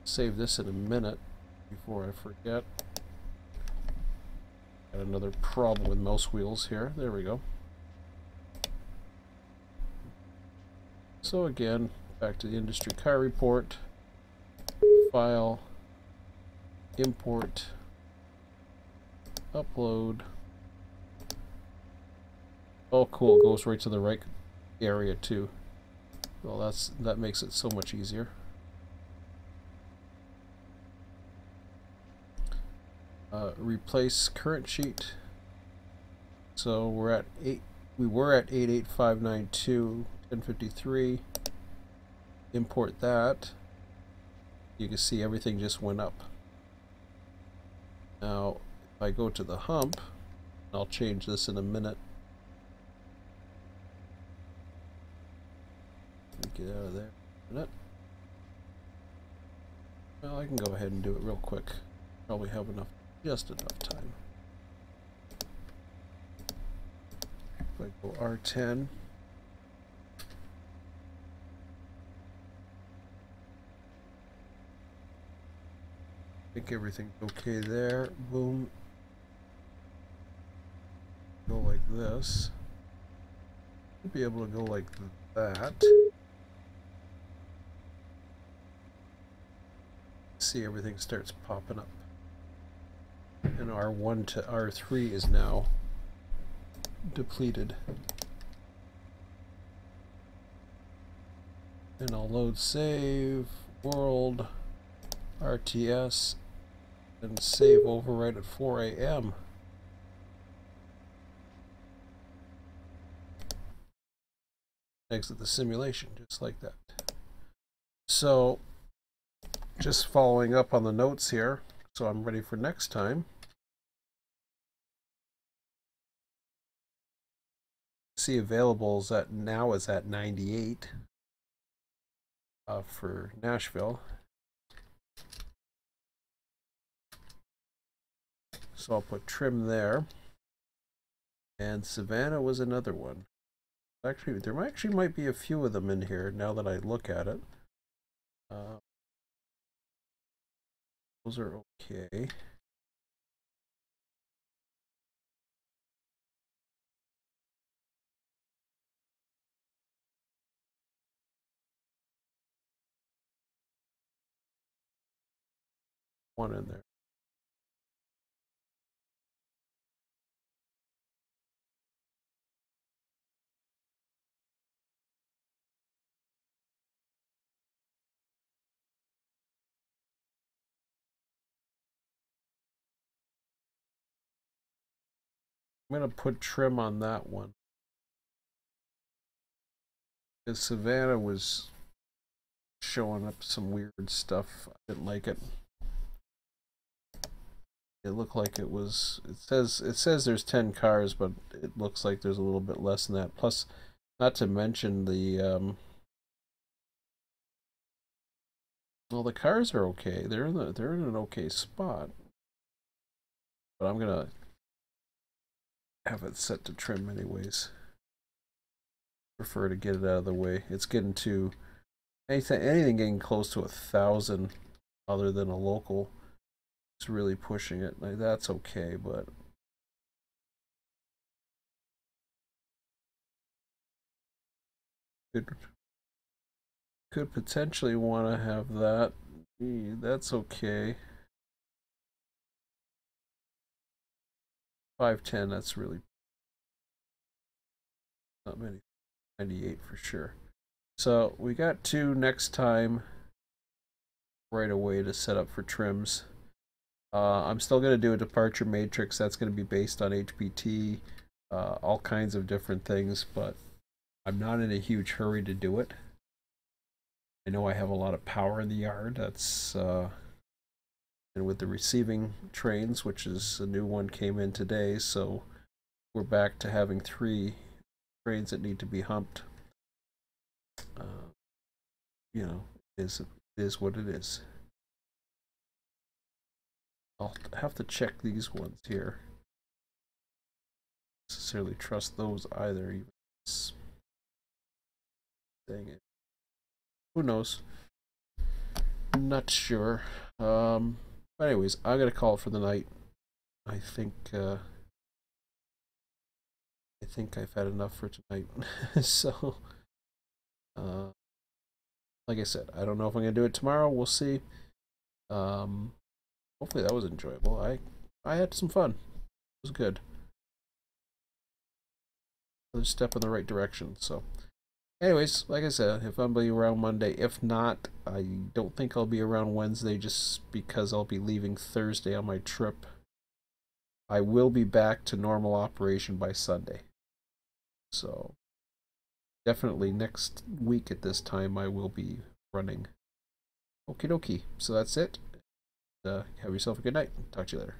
S1: Save this in a minute before I forget. Got another problem with mouse wheels here. There we go. So again, back to the industry car report. File, import, upload. Oh cool, it goes right to the right area too. Well, that makes it so much easier. Replace current sheet. So we're at 8. We were at 88592 1053. Import that. You can see everything just went up. Now, if I go to the hump, I'll change this in a minute. Get out of there. Well, I can go ahead and do it real quick. Probably have just enough time. If I go R10. I think everything's okay there. Boom. Go like this. Should be able to go like that. See, everything starts popping up. And R1 to R3 is now depleted. And I'll load save, world, RTS, and save overwrite at 4 AM. Exit the simulation, just like that. So, just following up on the notes here, so I'm ready for next time. See availables at now is at 98 for Nashville. So I'll put trim there. And Savannah was another one. Actually, there might be a few of them in here now that I look at it. Those are okay. One in there. I'm going to put trim on that one. Because Savannah was showing up some weird stuff. I didn't like it. It looked like it was. It says there's 10 cars, but it looks like there's a little bit less than that. Plus, not to mention the well, the cars are okay. They're in an okay spot. But I'm gonna have it set to trim anyways. Prefer to get it out of the way. It's getting to anything getting close to 1,000 other than a local. It's really pushing it. Like, that's okay, but could potentially want to have that. That's okay. 510. That's really not many. 98 for sure. So we got 2 next time right away to set up for trims. I'm still going to do a departure matrix. That's going to be based on HPT, all kinds of different things, but I'm not in a huge hurry to do it. I know I have a lot of power in the yard. That's and with the receiving trains, which is a new one came in today, so we're back to having 3 trains that need to be humped. You know, it is what it is. I'll have to check these ones here. Not necessarily trust those either. Even dang it. Who knows? Not sure. But anyways, I'm gonna call it for the night. I think I've had enough for tonight. So, like I said, I don't know if I'm gonna do it tomorrow. We'll see. Hopefully that was enjoyable. I had some fun. It was good. Another step in the right direction. So, anyways, like I said, if I'll be around Monday, if not, I don't think I'll be around Wednesday just because I'll be leaving Thursday on my trip. I will be back to normal operation by Sunday. So, definitely next week at this time I will be running. Okie dokie. So that's it. Have yourself a good night. Talk to you later.